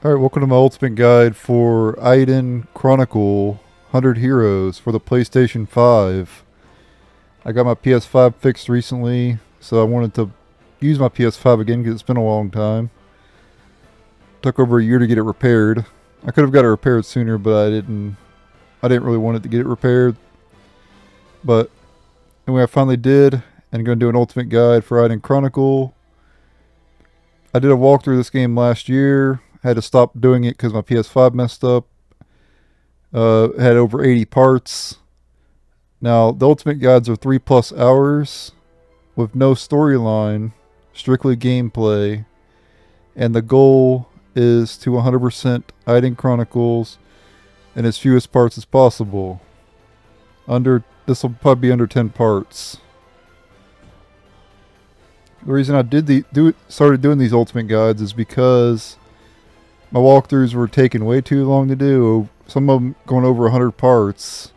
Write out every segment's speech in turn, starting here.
Alright, welcome to my ultimate guide for Eiyuden Chronicle 100 Heroes for the PlayStation 5. I got my PS5 fixed recently, so I wanted to use my PS5 again because it's been a long time. Took over a year to get it repaired. I could have got it repaired sooner, but I didn't really want it to get it repaired. But anyway, I finally did, and I'm going to do an ultimate guide for Eiyuden Chronicle. I did a walkthrough of this game last year. Had to stop doing it because my PS5 messed up. Had over 80 parts. Now, the ultimate guides are 3+ hours with no storyline, strictly gameplay. And the goal is to 100% Eiyuden Chronicles in as fewest parts as possible. This will probably be under 10 parts. The reason I started doing these ultimate guides is because my walkthroughs were taking way too long to do. Some of them going over 100 parts,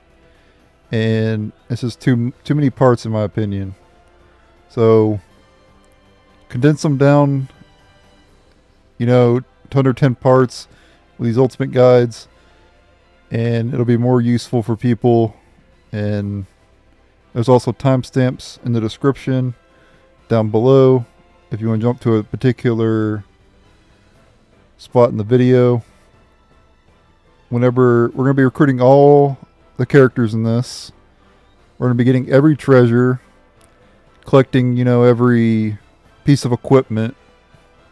and it's just too many parts in my opinion. So condense them down, to under 10 parts with these ultimate guides, and it'll be more useful for people. And there's also timestamps in the description down below if you want to jump to a particular spot in the video. Whenever we're going to be recruiting all the characters in this, we're going to be getting every treasure, collecting, every piece of equipment,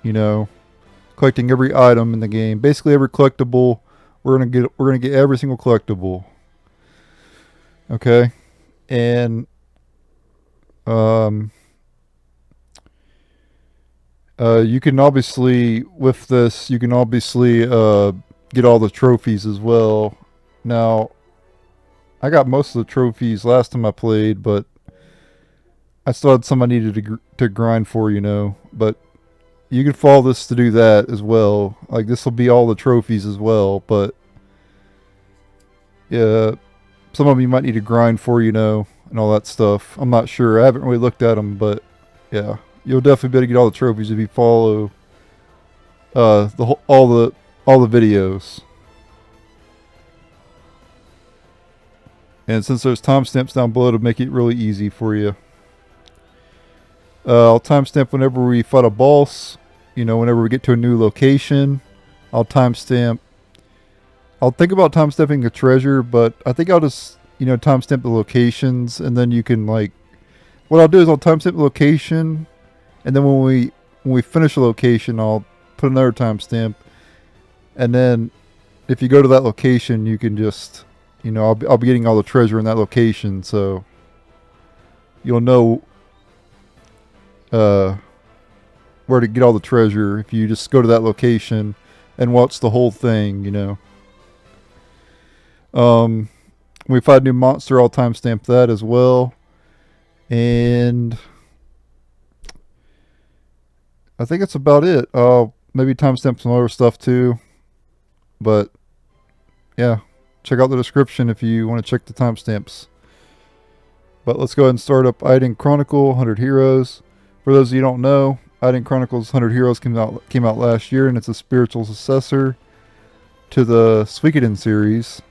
collecting every item in the game. Basically every collectible, we're going to get every single collectible. Okay? And you can obviously, with this, get all the trophies as well. Now, I got most of the trophies last time I played, but I still had some I needed to grind for, But you can follow this to do that as well. Like, this will be all the trophies as well, but yeah, some of them you might need to grind for, and all that stuff. I'm not sure. I haven't really looked at them, but yeah. You'll definitely be able to get all the trophies if you follow all the videos. And since there's timestamps down below to make it really easy for you. I'll timestamp whenever we fight a boss. Whenever we get to a new location, I'll timestamp. I'll think about timestamping the treasure, but I think I'll just, timestamp the locations, and then you can, like, what I'll do is I'll timestamp the location. And then when we finish a location, I'll put another timestamp. And then if you go to that location, you can just, I'll be getting all the treasure in that location. So you'll know where to get all the treasure if you just go to that location and watch the whole thing, When we find a new monster, I'll timestamp that as well. And I think that's about it. Maybe timestamp some other stuff too. But yeah, check out the description if you want to check the timestamps. But let's go ahead and start up Eiyuden Chronicle 100 Heroes. For those of you who don't know, Eiyuden Chronicles 100 Heroes came out last year, and it's a spiritual successor to the Suikoden series.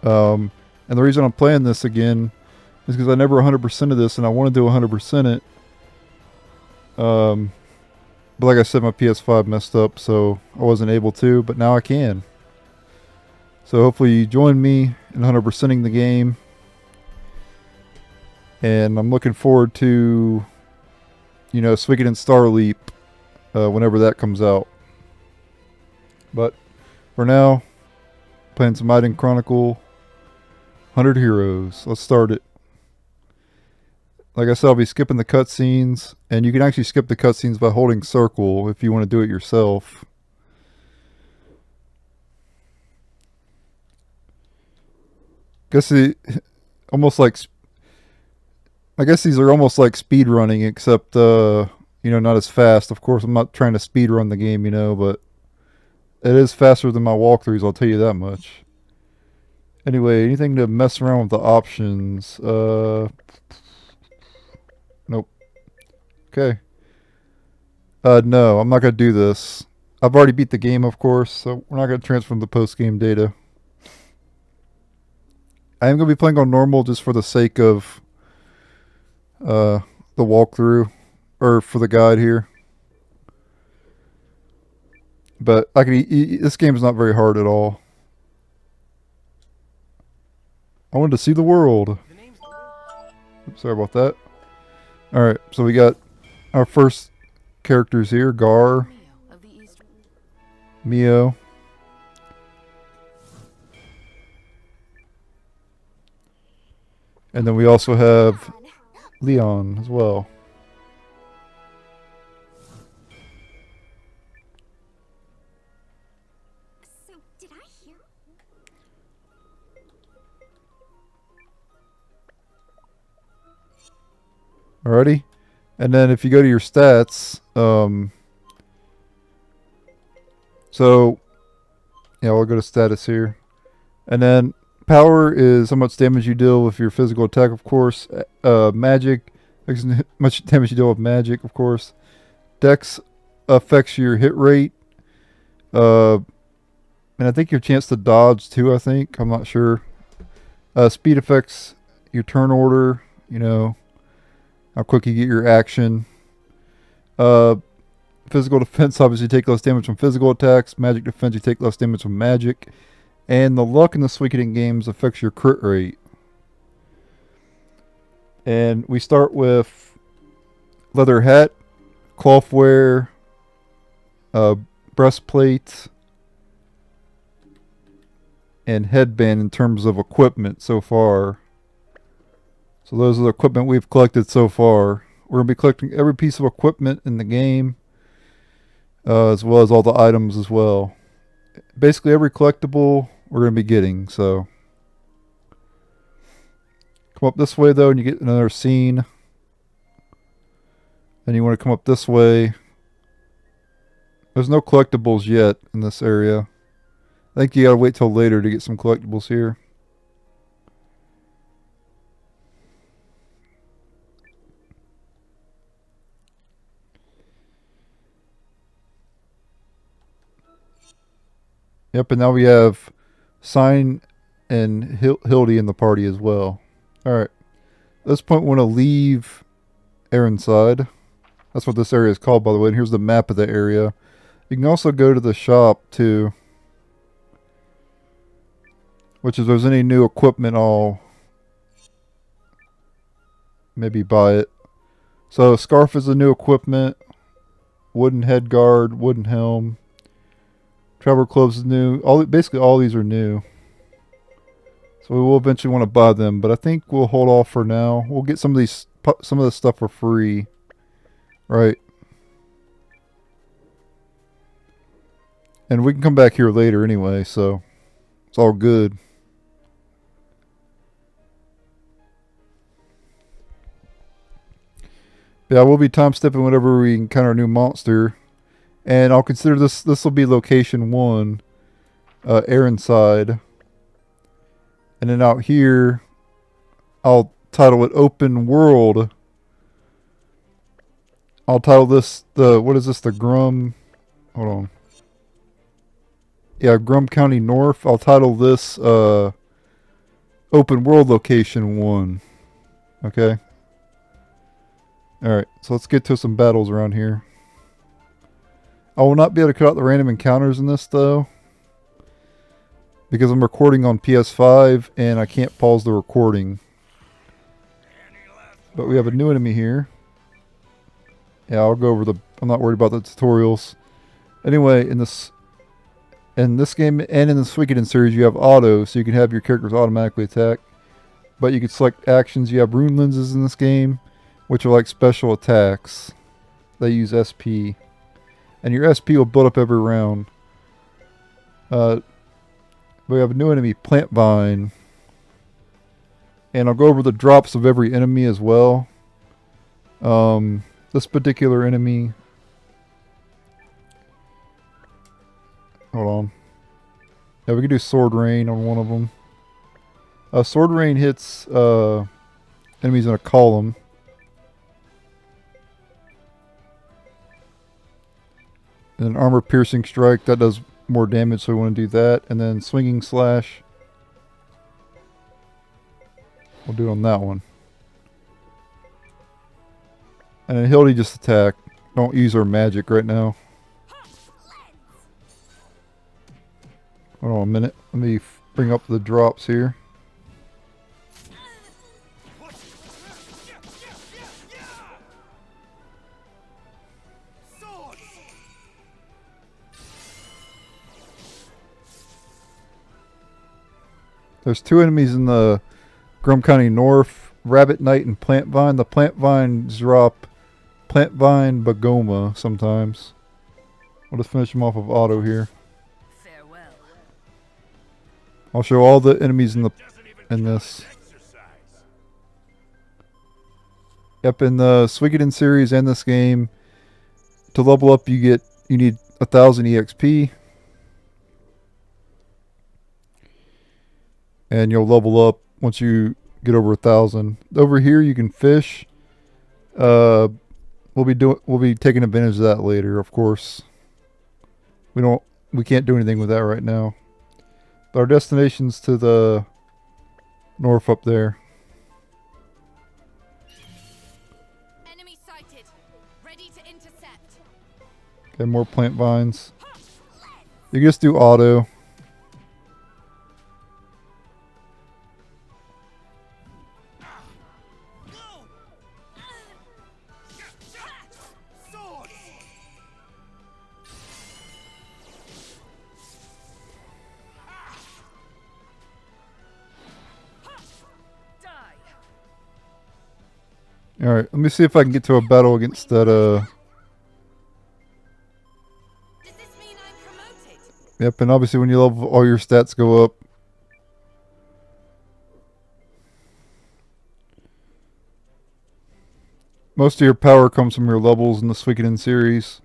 And the reason I'm playing this again is because I never 100% of this, and I want to do 100% it. But like I said, my PS5 messed up, so I wasn't able to, but now I can. So hopefully you join me in 100%ing the game. And I'm looking forward to, Suikoden Star Leap, whenever that comes out. But for now, playing some Eiyuden Chronicle 100 Heroes. Let's start it. Like I said, I'll be skipping the cutscenes, and you can actually skip the cutscenes by holding circle if you want to do it yourself. I guess these are almost like speed running, except not as fast. Of course, I'm not trying to speed run the game, but it is faster than my walkthroughs, I'll tell you that much. Anyway, anything to mess around with the options? Nope. Okay. No, I'm not going to do this. I've already beat the game, of course, so we're not going to transfer the post-game data. I am going to be playing on normal just for the sake of the walkthrough, or for the guide here. But this game is not very hard at all. I wanted to see the world. Oops, sorry about that. Alright, so we got our first characters here. Gar. Mio. And then we also have Leon as well. So, did I hear? Alrighty. And then if you go to your stats, so yeah, we'll go to status here. And then power is how much damage you deal with your physical attack, of course. Magic, how much damage you deal with magic, of course. Dex affects your hit rate. And I think your chance to dodge too, I think. I'm not sure. Speed affects your turn order, you know, how quick you get your action. Physical defense, obviously, you take less damage from physical attacks. Magic defense, you take less damage from magic. And the luck in the Suikoden games affects your crit rate. And we start with leather hat, clothwear, breastplate, and headband in terms of equipment so far. So those are the equipment we've collected so far. We're going to be collecting every piece of equipment in the game, as well as all the items as well. Basically every collectible we're going to be getting, so. Come up this way though and you get another scene. Then you want to come up this way. There's no collectibles yet in this area. I think you gotta wait till later to get some collectibles here. Yep, and now we have Sign and Hildy in the party as well. Alright. At this point we want to leave Arenside. That's what this area is called, by the way. And here's the map of the area. You can also go to the shop too, which is if there's any new equipment, I'll maybe buy it. So scarf is the new equipment. Wooden head guard, wooden helm. Travel clothes is new. Basically all these are new. So we will eventually want to buy them, but I think we'll hold off for now. We'll get some of this stuff for free. Right. And we can come back here later anyway, so it's all good. Yeah, we'll be time stepping whenever we encounter a new monster. And I'll consider this will be location 1, Arenside. And then out here, I'll title it Open World. I'll title this what is this, the Grum, hold on. Yeah, Grum County-North. I'll title this Open World Location 1. Okay. Alright, so let's get to some battles around here. I will not be able to cut out the random encounters in this though, because I'm recording on PS5 and I can't pause the recording. But we have a new enemy here. Yeah, I'll go over I'm not worried about the tutorials. Anyway, in this game and in the Suikoden series, you have auto, so you can have your characters automatically attack. But you can select actions. You have rune lenses in this game, which are like special attacks. They use SP. And your SP will build up every round. We have a new enemy, Plantvine. And I'll go over the drops of every enemy as well. This particular enemy... Hold on. Yeah, we can do Sword Rain on one of them. Sword Rain hits enemies in a column. And armor piercing strike, that does more damage, so we want to do that. And then swinging slash. We'll do it on that one. And then Hildy just attack. Don't use her magic right now. Hold on a minute. Let me bring up the drops here. There's 2 enemies in the Grum County-North, Rabbit Knight and Plantvine. The Plantvines drop Plantvine Bagoma sometimes. We'll just finish them off of auto here. Farewell. I'll show all the enemies in this. Yep, in the Suikoden series and this game, to level up you need 1,000 EXP. And you'll level up once you get over 1,000. Over here you can fish. We'll be taking advantage of that later, of course. We can't do anything with that right now. But our destination's to the north up there. Enemy sighted. Ready to intercept. Okay, more plant vines. You can just do auto. Alright, let me see if I can get to a battle against that, Does this mean I'm promoted? Yep, and obviously when you level, all your stats go up. Most of your power comes from your levels in the Suikoden series.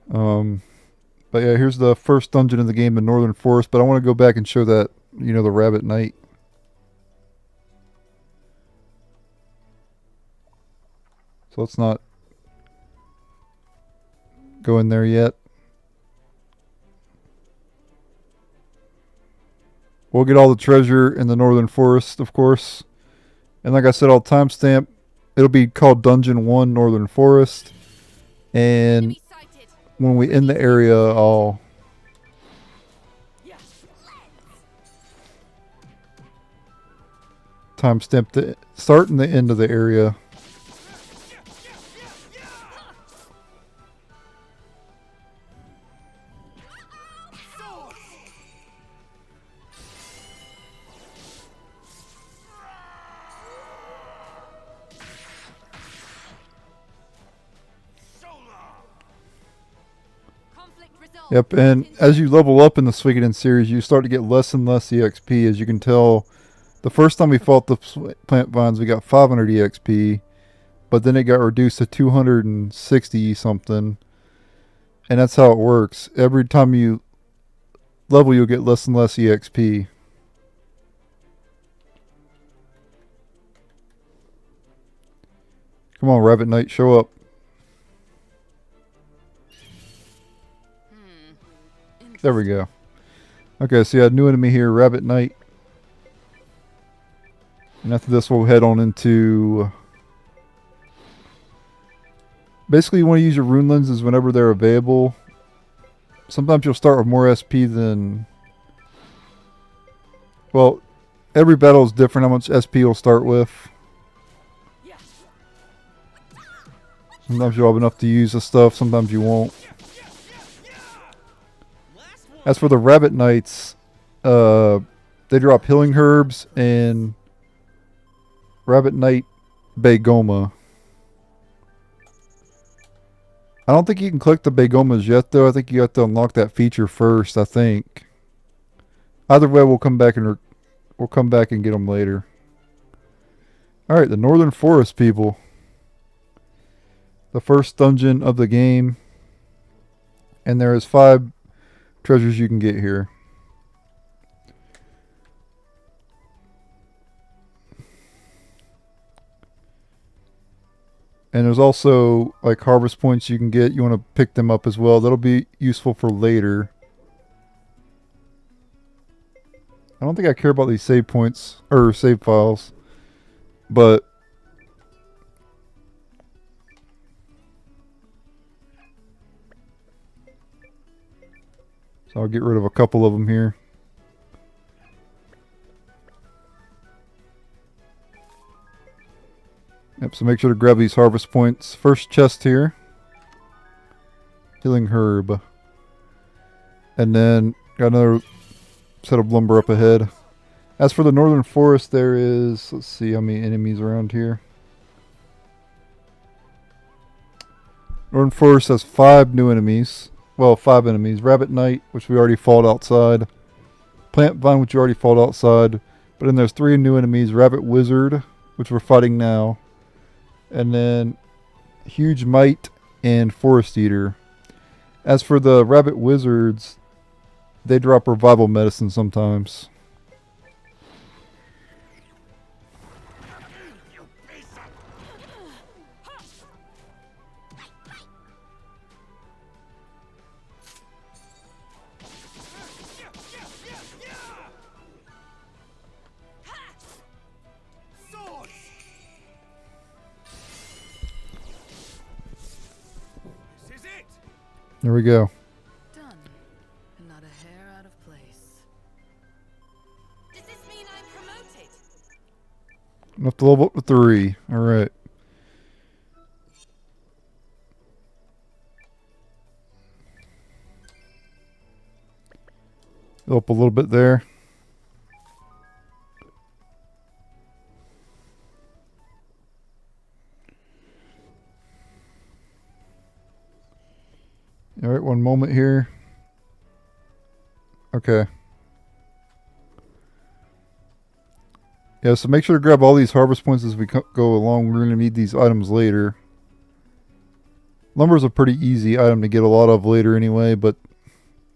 But yeah, here's the first dungeon in the game, the Northern Forest, but I want to go back and show that, the Rabbit Knight. So let's not go in there yet. We'll get all the treasure in the Northern Forest, of course. And like I said, I'll timestamp. It'll be called Dungeon 1 Northern Forest. And when we end the area, I'll timestamp the start and the end of the area. Yep, and as you level up in the Suikoden series, you start to get less and less EXP. As you can tell, the first time we fought the plant vines, we got 500 EXP, but then it got reduced to 260 something. And that's how it works. Every time you level, you'll get less and less EXP. Come on, Rabbit Knight, show up. There we go. Okay, so yeah, new enemy here, Rabbit Knight. And after this, we'll head on into... Basically, you want to use your rune lenses whenever they're available. Sometimes you'll start with more SP than... Well, every battle is different how much SP you'll start with. Sometimes you'll have enough to use the stuff, sometimes you won't. As for the Rabbit Knights, they drop healing herbs and Rabbit Knight Bagoma. I don't think you can collect the Bagomas yet, though. I think you have to unlock that feature first, I think. Either way, we'll come back and get them later. Alright, the Northern Forest, people. The first dungeon of the game. And there is 5 treasures you can get here. And there's also like harvest points you can get. You want to pick them up as well. That'll be useful for later. I don't think I care about these save points or save files, but so I'll get rid of a couple of them here. Yep, so make sure to grab these harvest points. First chest here. Healing herb. And then got another set of lumber up ahead. As for the northern forest, there is, let's see how many enemies around here. Northern forest has 5 new enemies. Well, 5 enemies. Rabbit Knight, which we already fought outside. Plantvine, which we already fought outside. But then there's 3 new enemies. Rabbit Wizard, which we're fighting now. And then Huge Mite and Forest Eater. As for the Rabbit Wizards, they drop revival medicine sometimes. There we go. Done. Not a hair out of place. Does this mean I'm promoted? Enough to level up to 3. Alright. Go up a little bit there. Alright, one moment here. Okay. Yeah, so make sure to grab all these harvest points as we go along. We're going to need these items later. Lumber's a pretty easy item to get a lot of later anyway, but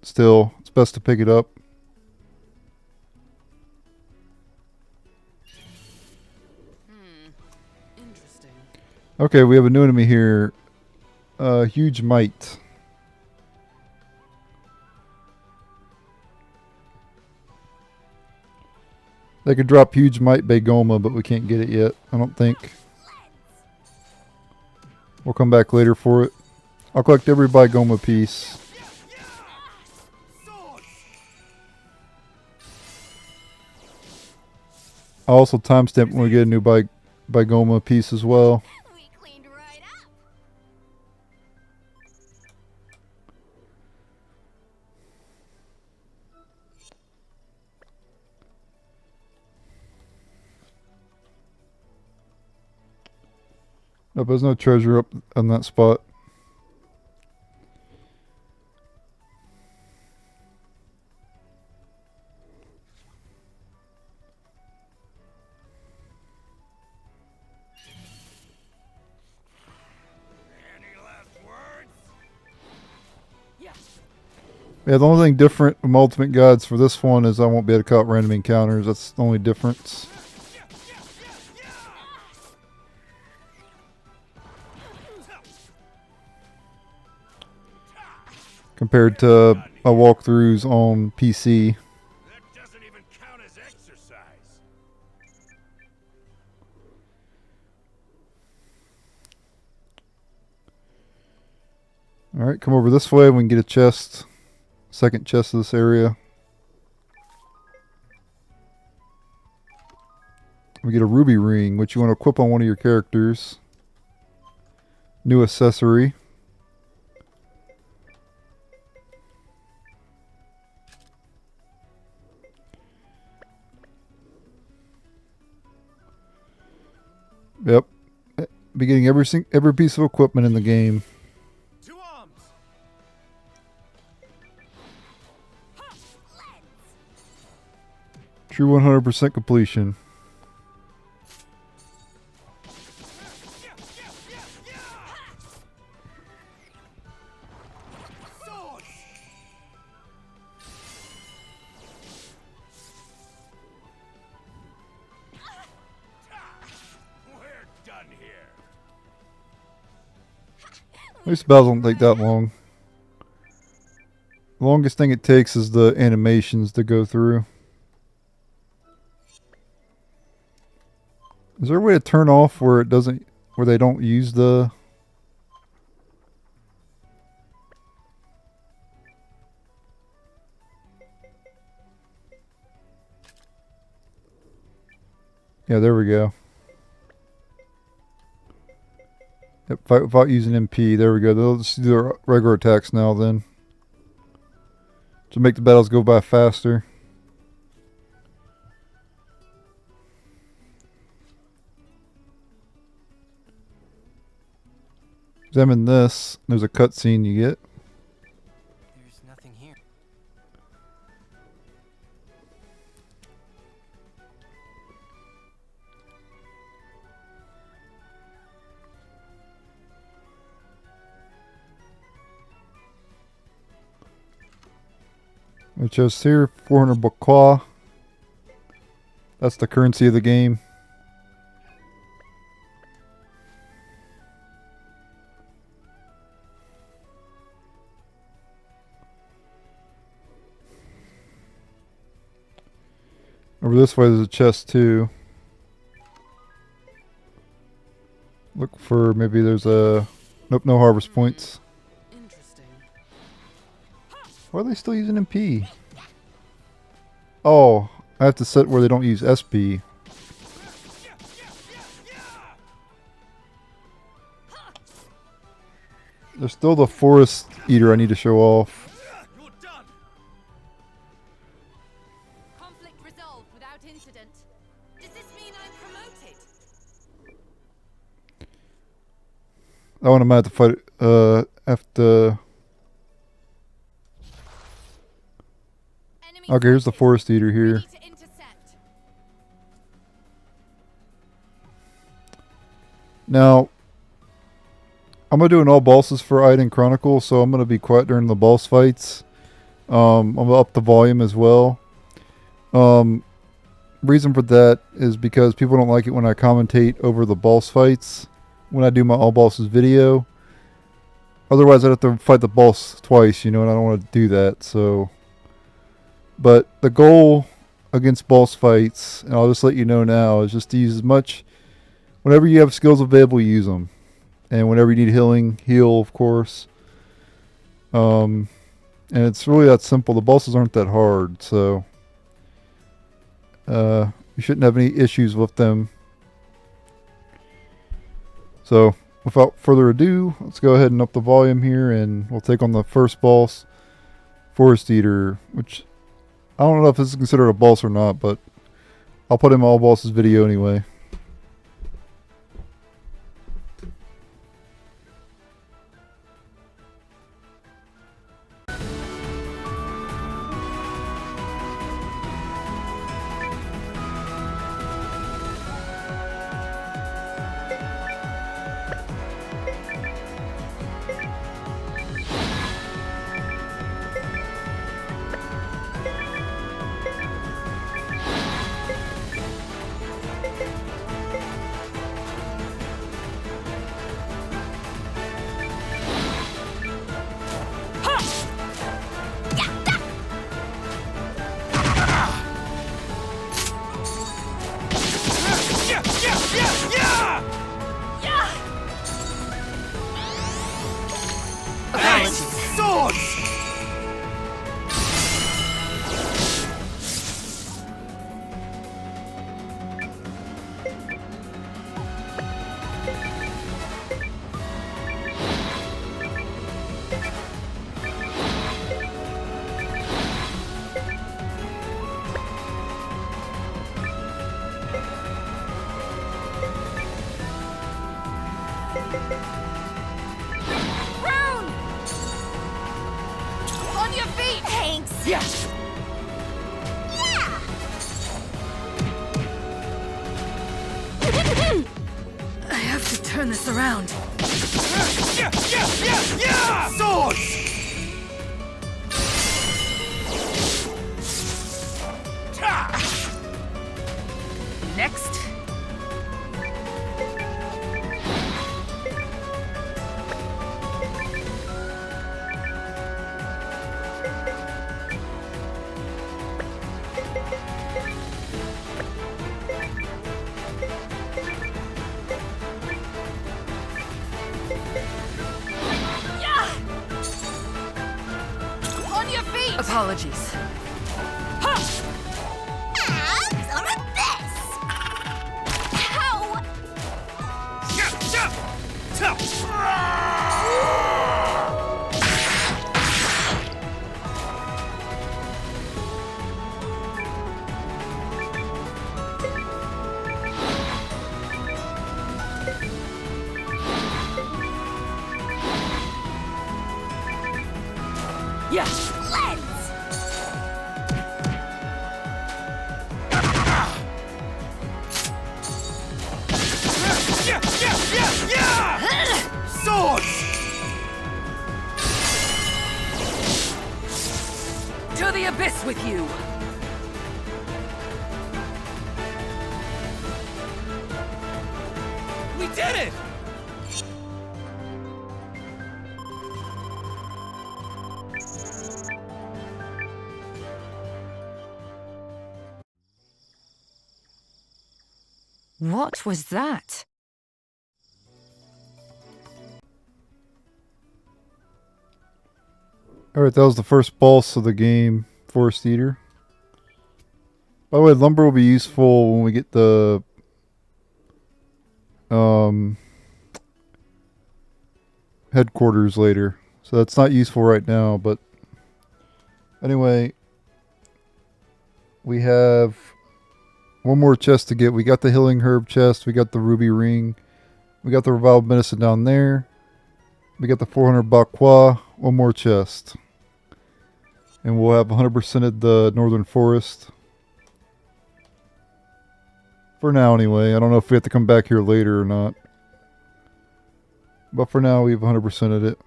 still, it's best to pick it up. Interesting. Okay, we have a new enemy here. Huge Mite. They could drop Huge Mite Bagoma, but we can't get it yet, I don't think. We'll come back later for it. I'll collect every Bagoma piece. I'll also timestamp when we get a new Bagoma piece as well. We cleaned right up. Nope, there's no treasure up on that spot. Yeah, the only thing different from Ultimate Guides for this one is I won't be able to cut random encounters. That's the only difference. Compared to my walkthroughs on PC. That doesn't even count as exercise. Alright, come over this way. We can get a chest. Second chest of this area. We get a ruby ring, which you want to equip on one of your characters. New accessory. Yep. Be getting every piece of equipment in the game. To arms. True 100% completion. At least the battles don't take that long. The longest thing it takes is the animations to go through. Is there a way to turn off where it doesn't, where they don't use the... Yeah, there we go. Yep, fight without using MP. There we go. They'll just do their regular attacks now then. To make the battles go by faster. Examine this. There's a cutscene you get. There's nothing here. Which is here, 400 Bakwa. That's the currency of the game. Over this way there's a chest too. Look for, maybe there's a... Nope, no harvest points. Interesting. Why are they still using MP? Oh, I have to set where they don't use SP. There's still the forest eater I need to show off. You're done. Conflict resolved without incident. Does this mean I'm promoted? That one I might have to fight, after... Enemy Okay, here's the spotted. forest eater here. Ready to intercept. Now, I'm going to do an all bosses for Eiyuden Chronicle, so I'm going to be quiet during the boss fights. I'm going to up the volume as well. Reason for that is because people don't like it when I commentate over the boss fights when I do my all bosses video. Otherwise, I'd have to fight the boss twice, you know, and I don't want to do that, so... But the goal against boss fights, and I'll just let you know now, is just to use as much... Whenever you have skills available, use them. And whenever you need healing, heal, of course. And it's really that simple. The bosses aren't that hard, so... you shouldn't have any issues with them. So, without further ado, let's go ahead and up the volume here, and we'll take on the first boss, Forest Eater, which... I don't know if this is considered a boss or not, but I'll put in my all bosses video anyway. Rune! On your feet! Thanks! Yes! Yeah! I have to turn this around. Swords! Next. Apologies. Have some of this! Ow! Yes. Let's! Swords! To the abyss with you! We did it! What was that? Alright, that was the first boss of the game, Forest Eater. By the way, lumber will be useful when we get the headquarters later. So that's not useful right now, but anyway, we have one more chest to get. We got the healing herb chest, we got the ruby ring, we got the revived medicine down there, we got the 400 bakwa, one more chest. And we'll have 100%ed the northern forest. For now anyway. I don't know if we have to come back here later or not. But for now we've 100%ed it.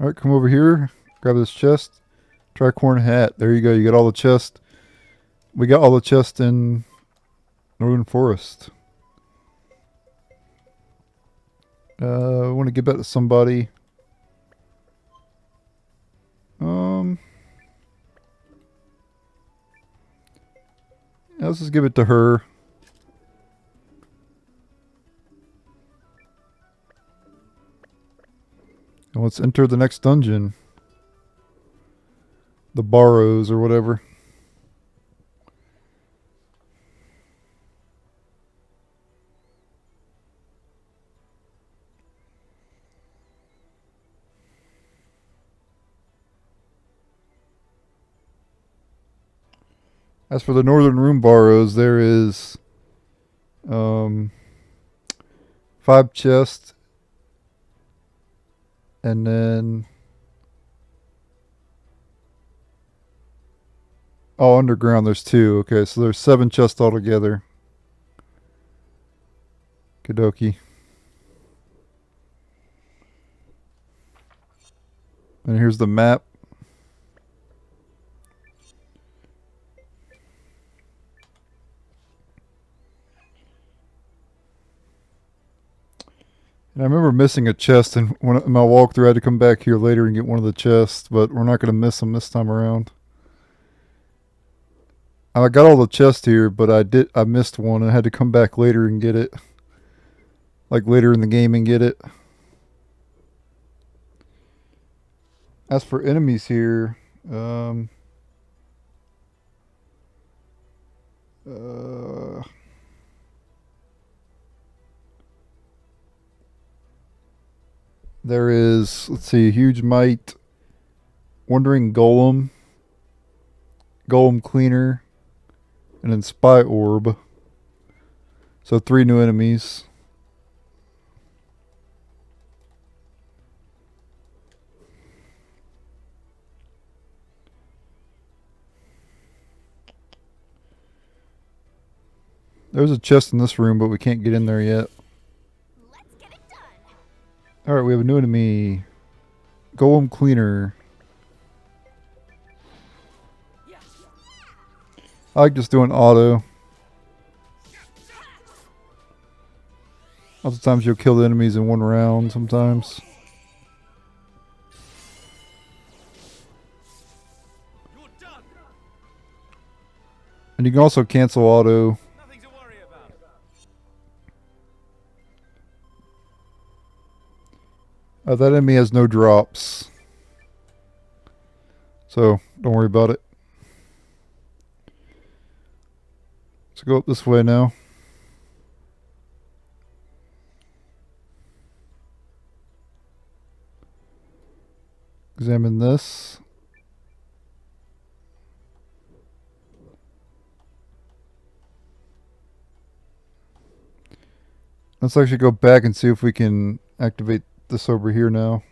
Alright, come over here. Grab this chest. Tricorn hat. There you go. You got all the chest. We got all the chests in Northern Forest. I want to give that to somebody. Let's just give it to her. And let's enter the next dungeon. The Barrows or whatever. As for the Northern Runebarrows, there is 5 chests, and then underground there's 2. Okay, so there's 7 chests altogether. Kadoki. And here's the map. And I remember missing a chest, and when in my walkthrough I had to come back here later and get one of the chests, but we're not going to miss them this time around. I got all the chests here, but I missed one and I had to come back later and get it. Like later in the game and get it. As for enemies here, there is, let's see, a huge Mite, Wandering Golem, Golem Cleaner, and then Spy Orb. So 3 new enemies. There's a chest in this room, but we can't get in there yet. Let's get it done. Alright, we have a new enemy. Golem Cleaner. I like just doing auto. Lots of times you'll kill the enemies in one round sometimes. You're done. And you can also cancel auto. Nothing to worry about. That enemy has no drops. So, don't worry about it. Let's go up this way now. Examine this. Let's actually go back and see if we can activate this over here now.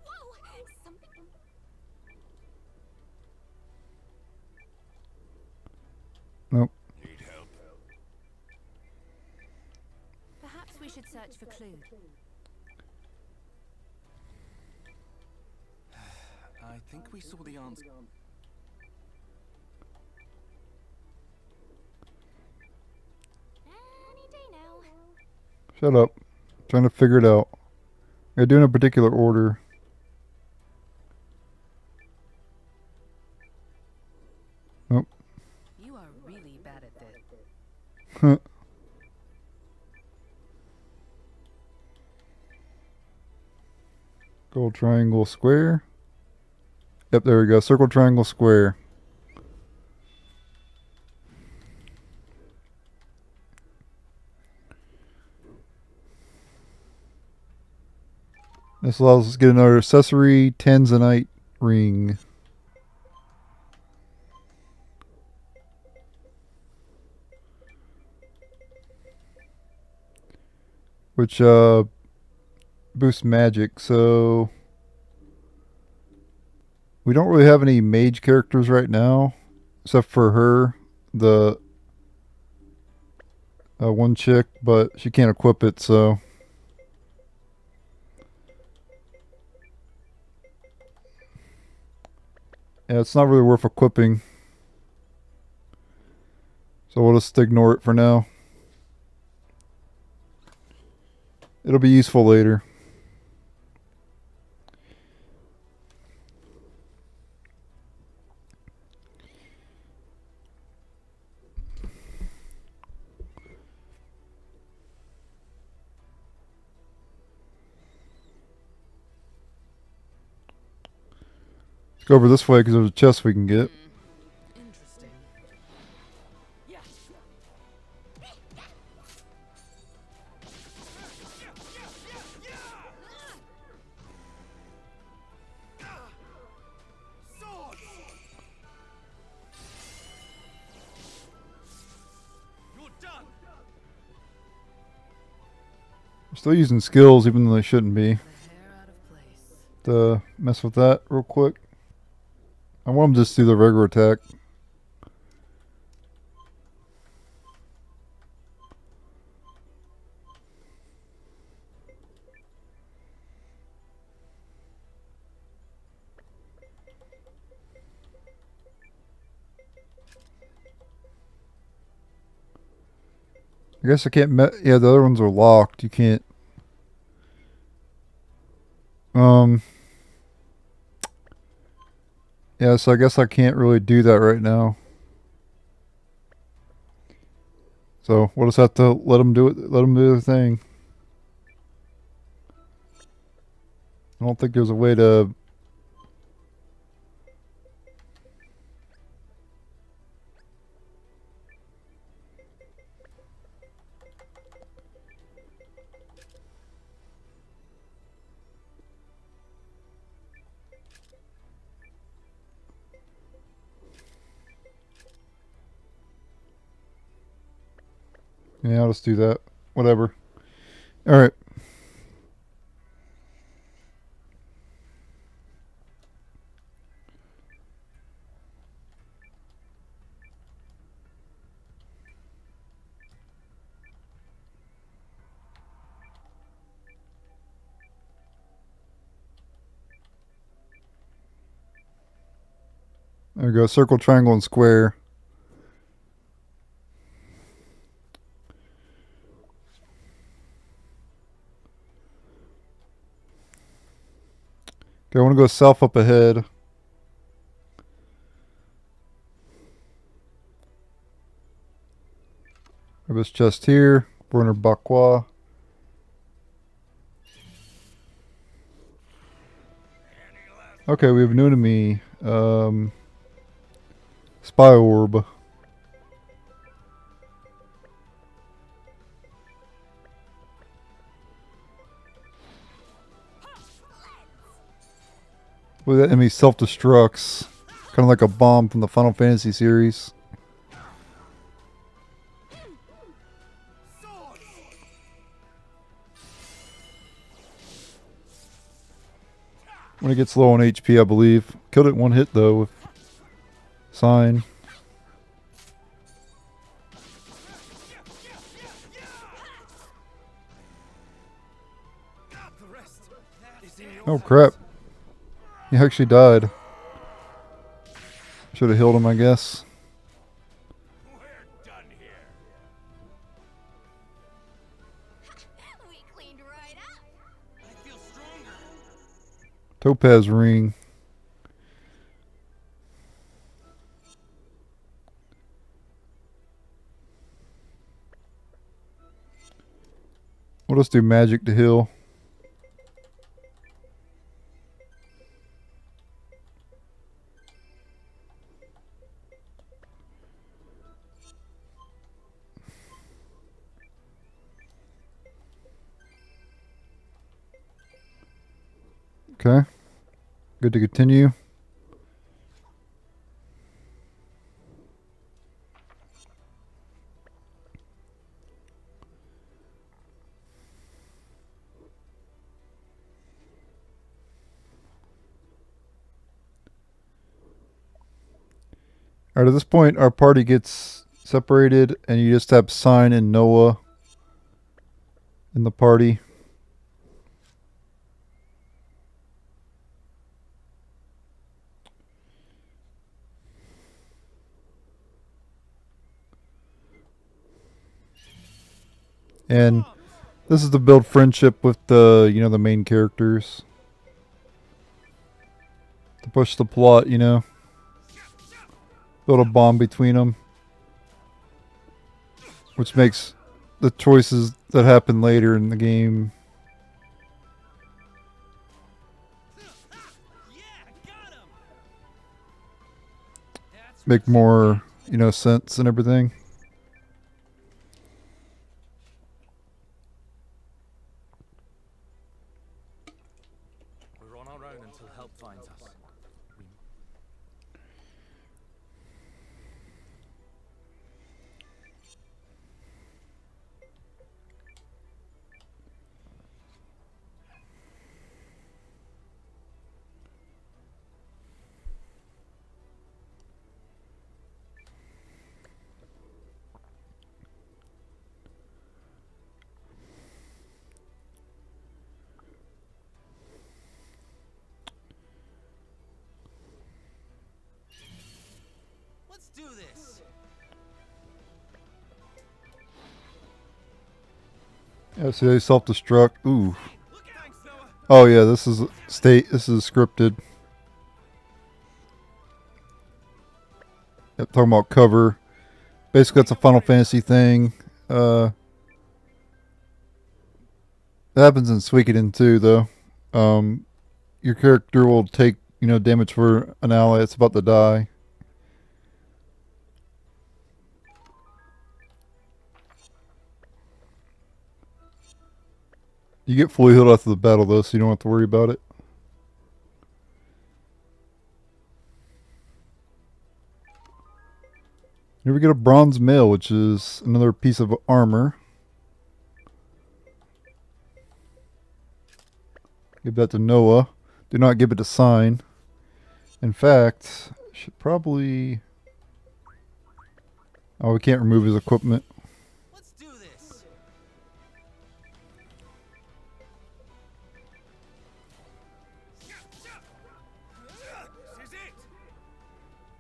Whoa! Something. Nope. Need help. Perhaps we should search for clues. I think we saw the answer. Any day now. Shut up. Trying to figure it out. I do in a particular order. Nope. You are really bad at this. Huh. Gold triangle square. Yep, there we go. Circle triangle square. This allows us to get another accessory tanzanite ring. Which boosts magic, so we don't really have any mage characters right now, except for her, the one chick, but she can't equip it, so yeah, it's not really worth equipping. So we'll just ignore it for now. It'll be useful later. Let's go over this way because there's a chest we can get. Interesting. Swords! You're done. I'm still using skills even though they shouldn't be. The hair out of place. To mess with that real quick. I want them to just do the regular attack. I guess I can't yeah, the other ones are locked. You can't yeah, so I guess I can't really do that right now. So we'll just have to let them do it. Let them do their thing. I don't think there's a way to. Yeah, I'll just do that. Whatever. Alright. There we go. Circle, triangle, and square. Okay, I want to go south up ahead. Grab this chest here. Burner Bakwa. Okay, we have a new enemy. Spy Orb. Well, that enemy self-destructs. Kind of like a bomb from the Final Fantasy series. When it gets low on HP, I believe. Killed it in one hit, though, with Sign. Oh, crap. He actually died. Should have healed him, I guess. We're done here. We cleaned right up. I feel stronger. Topaz ring. We'll just do magic to heal. Okay. Good to continue. Alright, at this point our party gets separated and you just have Sign and Noah in the party. And this is to build friendship with the, the main characters. To push the plot, Build a bond between them. Which makes the choices that happen later in the game make more, sense and everything. We're on our own until help finds us. Let's do this. Yeah, see they self-destruct. Ooh. Thanks, Noah. Oh yeah, this is scripted. Yep, talking about cover. Basically it's a Final Fantasy thing. That happens in Suikoden too though. Your character will take, damage for an ally that's about to die. You get fully healed after the battle though, so you don't have to worry about it. Here we get a bronze mail, which is another piece of armor. Give that to Noah. Do not give it to Sign. In fact, should probably... Oh, we can't remove his equipment. Let's do this. This is it.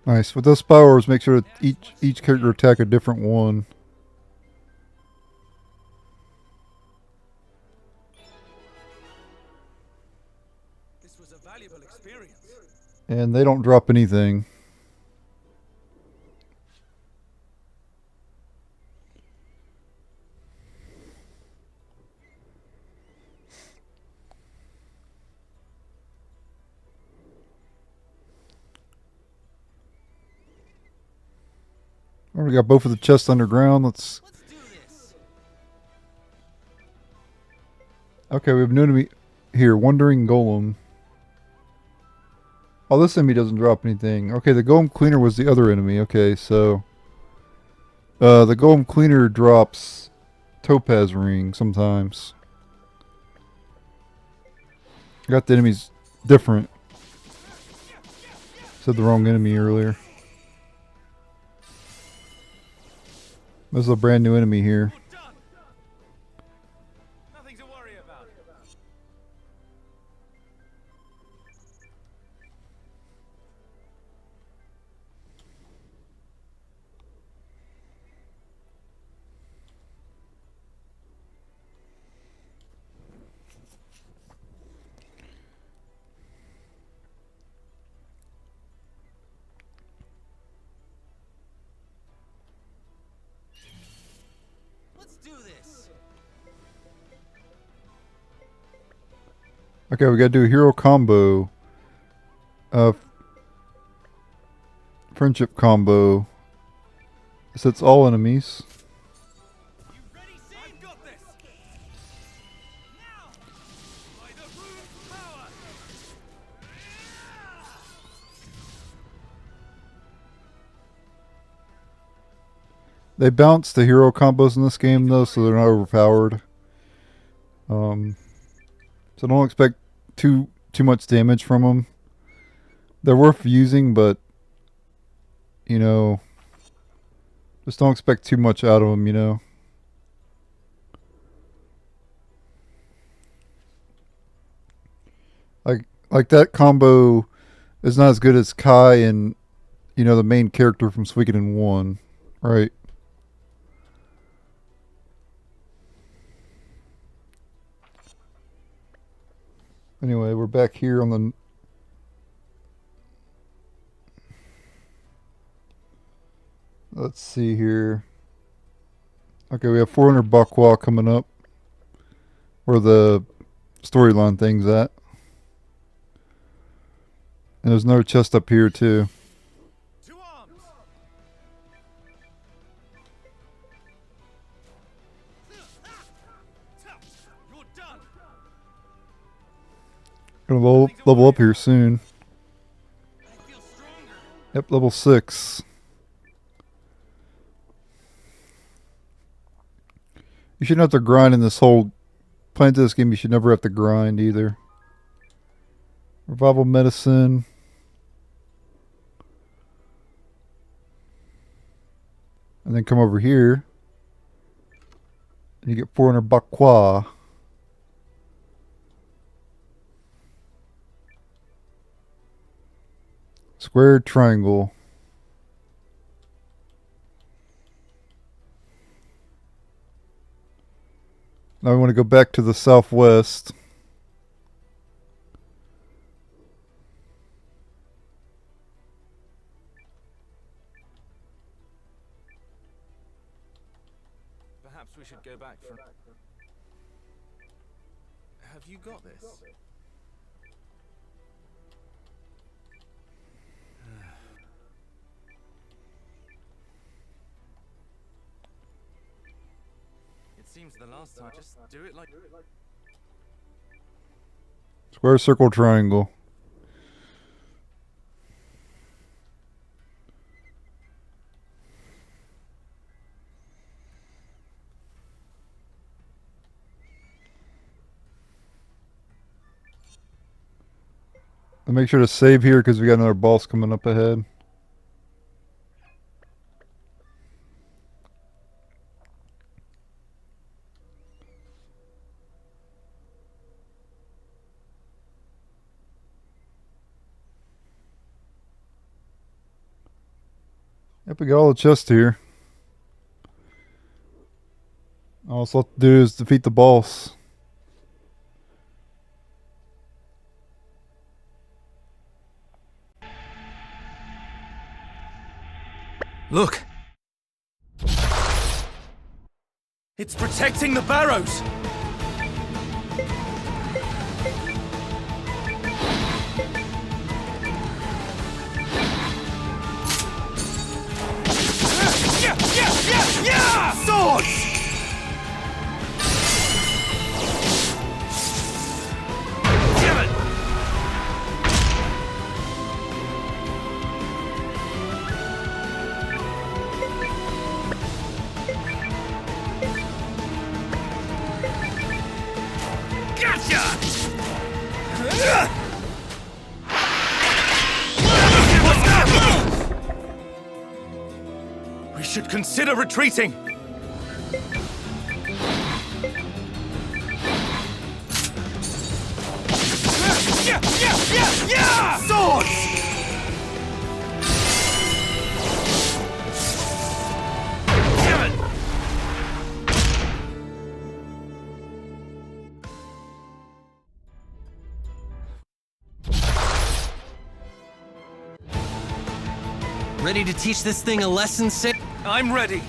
Nice. With those powers, make sure that each character attack a different one. This was a valuable experience. And they don't drop anything. Oh, we got both of the chests underground. Let's do this. Okay, we have an enemy here. Wandering Golem. Oh, this enemy doesn't drop anything. Okay, the Golem Cleaner was the other enemy. Okay, so... the Golem Cleaner drops Topaz Ring sometimes. Got the enemies different. Said the wrong enemy earlier. This is a brand new enemy here. We're done. Nothing to worry about. Let's do this. Okay, we gotta do a hero combo. Friendship combo. This hits all enemies. You ready, Sid? I've got this. Now, by the rune's power. They bounce the hero combos in this game though, so they're not overpowered. So don't expect too much damage from them. They're worth using, but you know, just don't expect too much out of them. You know. Like that combo is not as good as Kai and you know the main character from Suikoden 1, right? Anyway, we're back here on the... Let's see here. Okay, we have 400 Bakwa coming up. Where the storyline thing's at. And there's another chest up here too. To arms. You're done. Gonna level up here soon. I feel stronger. Yep, level 6. You shouldn't have to grind in this whole... Playing into this game, you should never have to grind either. Revival medicine. And then come over here. And you get 400 Bakwa. Square triangle. Now we want to go back to the southwest. Perhaps we should go back for... Have you got this? It seems the last time, just do it like... Square, circle, triangle. And make sure to save here because we got another boss coming up ahead. Yep, we got all the chests here. All it's left to do is defeat the boss. Look! It's protecting the barrows! Yeah! Swords! Damn it! Gotcha! We should consider retreating! Yeah! Swords! Damn it! Ready to teach this thing a lesson, Sid? I'm ready!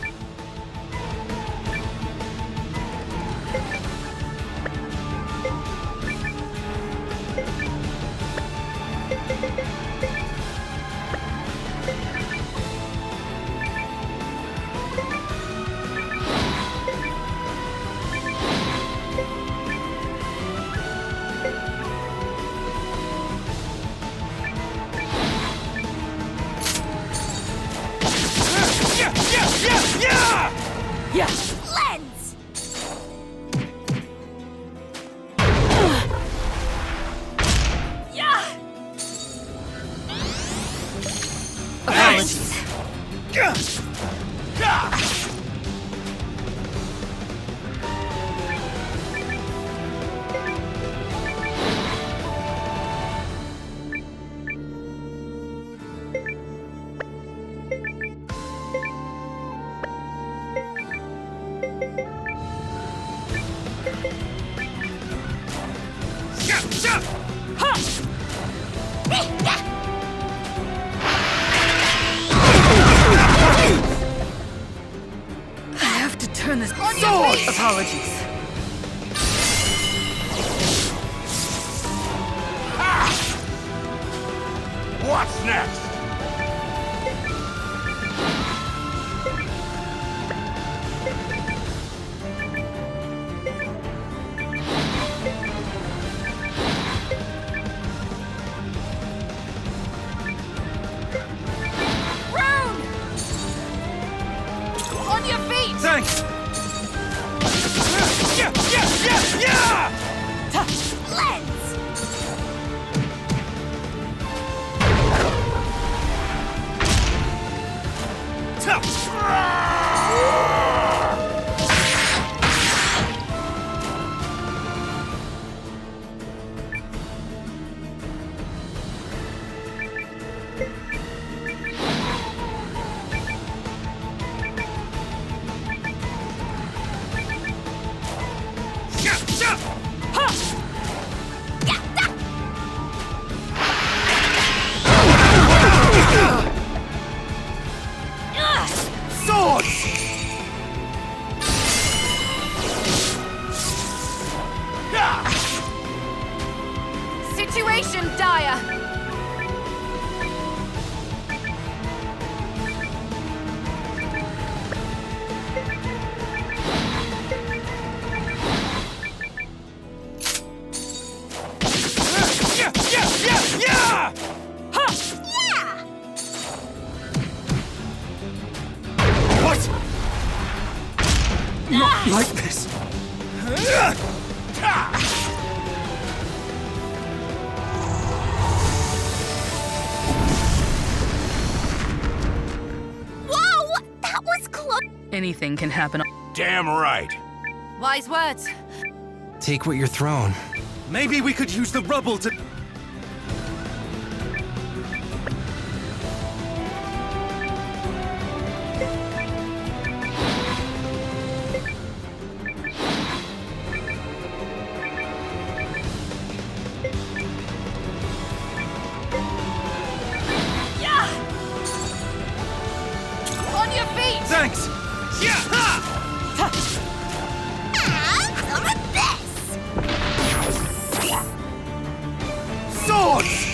Yeah! Lens! Yeah! Apologies. I have to turn this on your face! Apologies. What's next? Rune! On your feet! Thanks! Lens! Swords! Situation dire! Yeah! Yeah! What? Not like this. Whoa! That was close! Anything can happen. Damn right. Wise words. Take what you're thrown. Maybe we could use the rubble to... Swords!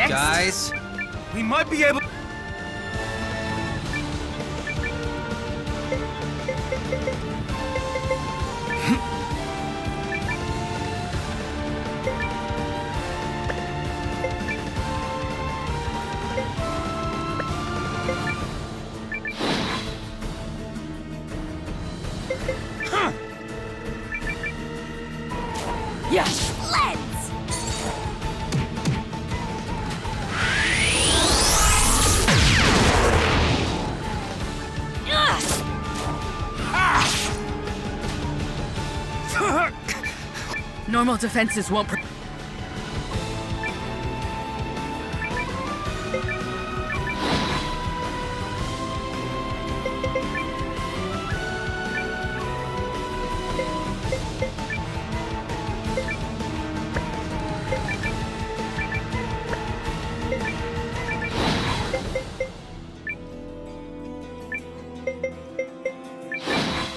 Guys, We might be able. Yes! Let's! Normal defenses won't.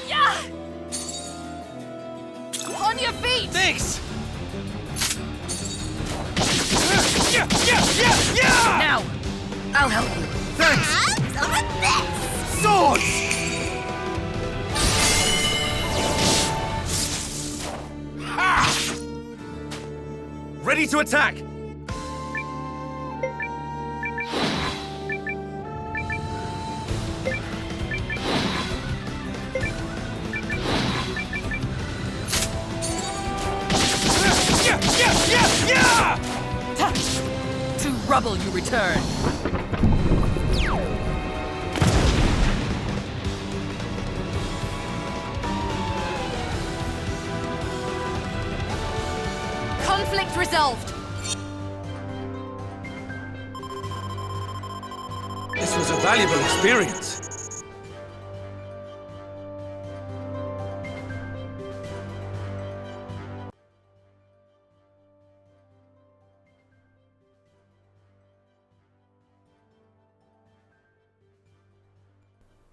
Yeah! On your feet! thanks! Yeah! Now, I'll help you. Thanks! Some of this! Swords! Ready to attack! Yeah! To rubble you return. Conflict resolved! This was a valuable experience.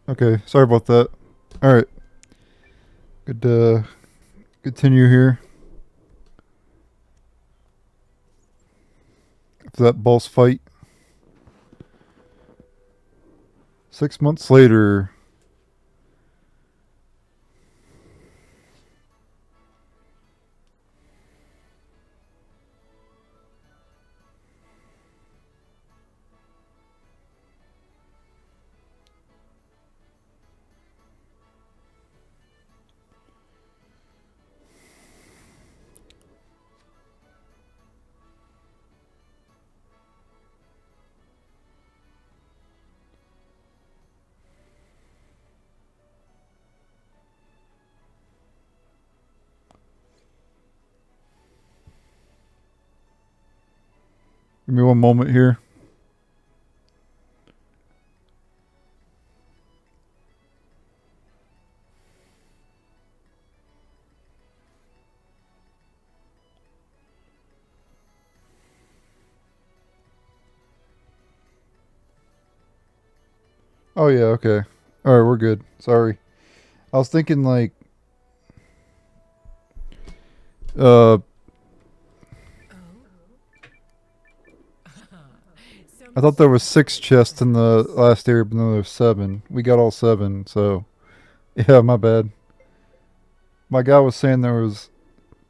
Okay, sorry about that. Alright. Good to continue here. After that boss fight. 6 months later. Give me one moment here. Oh yeah, okay. Alright, we're good. Sorry. I was thinking like I thought there was 6 chests in the last area, but no, there's 7. We got all 7, so yeah, my bad. My guy was saying there was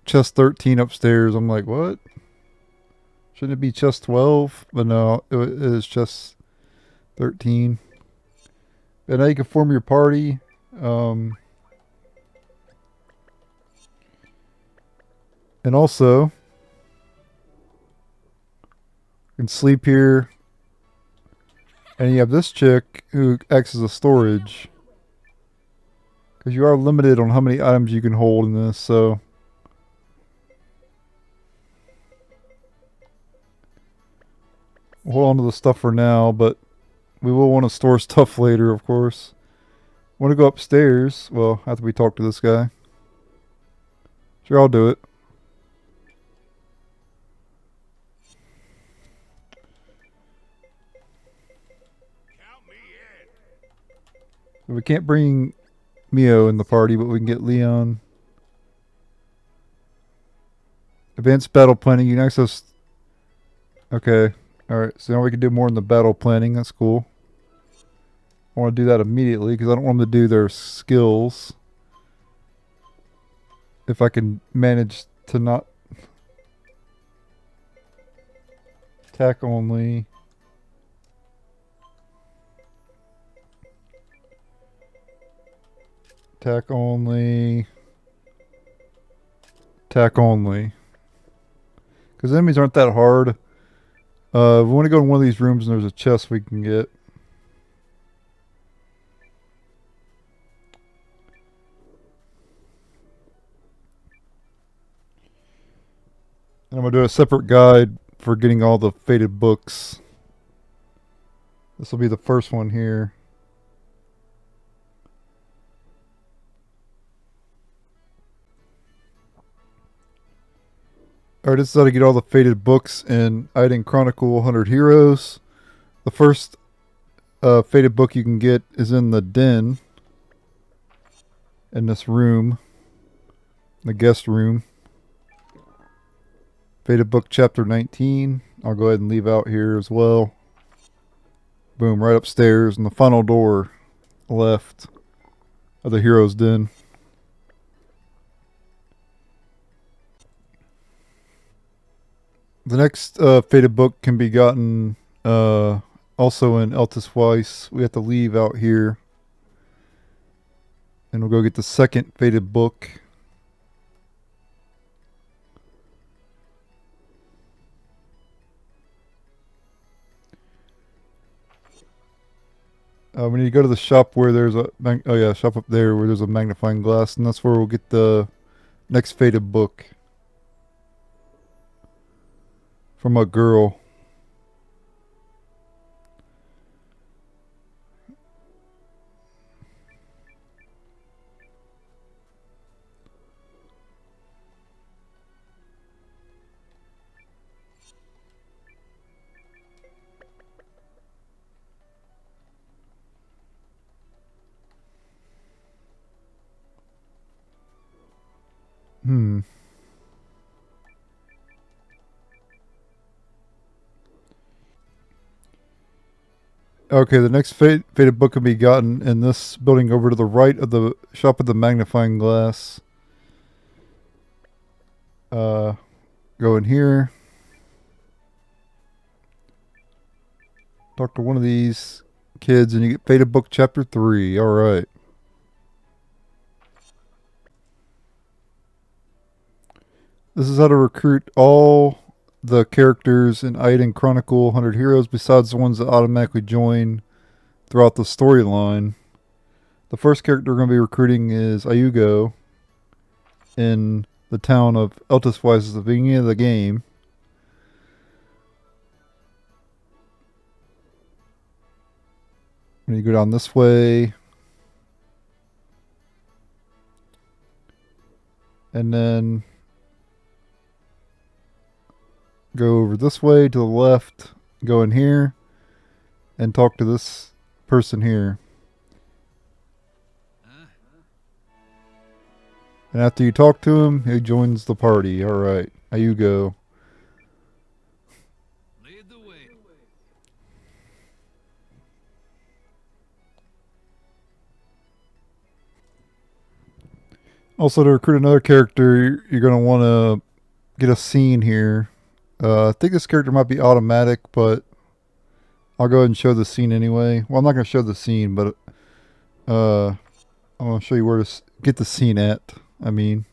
chest 13 upstairs. I'm like, what? Shouldn't it be chest 12? But no, it is chest 13. And now you can form your party. And also, you can sleep here. And you have this chick who acts as a storage. Because you are limited on how many items you can hold in this, so. We'll hold on to the stuff for now, but we will want to store stuff later, of course. Want to go upstairs? Well, after we talk to this guy. Sure, I'll do it. Count me in. We can't bring Mio in the party, but we can get Leon. Advanced battle planning. You can access. Okay. Alright, so now we can do more in the battle planning. That's cool. I want to do that immediately because I don't want them to do their skills. If I can manage to not. Attack only. Attack only. Attack only. Because enemies aren't that hard. We want to go in one of these rooms and there's a chest we can get. And I'm going to do a separate guide for getting all the faded books. This will be the first one here. Alright, this is how to get all the faded books in Eiyuden Chronicle 100 Heroes. The first faded book you can get is in the den. In this room. The guest room. Faded book chapter 19. I'll go ahead and leave out here as well. Boom, right upstairs in the final door left of the hero's den. The next faded book can be gotten also in Eltisweiss. We have to leave out here. And we'll go get the second faded book. We need to go to the shop where there's a... Oh yeah, shop up there where there's a magnifying glass. And that's where we'll get the next faded book. From a girl. Okay, the next faded book can be gotten in this building over to the right of the shop of the magnifying glass. Go in here. Talk to one of these kids and you get faded book chapter 3. Alright. This is how to recruit all the characters in Eiyuden Chronicle 100 Heroes besides the ones that automatically join throughout the storyline. The first character we're going to be recruiting is Iugo in the town of Eltisweiss at the beginning of the game. When you go down this way, and then go over this way to the left, go in here, and talk to this person here. And after you talk to him, he joins the party. Alright, Iugo. Lead the way. Also, to recruit another character, you're going to want to get a scene here. I think this character might be automatic, but I'll go ahead and show the scene anyway. Well, I'm not going to show the scene, but I'm going to show you where to get the scene at. And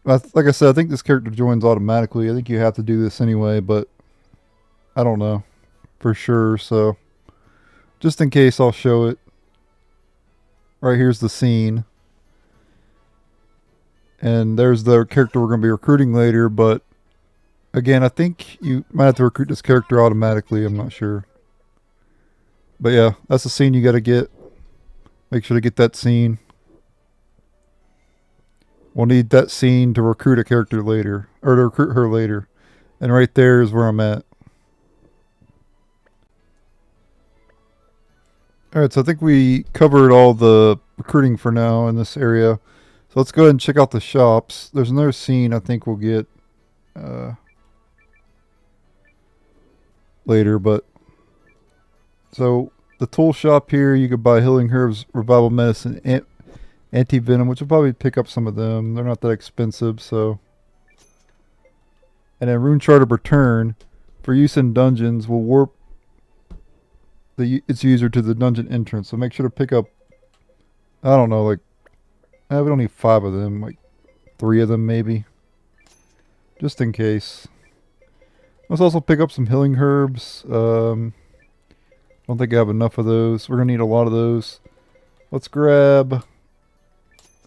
like I said, I think this character joins automatically. I think you have to do this anyway, but I don't know for sure. So just in case, I'll show it. Right here's the scene. And there's the character we're going to be recruiting later, but again, I think you might have to recruit this character automatically. I'm not sure. But yeah, that's the scene you got to get. Make sure to get that scene. We'll need that scene to recruit a character later, or to recruit her later. And right there is where I'm at. Alright, so I think we covered all the recruiting for now in this area. So let's go ahead and check out the shops. There's another scene I think we'll get later, but so the tool shop here, you could buy healing herbs, revival medicine, anti-venom, which will probably pick up some of them. They're not that expensive, so. And then Rune Chart of Return, for use in dungeons, will warp its user to the dungeon entrance. So make sure to pick up, I don't know, like, we don't need 5 of them, like 3 of them maybe. Just in case. Let's also pick up some healing herbs. Don't think I have enough of those. We're going to need a lot of those. Let's grab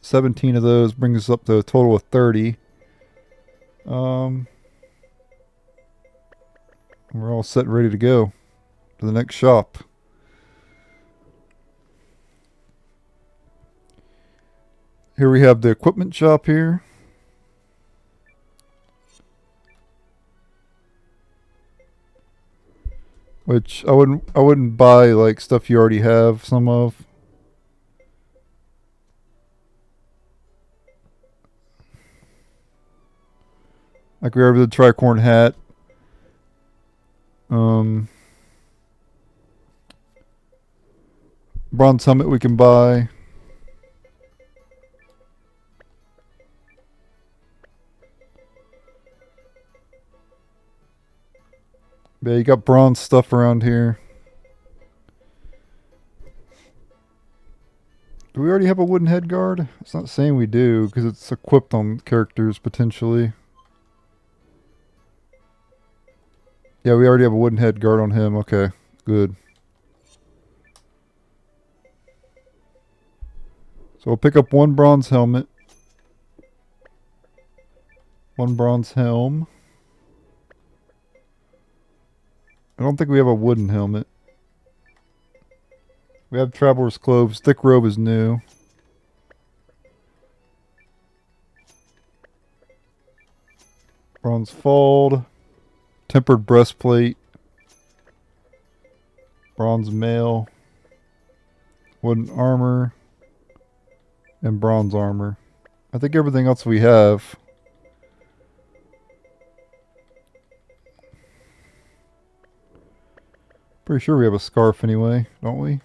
17 of those. Brings us up to a total of 30. We're all set and ready to go to the next shop. Here we have the equipment shop here. Which I wouldn't buy like stuff you already have some of. Like we have the tricorn hat. Bronze helmet we can buy. Yeah, you got bronze stuff around here. Do we already have a wooden head guard? It's not saying we do, because it's equipped on characters, potentially. Yeah, we already have a wooden head guard on him. Okay, good. So we'll pick up 1 bronze helmet. 1 bronze helm. I don't think we have a wooden helmet. We have Traveler's Clothes. Thick robe is new. Bronze fold. Tempered breastplate. Bronze mail. Wooden armor. And bronze armor. I think everything else we have. Pretty sure we have a scarf anyway, don't we?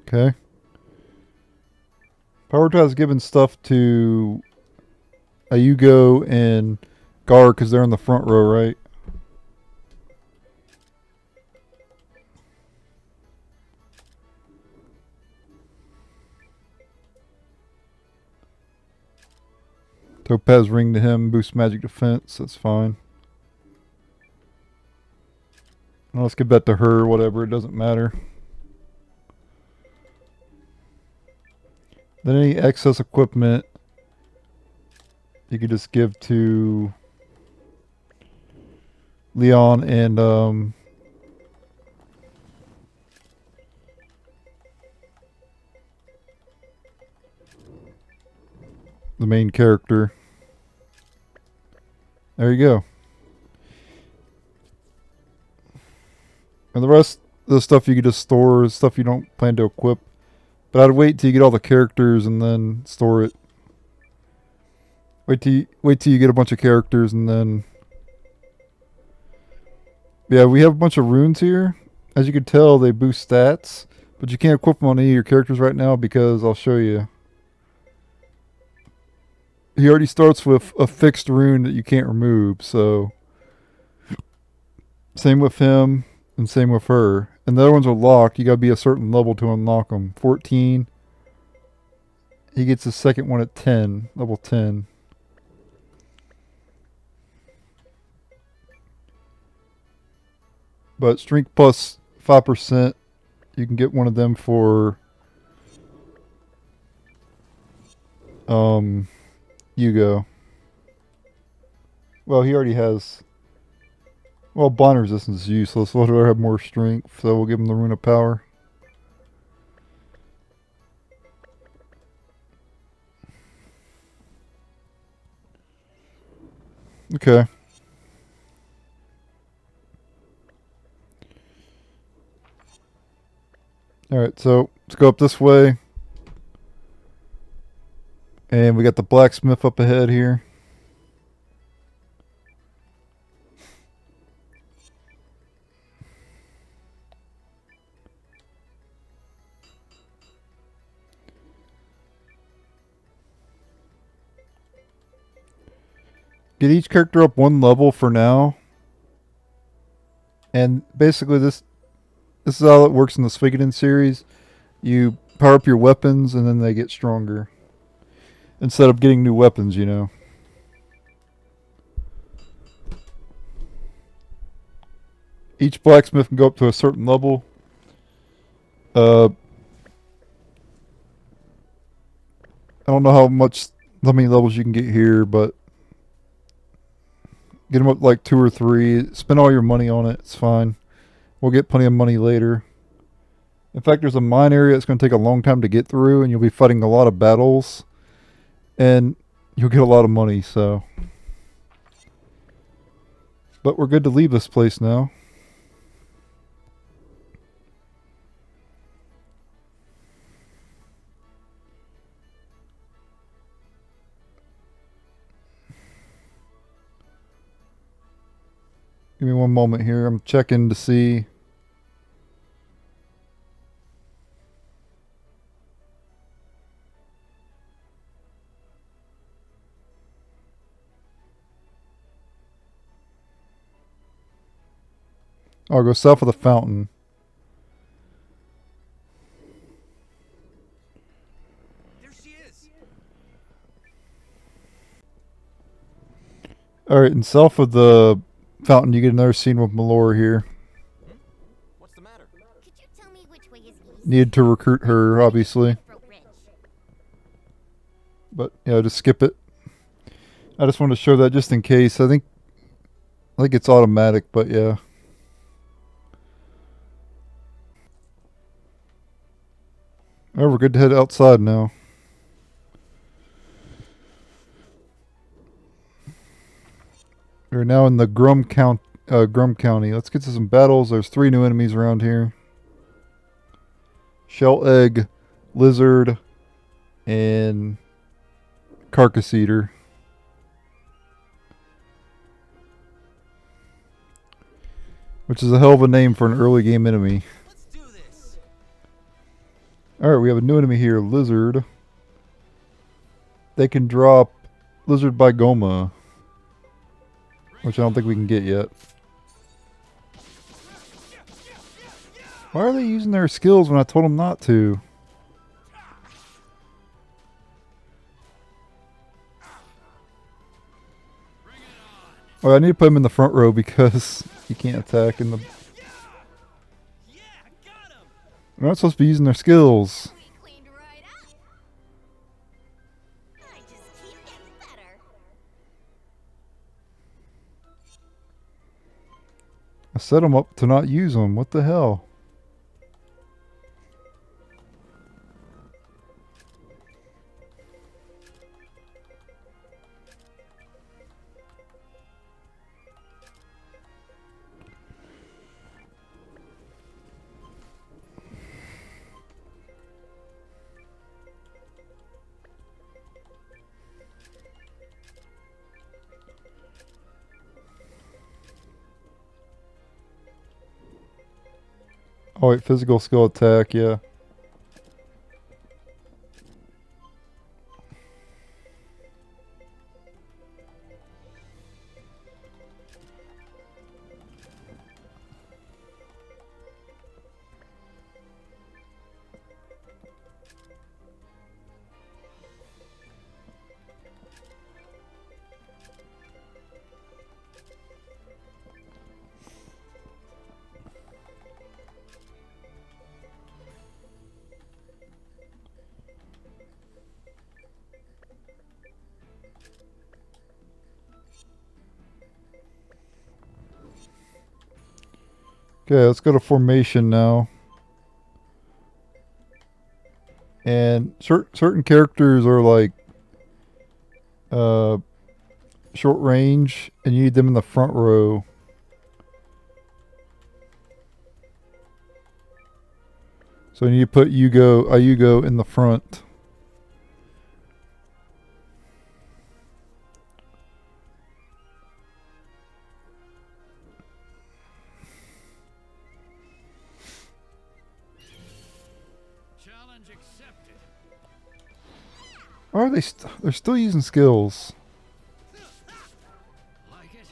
Okay. Power has given stuff to Iugo and Gar because they're in the front row, right? Topaz ring to him, boost magic defense, that's fine. Well, let's give that to her, whatever, it doesn't matter. Then any excess equipment you could just give to Leon and the main character. There you go. And the rest of the stuff you could just store, stuff you don't plan to equip. But I'd wait till you get all the characters and then store it. Wait till you get a bunch of characters and then. Yeah, we have a bunch of runes here. As you can tell, they boost stats, but you can't equip them on any of your characters right now because I'll show you. He already starts with a fixed rune that you can't remove, so same with him and same with her. And the other ones are locked. You gotta be a certain level to unlock them. 14. He gets the second one at 10. Level 10. But strength plus 5%. You can get one of them for Yugo. Well, he already has... Well, blind resistance is useless. Let her have more strength, so we'll give him the Rune of Power. Okay. Alright, so let's go up this way. And we got the blacksmith up ahead here. Get each character up one level for now. And basically this is how it works in the Eiyuden series. You power up your weapons and then they get stronger. Instead of getting new weapons, you know. Each blacksmith can go up to a certain level. I don't know how many levels you can get here, but get them up like 2 or 3. Spend all your money on it. It's fine. We'll get plenty of money later. In fact, there's a mine area that's going to take a long time to get through, and you'll be fighting a lot of battles. And you'll get a lot of money, so. But we're good to leave this place now. Give me one moment here. I'm checking to see. I'll go south of the fountain. There she is. Alright, and south of the fountain, you get another scene with Mellore here. What's the matter? Could you tell me which way is east? Needed to recruit her, obviously. Redthroat Ridge. But, yeah, just skip it. I just wanted to show that just in case. I think it's automatic, but yeah. Alright, we're good to head outside now. We're now in the Grum County. Let's get to some battles. There's 3 new enemies around here. Shell Egg, Lizard, and Carcasseater. Which is a hell of a name for an early game enemy. Let's do this. Alright, we have a new enemy here, Lizard. They can drop Lizard by Goma, which I don't think we can get yet. Why are they using their skills when I told them not to? Oh, I need to put him in the front row because he can't attack in the... Yeah, got him. They're not supposed to be using their skills. We cleaned right up. I just keep getting better. I set them up to not use them. What the hell? Oh wait, physical skill attack, yeah. Okay, let's go to formation now. And certain characters are like short range, and you need them in the front row. So you need to put Iugo in the front. Challenge accepted. Why are they're still using skills? Like it?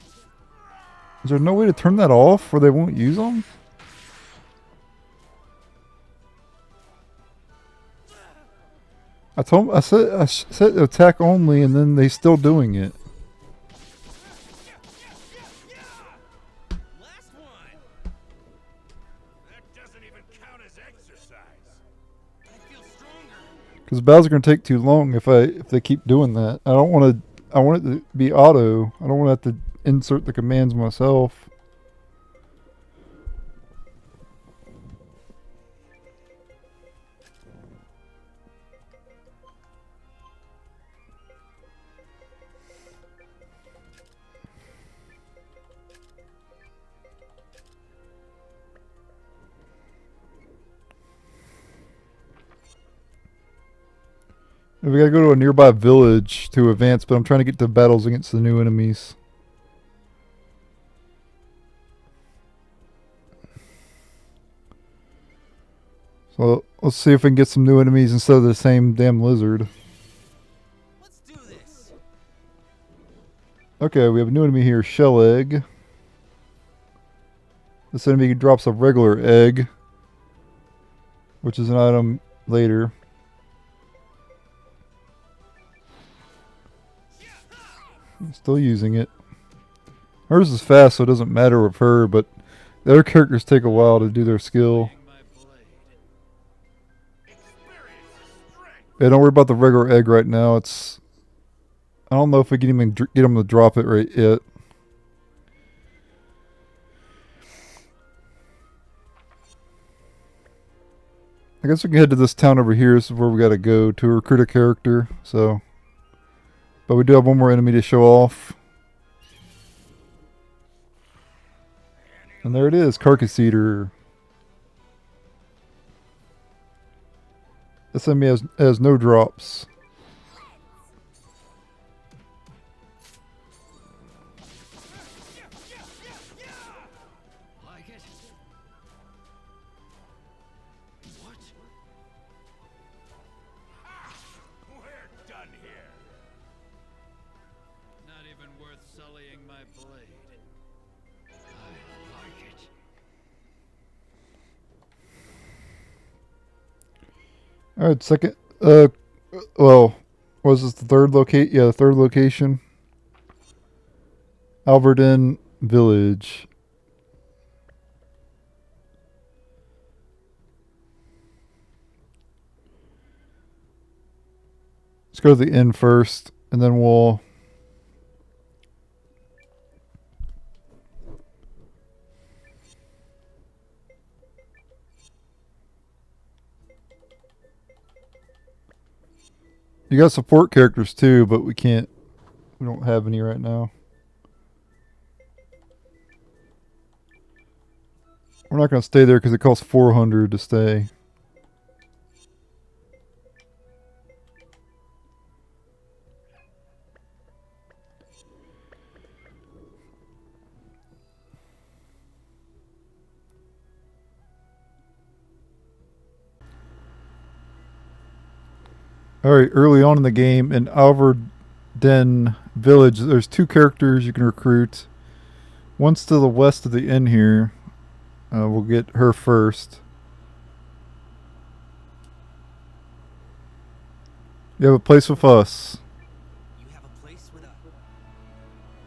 Is there no way to turn that off where they won't use them? I set attack only, and then they still doing it. Last one. That doesn't even count as exercise. I feel stronger. Because battles are gonna take too long if they keep doing that. I want it to be auto. I don't want to have to insert the commands myself. We gotta go to a nearby village to advance, but I'm trying to get to battles against the new enemies. So let's see if we can get some new enemies instead of the same damn lizard. Let's do this. Okay, we have a new enemy here, Shell Egg. This enemy drops a regular egg, which is an item later. Still using it. Hers is fast, so it doesn't matter with her, but the other characters take a while to do their skill. Yeah, don't worry about the regular egg right now. I don't know if we can even get them to drop it right yet. I guess we can head to this town over here. This is where we gotta go to recruit a character, so... But we do have one more enemy to show off. And there it is, Carcasseater. This enemy has no drops. Like it? What? We're done here. Not even worth sullying my blade. I like it. Alright, second, well, was this the third locate? Yeah, the third location. Altverden Village. Let's go to the inn first, and then we'll... You got support characters too, but we don't have any right now. We're not going to stay there because it costs 400 to stay. Alright, early on in the game in Altverden Village, there's two characters you can recruit. One's to the west of the inn here. We'll get her first. You have a place with us. You have a place with us.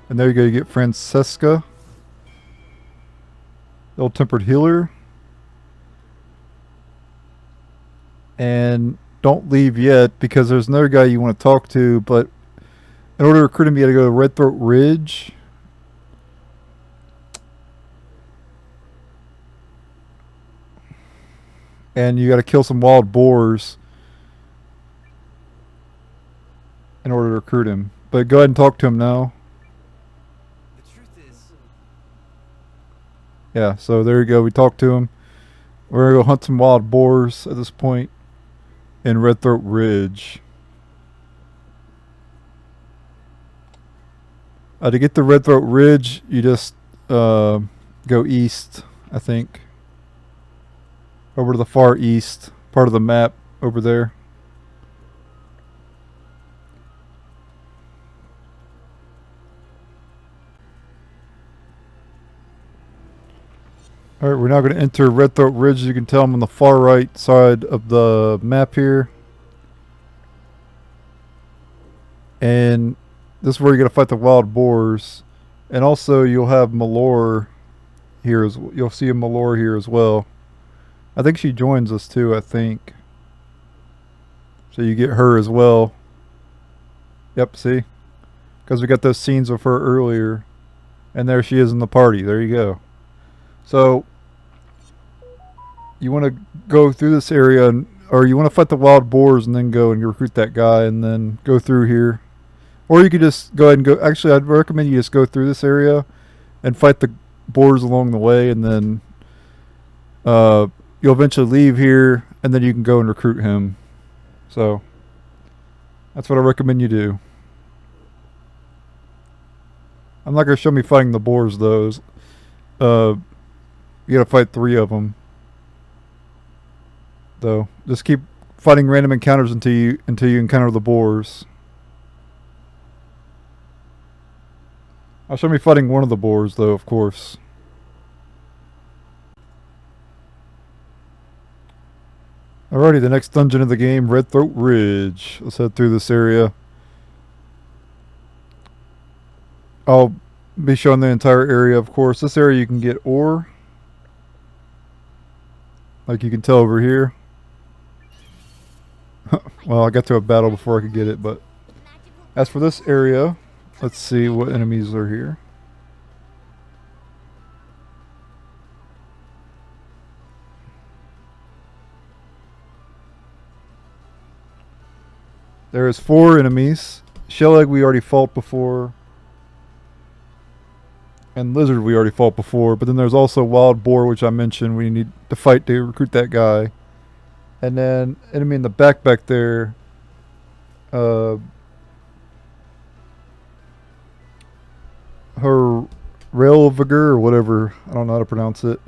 And there you go, you get Francesca. Ill-tempered healer. And don't leave yet because there's another guy you want to talk to, but in order to recruit him you gotta go to Redthroat Ridge. And you got to kill some wild boars in order to recruit him. But go ahead and talk to him now. The truth is, Yeah, so there you go. We talked to him. We're going to go hunt some wild boars at this point in Redthroat Ridge. To get to Redthroat Ridge, you just go east, I think. Over to the far east part of the map over there. Alright, we're now going to enter Redthroat Ridge. You can tell I'm on the far right side of the map here. And this is where you're going to fight the wild boars. And also you'll have Mellore here. You'll see a Mellore here as well. I think she joins us too, I think. So you get her as well. Yep, see? Because we got those scenes of her earlier. And there she is in the party. There you go. So, you want to go through this area, or you want to fight the wild boars and then go and recruit that guy and then go through here. Or you could just go ahead and go. Actually, I'd recommend you just go through this area and fight the boars along the way, and then you'll eventually leave here, and then you can go and recruit him. So, that's what I recommend you do. I'm not going to show me fighting the boars, though. You gotta fight 3 of them, though. Just keep fighting random encounters until you encounter the boars. I'll show me fighting one of the boars, though, of course. Alrighty, the next dungeon of the game, Redthroat Ridge. Let's head through this area. I'll be showing the entire area, of course. This area you can get ore. Like you can tell over here. Well, I got to a battle before I could get it, but as for this area, let's see what enemies are here. There is 4 enemies. Xialuke we already fought before. And Lizard we already fought before, but then there's also Wild Boar, which I mentioned we need to fight to recruit that guy. And then enemy in the back there, Hraesvelgr or whatever, I don't know how to pronounce it.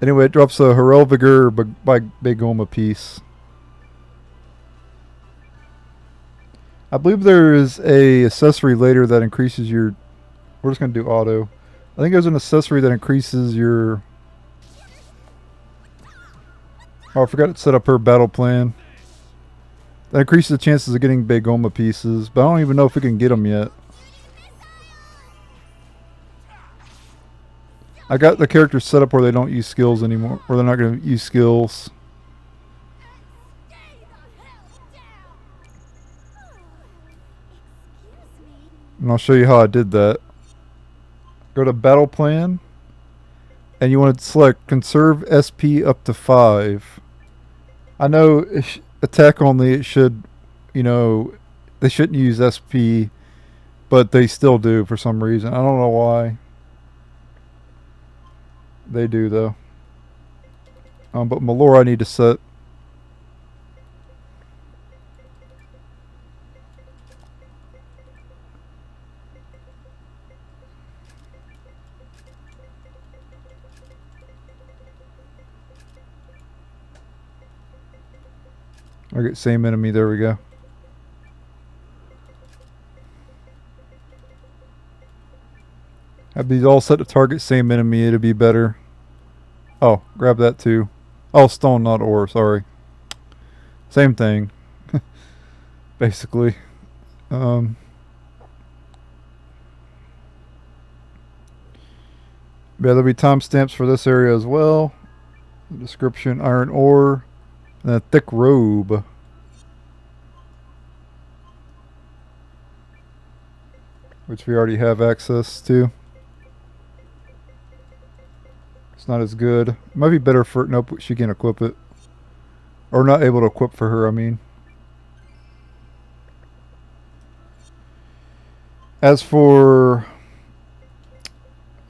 Anyway, it drops a Hraesvelgr by Big Goma piece. I believe there is a accessory later that increases your... We're just going to do auto. I think there's an accessory that increases your... Oh, I forgot to set up her battle plan. That increases the chances of getting Big Goma pieces, but I don't even know if we can get them yet. I got the characters set up where they don't use skills anymore, or they're not going to use skills. And I'll show you how I did that. Go to battle plan, and you want to select conserve SP up to 5. I know attack only, it should, you know, they shouldn't use SP, but they still do for some reason. I don't know why. They do though. But Mellore I need to set. Okay, same enemy, there we go. Have these all set to target same enemy, it'll be better. Oh, grab that too. Oh, stone, not ore, sorry. Same thing. Basically. Yeah, there'll be timestamps for this area as well. The description, iron ore. And a thick robe. Which we already have access to. It's not as good. It might be better for... Nope, she can equip it. Or not able to equip for her, I mean. As for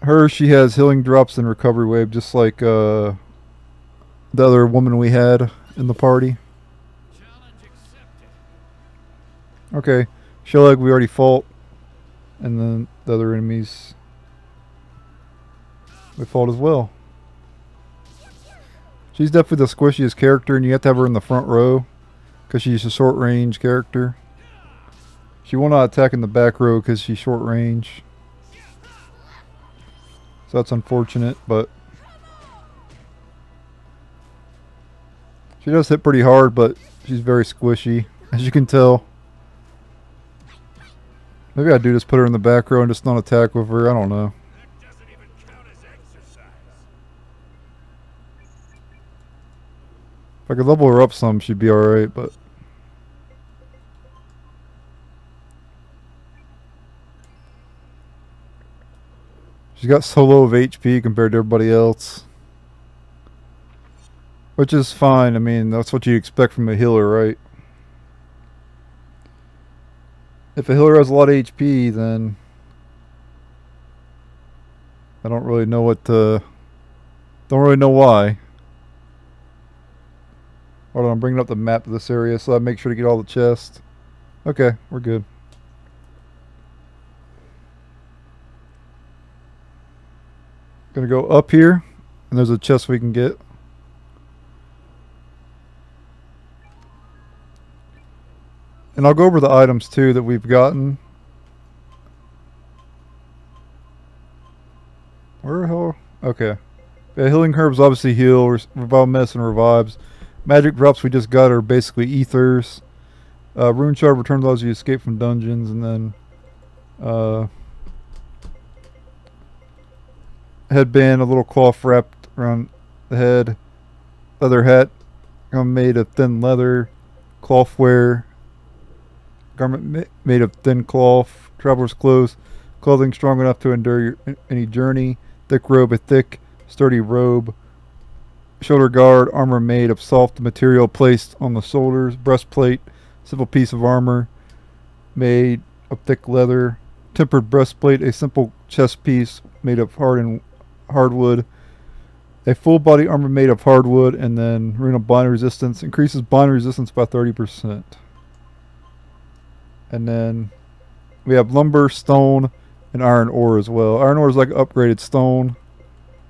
her, she has healing drops and recovery wave, just like the other woman we had in the party. Okay, Xialuke we already fought, and then the other enemies we fought as well. She's definitely the squishiest character, and you have to have her in the front row because she's a short range character. She will not attack in the back row because she's short range. So that's unfortunate, but she does hit pretty hard, but she's very squishy, as you can tell. Maybe I do just put her in the back row and just not attack with her. I don't know. If I could level her up some, she'd be alright, but... she's got so low of HP compared to everybody else. Which is fine. I mean, that's what you expect from a healer, right? If a healer has a lot of HP, then... I don't really know what to... don't really know why. Hold on, I'm bringing up the map of this area so I make sure to get all the chests. Okay, we're good. Gonna go up here, and there's a chest we can get. And I'll go over the items too that we've gotten. Where the hell? Okay. Yeah, healing herbs obviously heal, revive medicine revives. Magic drops we just got are basically ethers. Rune shard returns allows you to escape from dungeons, and then headband, a little cloth wrapped around the head. Leather hat, made of thin leather. Cloth wear, garment made of thin cloth. Traveler's clothes, clothing strong enough to endure any journey. Thick robe, a thick, sturdy robe. Shoulder guard, armor made of soft material placed on the shoulders. Breastplate, simple piece of armor made of thick leather. Tempered breastplate, a simple chest piece made of hardwood. A full body armor made of hardwood, and then Rune of blind resistance. Increases blind resistance by 30%. And then we have lumber, stone, and iron ore as well. Iron ore is like upgraded stone.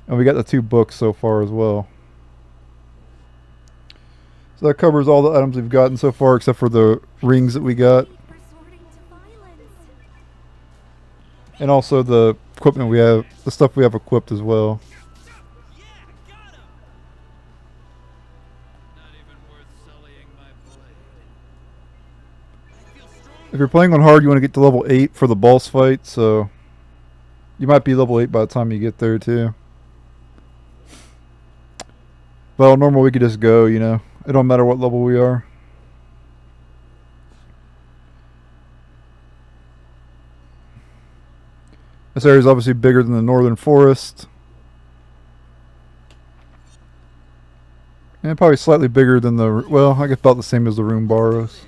And we got the 2 books so far as well. So that covers all the items we've gotten so far, except for the rings that we got. And also the equipment we have, the stuff we have equipped as well. If you're playing on hard, you want to get to level 8 for the boss fight, so you might be level 8 by the time you get there too. Well, normal we could just go, you know. It don't matter what level we are. This area is obviously bigger than the northern forest. And probably slightly bigger than the... well, I guess about the same as the Runebarrows.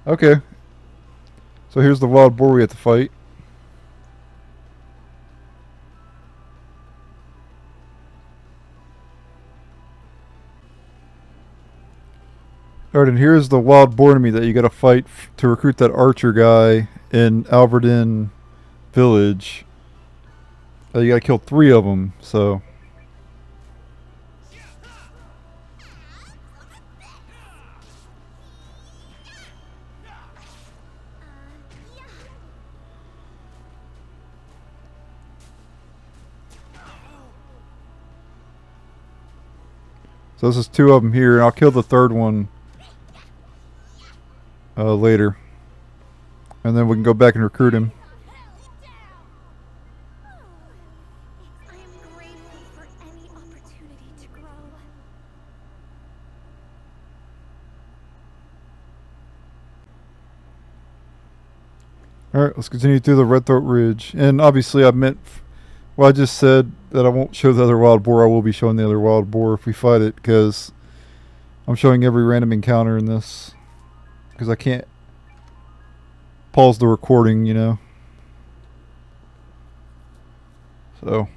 Okay. So here's the wild boar we have to fight. Alright, and here's the wild boar enemy that you gotta fight to recruit that archer guy in Altverden Village. You gotta kill 3 of them, so... so this is 2 of them here, and I'll kill the 3rd one later. And then we can go back and recruit him. I am grateful for any opportunity to grow. Alright, let's continue through the Redthroat Ridge. And obviously I meant... well, I just said that I won't show the other wild boar. I will be showing the other wild boar if we fight it, because I'm showing every random encounter in this because I can't pause the recording, you know. So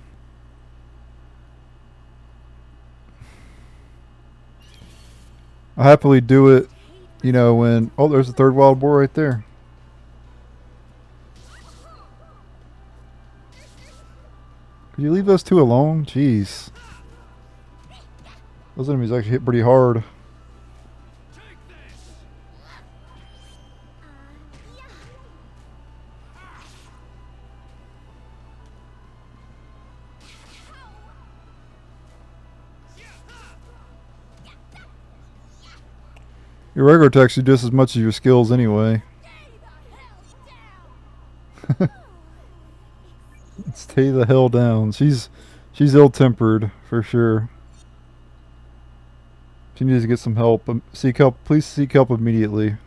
I happily do it, you know, when... Oh, there's a third wild boar right there. Could you leave those two alone? Jeez. Those enemies actually hit pretty hard. Your regular attacks do just as much as your skills anyway. Stay the hell down. She's ill-tempered for sure. She needs to get some help. Seek help. Please seek help immediately.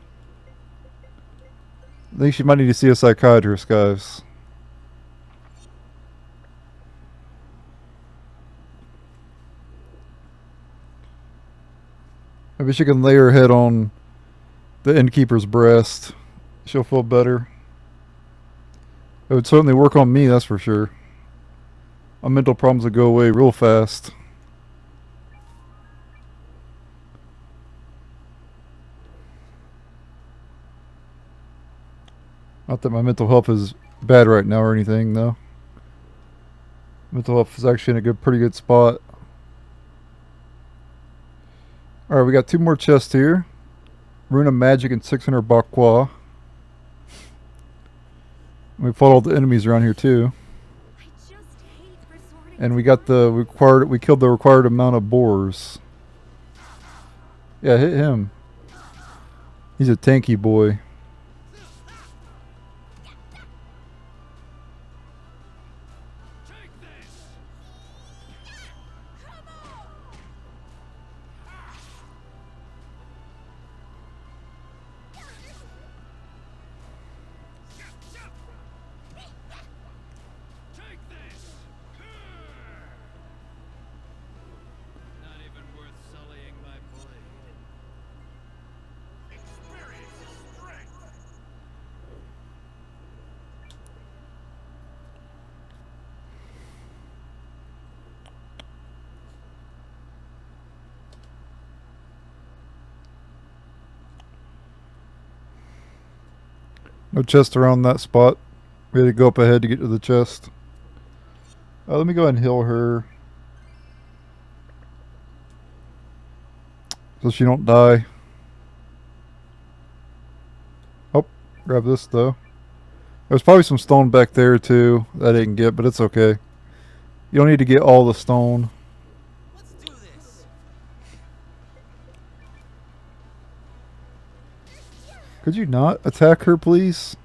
I think she might need to see a psychiatrist, guys. Maybe she can lay her head on the innkeeper's breast. She'll feel better. It would certainly work on me, that's for sure. My mental problems would go away real fast. Not that my mental health is bad right now or anything, though. Mental health is actually in a pretty good spot. Alright, we got 2 more chests here. Rune of Magic and 600 Bakwa. We fought all the enemies around here too. And we got the required... We killed the required amount of boars. Yeah, hit him. He's a tanky boy. No chest around that spot. We had to go up ahead to get to the chest. Let me go ahead and heal her, so she don't die. Oh, grab this though. There's probably some stone back there too that I didn't get, but it's okay. You don't need to get all the stone. Let's do this. Could you not attack her, please?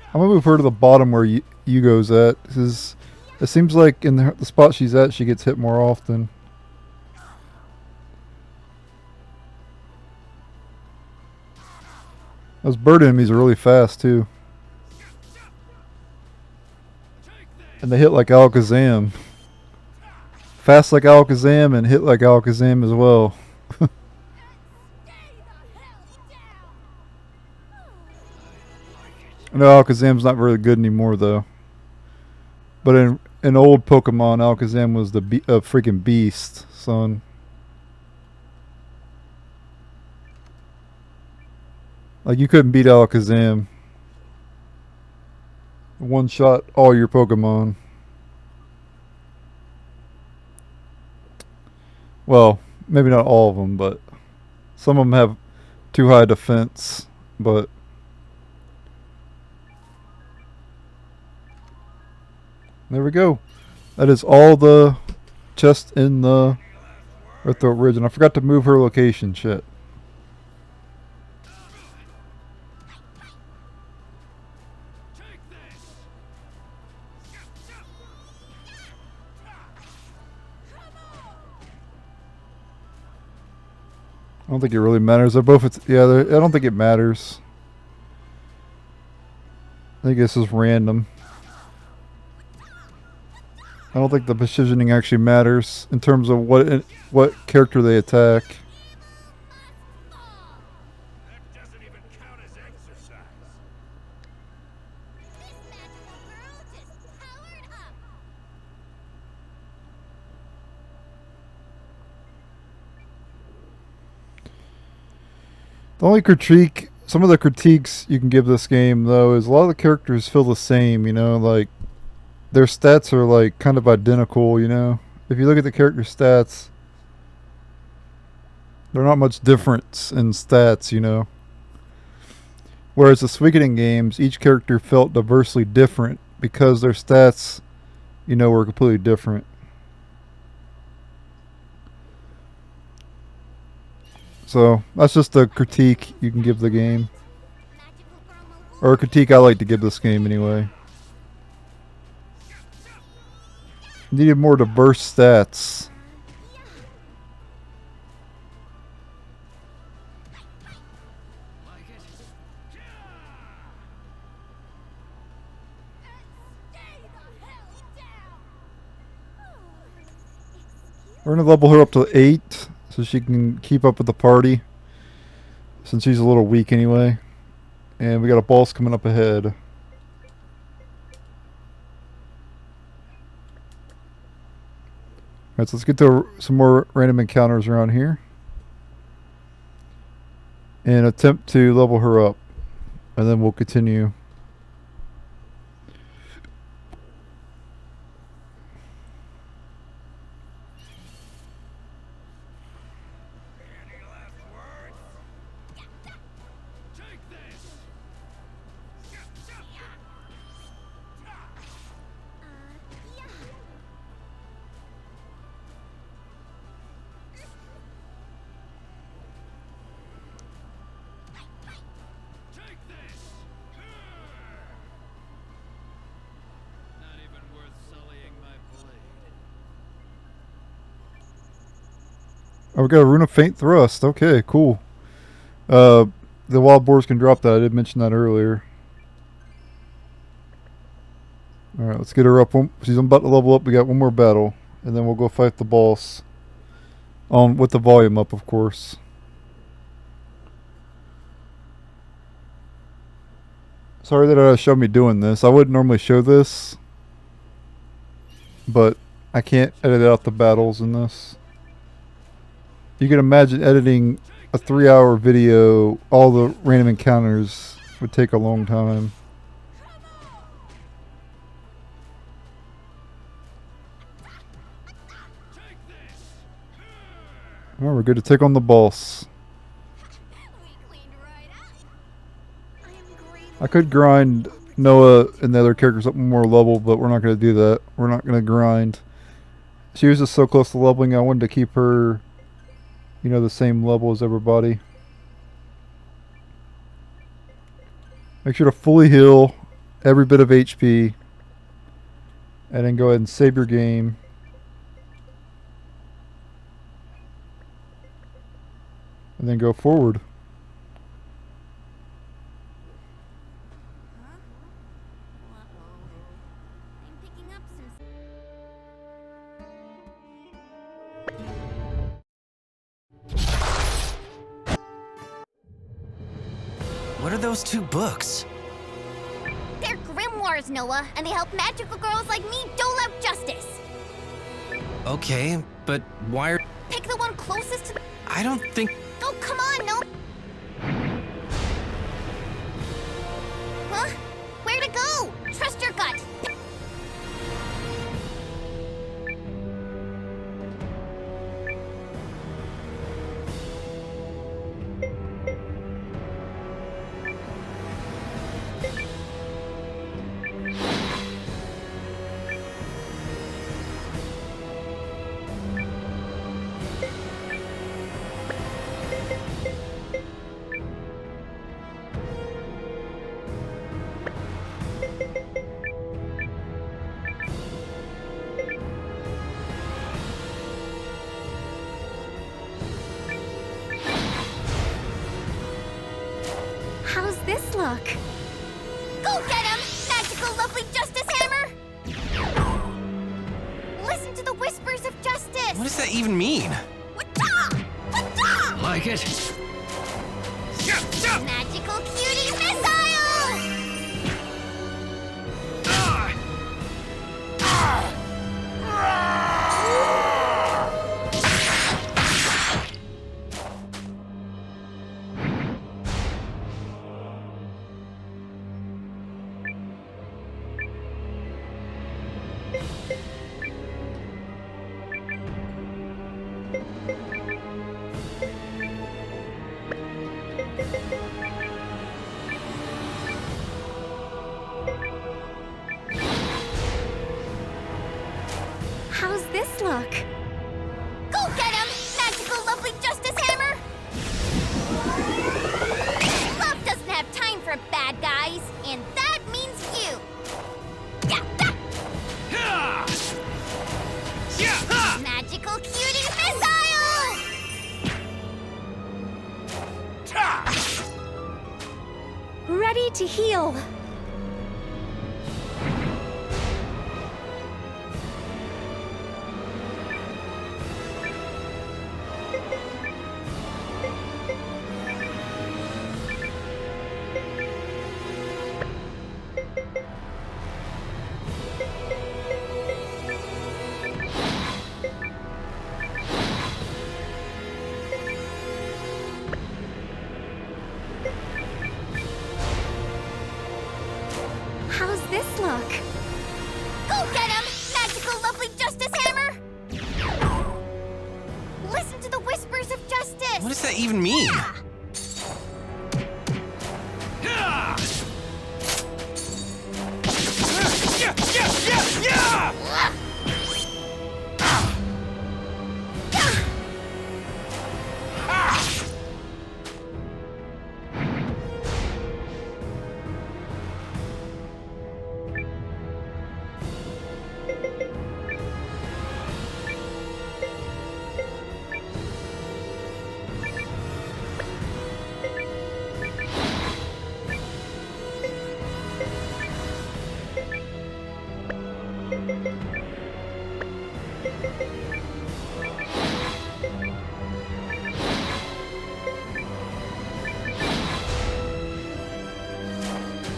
I'm gonna move her to the bottom where Iugo's at. It seems like in the spot she's at, she gets hit more often. Those bird enemies are really fast too. And they hit like Alakazam. Fast like Alakazam and hit like Alakazam as well. I know Alakazam's not very good anymore though. But in old Pokemon, Alakazam was the freaking beast, son. Like, you couldn't beat Alakazam. One shot all your Pokemon. Well, maybe not all of them, but some of them have too high defense, but there we go. That is all the chests in the Redthroat Ridge, and I forgot to move her location. Shit. I don't think it really matters. They're both... I don't think it matters. I think this is random. I don't think the positioning actually matters in terms of what character they attack. That doesn't even count as exercise. This magical girl just powered up. The only critique, some of the critiques you can give this game though, is a lot of the characters feel the same, you know, like their stats are like kind of identical, you know. If you look at the character stats, they're not much difference in stats, you know. Whereas the Suikoden games, each character felt diversely different because their stats, you know, were completely different. So that's just a critique you can give the game, Magical girl or a critique I like to give this game anyway. Needed more diverse stats. We're gonna level her up to 8 so she can keep up with the party, since she's a little weak anyway. And we got a boss coming up ahead. Alright, so let's get to some more random encounters around here. And attempt to level her up. And then we'll continue. Any last words? Take this! Take this! Not even worth sullying my blade. Oh, we got a Rune of Faint Thrust. Okay, cool. The Wild Boars can drop that. I did mention that earlier. Alright, let's get her up. She's about to level up. We got one more battle. And then we'll go fight the boss. With the volume up, of course. Sorry that showed me doing this. I wouldn't normally show this. But I can't edit out the battles in this. You can imagine editing a 3-hour video, all the random encounters would take a long time. Well, we're good to take on the boss. We cleaned right up. I am grateful. I could grind Noah and the other characters up one more level, but we're not going to do that. We're not going to grind. She was just so close to leveling, I wanted to keep her, you know, the same level as everybody. Make sure to fully heal every bit of HP. And then go ahead and save your game. And then go forward. I'm picking up some. What are those 2 books? They're grimoires, Noah, and they help magical girls like me dole out justice. Okay, but why are... Pick the one closest to. I don't think... Oh, come on, Noah. Huh? Where to go? Trust your gut. How's this look? Go get him, magical lovely justice hammer! What does that even mean? Wata! Wata! Like it? Magical cutie missile! How's this look? Go get him, magical lovely justice hammer! Love doesn't have time for bad guys, and that means you. Magical cutie missile! Ready to heal. How's this look? Go get him, magical lovely justice hammer! Listen to the whispers of justice! What does that even mean?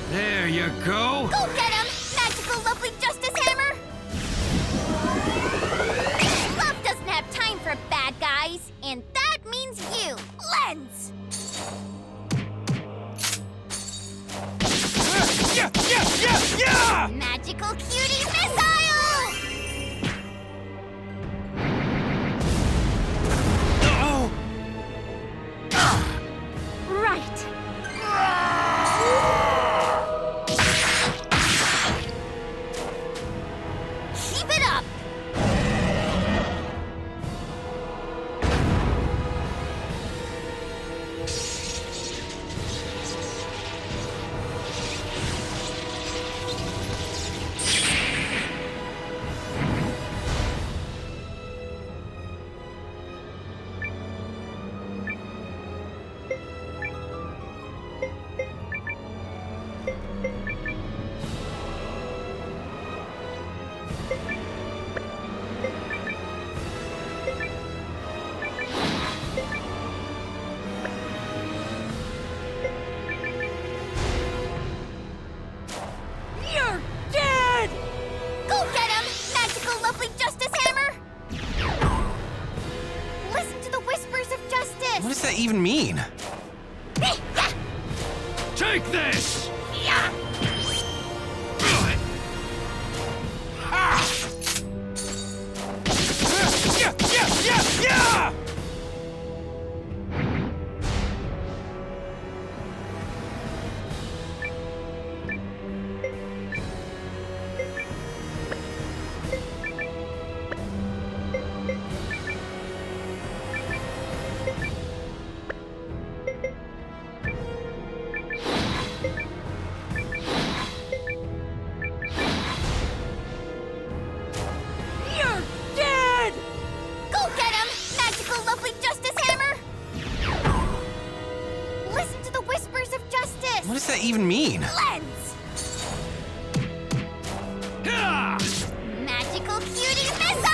There you go. Go get him, magical lovely justice hammer! Love doesn't have time for bad guys, and that means you, Lens! Magical cutie missile! Right. Keep it up! You're dead! Go get him, magical lovely justice hammer! Listen to the whispers of justice! What does that even mean? Take this! You're dead! Go get him, magical lovely justice hammer! Listen to the whispers of justice! What does that even mean? Lens! Magical cutie missile!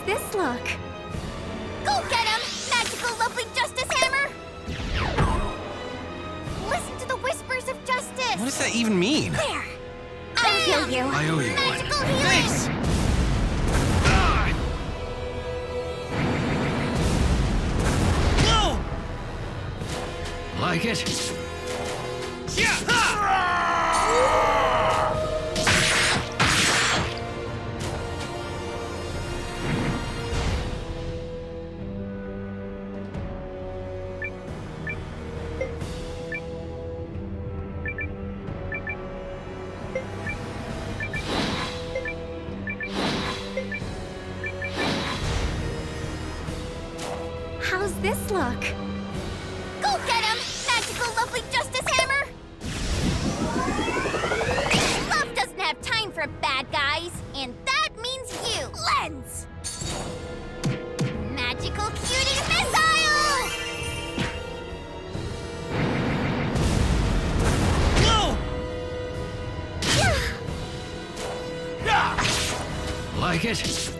this look? Go get him, magical lovely justice hammer! Listen to the whispers of justice! What does that even mean? There! I'll heal you! I owe you one. Magical healing! Thanks! No! Like it? How's this look? Go get him, magical lovely justice hammer! Love doesn't have time for bad guys, and that means you, Lens! Magical cutie missile! No! Like it?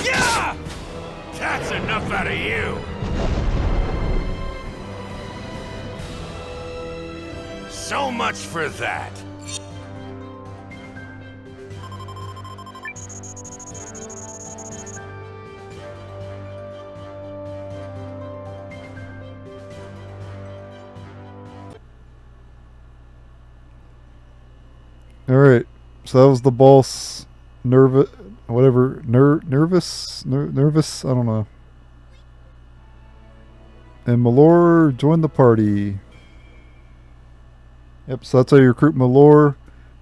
Yeah! That's enough out of you! So much for that. Alright, so that was the boss. Nervous, whatever. Nervous, I don't know. And Mellore joined the party. Yep, so that's how you recruit Mellore.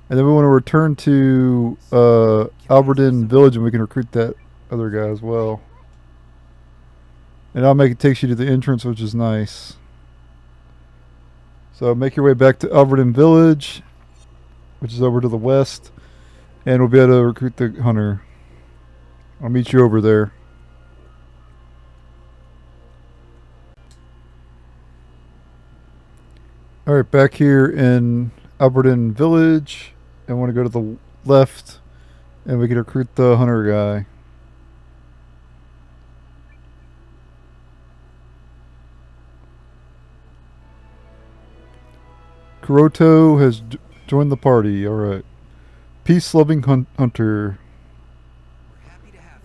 And then we want to return to Werne Village and we can recruit that other guy as well. And it takes you to the entrance, which is nice. So make your way back to Werne Village, which is over to the west. And we'll be able to recruit the hunter. I'll meet you over there. Alright, back here in Werne Village. I want to go to the left. And we can recruit the hunter guy. Kuroto has joined the party. Alright. Peace-loving hunter. We're happy to have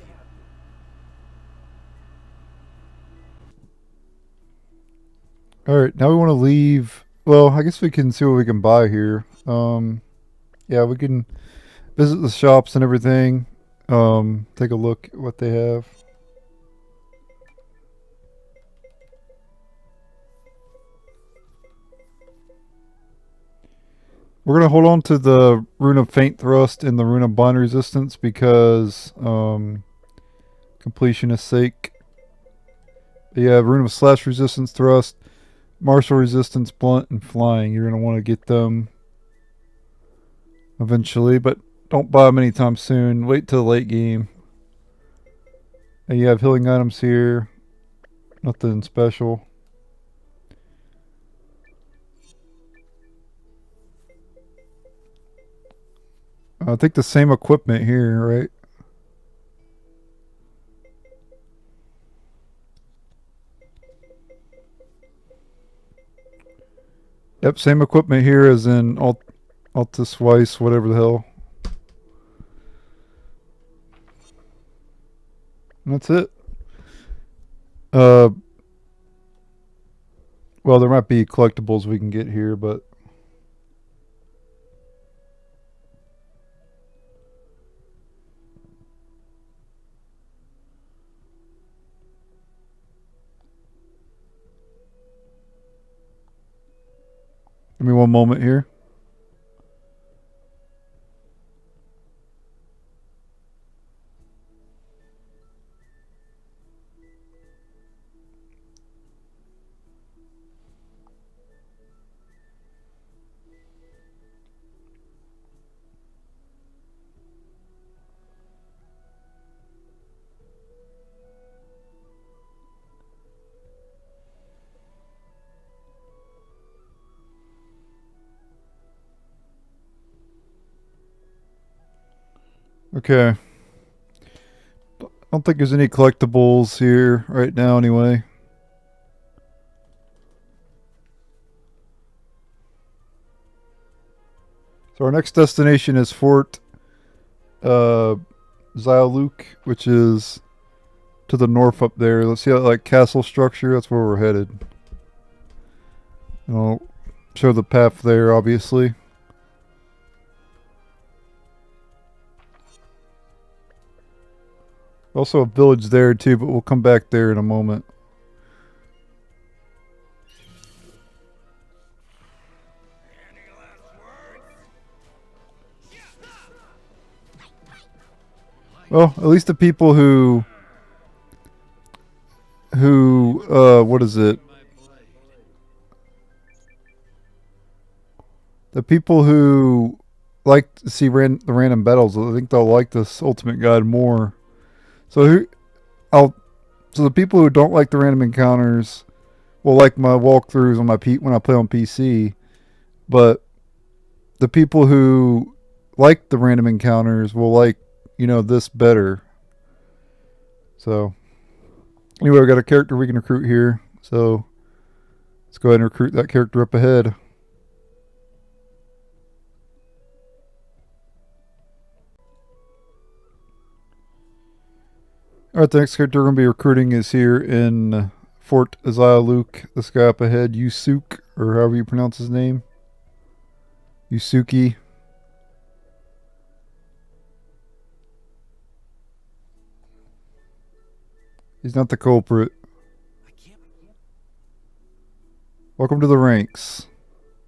you. Alright, now we want to leave. Well, I guess we can see what we can buy here. Yeah, we can visit the shops and everything. Take a look at what they have. We're going to hold on to the Rune of Faint Thrust and the Rune of Bond Resistance because completionist sake. You have Rune of Slash Resistance Thrust, Martial Resistance, Blunt, and Flying. You're going to want to get them eventually, but don't buy them anytime soon. Wait till the late game. And you have healing items here. Nothing special. I think the same equipment here, right? Yep, same equipment here as in Altisweiss, whatever the hell. And that's it. Well, there might be collectibles we can get here, but give me one moment here. Okay. I don't think there's any collectibles here right now anyway. So our next destination is Fort Xialuke, which is to the north up there. Let's see that like castle structure. That's where we're headed. And I'll show the path there, obviously. Also a village there too, but we'll come back there in a moment. Well, at least the people who what is it? The people who like to see the random battles, I think they'll like this ultimate guide more. So so the people who don't like the random encounters will like my walkthroughs on my when I play on PC, but the people who like the random encounters will like, you know, this better. So anyway, we got a character we can recruit here, so let's go ahead and recruit that character up ahead. Alright, the next character we're going to be recruiting is here in Fort Xialuke. This guy up ahead, Yusuke, or however you pronounce his name. Yusuke. He's not the culprit. Welcome to the ranks.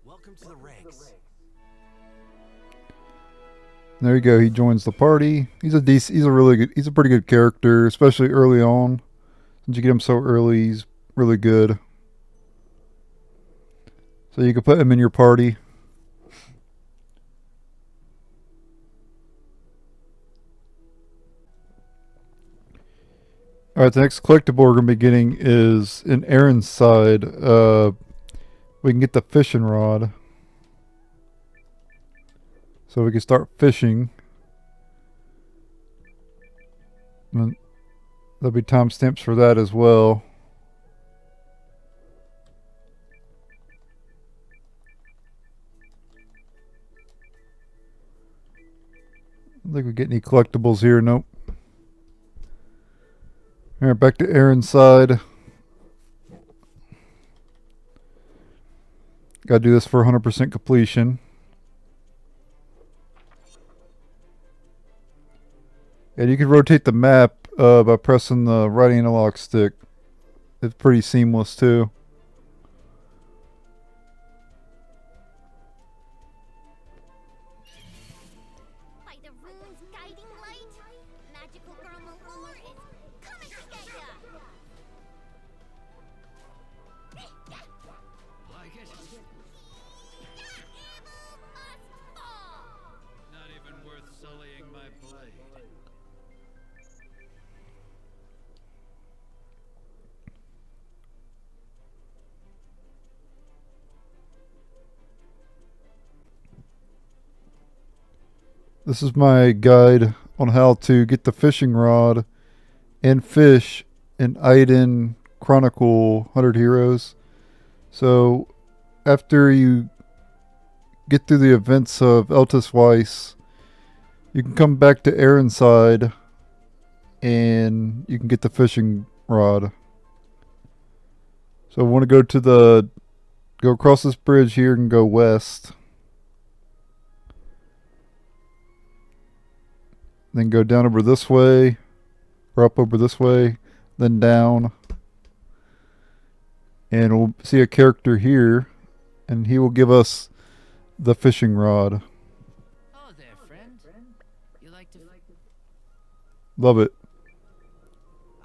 Welcome to the ranks. There you go. He joins the party. He's a pretty good character, especially early on. Since you get him so early, he's really good. So you can put him in your party. Alright, the next collectible we're going to be getting is in Arenside. We can get the fishing rod. So we can start fishing. And there'll be timestamps for that as well. I don't think we get any collectibles here, nope. Alright, back to Arenside. Gotta do this for 100% completion. And you can rotate the map by pressing the right analog stick. It's pretty seamless too. By the rune's guiding light, magical girl Mellore is coming to get ya! Like it? Evil must fall! Not even worth sullying my blade. This is my guide on how to get the fishing rod and fish in Eiyuden Chronicle 100 Heroes. So after you get through the events of Eltisweiss, you can come back to Arenside and you can get the fishing rod. So I want to go across this bridge here and go west. Then go down over this way, or up over this way, then down. And we'll see a character here, and he will give us the fishing rod. Oh there, friend. You like to... Love it.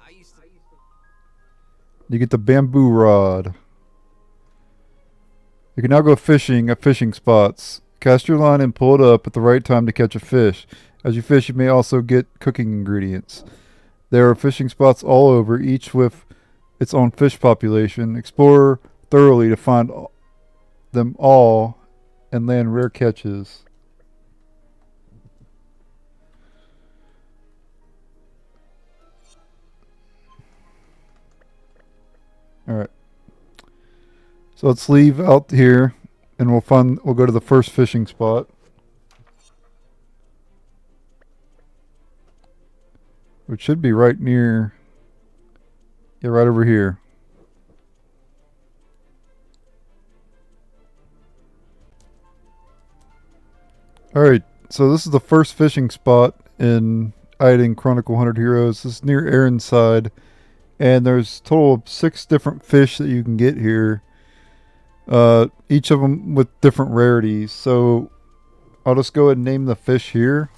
I used to. You get the bamboo rod. You can now go fishing at fishing spots. Cast your line and pull it up at the right time to catch a fish. As you fish, you may also get cooking ingredients. There are fishing spots all over, each with its own fish population. Explore thoroughly to find them all and land rare catches. Alright. So let's leave out here and we'll go to the first fishing spot. Which should be right near, yeah, right over here. Alright, so this is the first fishing spot in Eiyuden Chronicle 100 Heroes. This is near Arenside, and there's a total of 6 different fish that you can get here. Each of them with different rarities. So I'll just go ahead and name the fish here.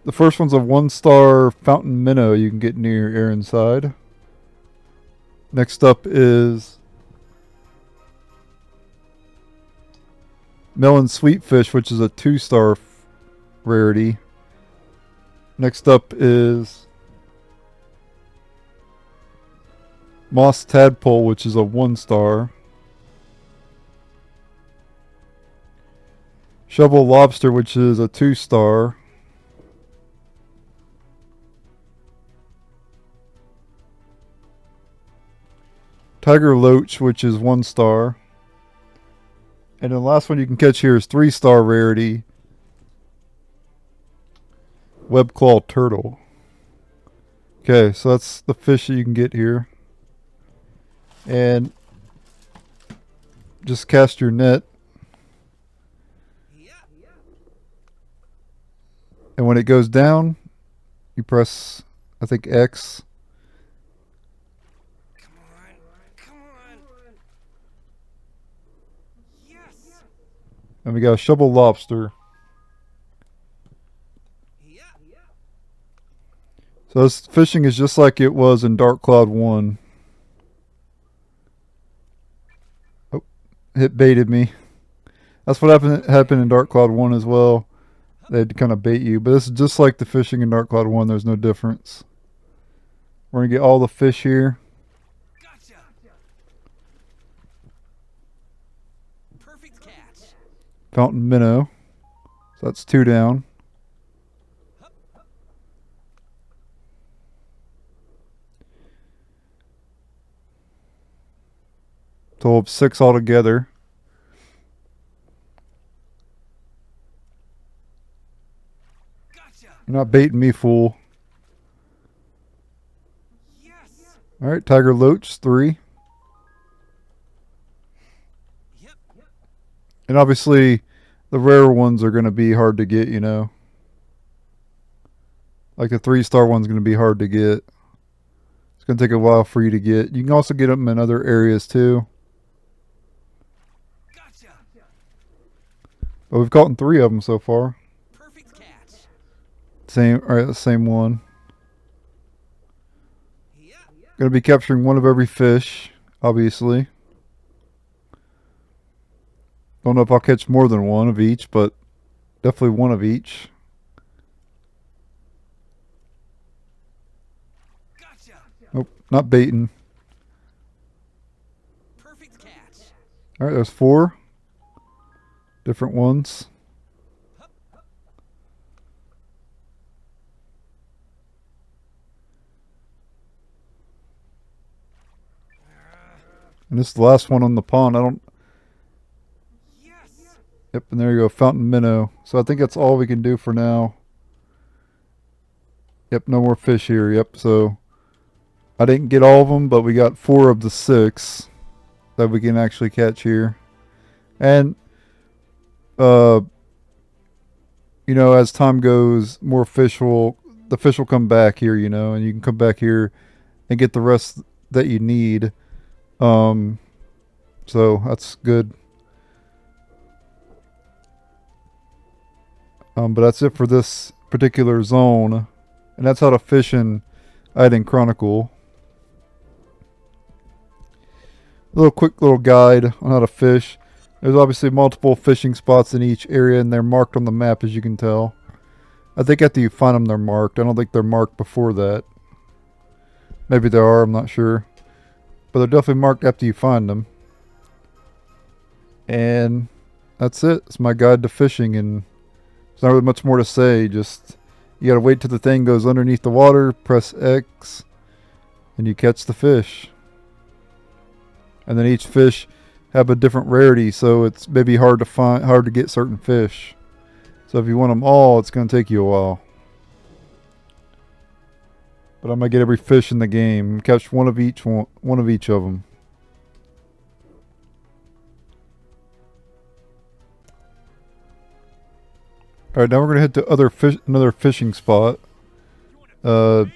The first one's a 1-star fountain minnow you can get near Arenside. Next up is melon sweetfish, which is a 2-star rarity. Next up is moss tadpole, which is a 1-star. Shovel lobster, which is a 2-star. Tiger loach, which is 1-star. And the last one you can catch here is 3-star rarity. Webclaw turtle. Okay, so that's the fish that you can get here. And just cast your net. And when it goes down, you press, I think, X. And we got a shovel lobster. So this fishing is just like it was in Dark Cloud 1. Oh, it baited me. That's what happened in Dark Cloud 1 as well. They'd kind of bait you. But this is just like the fishing in Dark Cloud 1. There's no difference. We're going to get all the fish here. Fountain minnow. So that's 2 down. Total of 6 altogether. You're not baiting me, fool. Alright, tiger loach, 3. And obviously, the rare ones are going to be hard to get, you know. Like the 3-star one's going to be hard to get. It's going to take a while for you to get. You can also get them in other areas too. But we've caught 3 of them so far. Alright, the same one. Going to be capturing 1 of every fish, obviously. Don't know if I'll catch more than 1 of each, but definitely 1 of each. Nope, not baiting. Alright, there's 4 different ones. And this is the last one on the pond. Yep, and there you go, fountain minnow. So I think that's all we can do for now. Yep, no more fish here. Yep, so I didn't get all of them, but we got 4 of the 6 that we can actually catch here. And, you know, as time goes, more the fish will come back here, you know, and you can come back here and get the rest that you need. So that's good. But that's it for this particular zone. And that's how to fish in Eiyuden Chronicle. Quick little guide on how to fish. There's obviously multiple fishing spots in each area, and they're marked on the map, as you can tell. I think after you find them, they're marked. I don't think they're marked before that. Maybe they are, I'm not sure. But they're definitely marked after you find them. And that's it. It's my guide to fishing, and there's not really much more to say. Just You gotta wait till the thing goes underneath the water, press X, and you catch the fish. And then each fish have a different rarity, so it's maybe hard to get certain fish. So if you want them all, it's gonna take you a while. But I'm gonna get every fish in the game, catch one of each of them. All right, now we're gonna head to another fishing spot. We're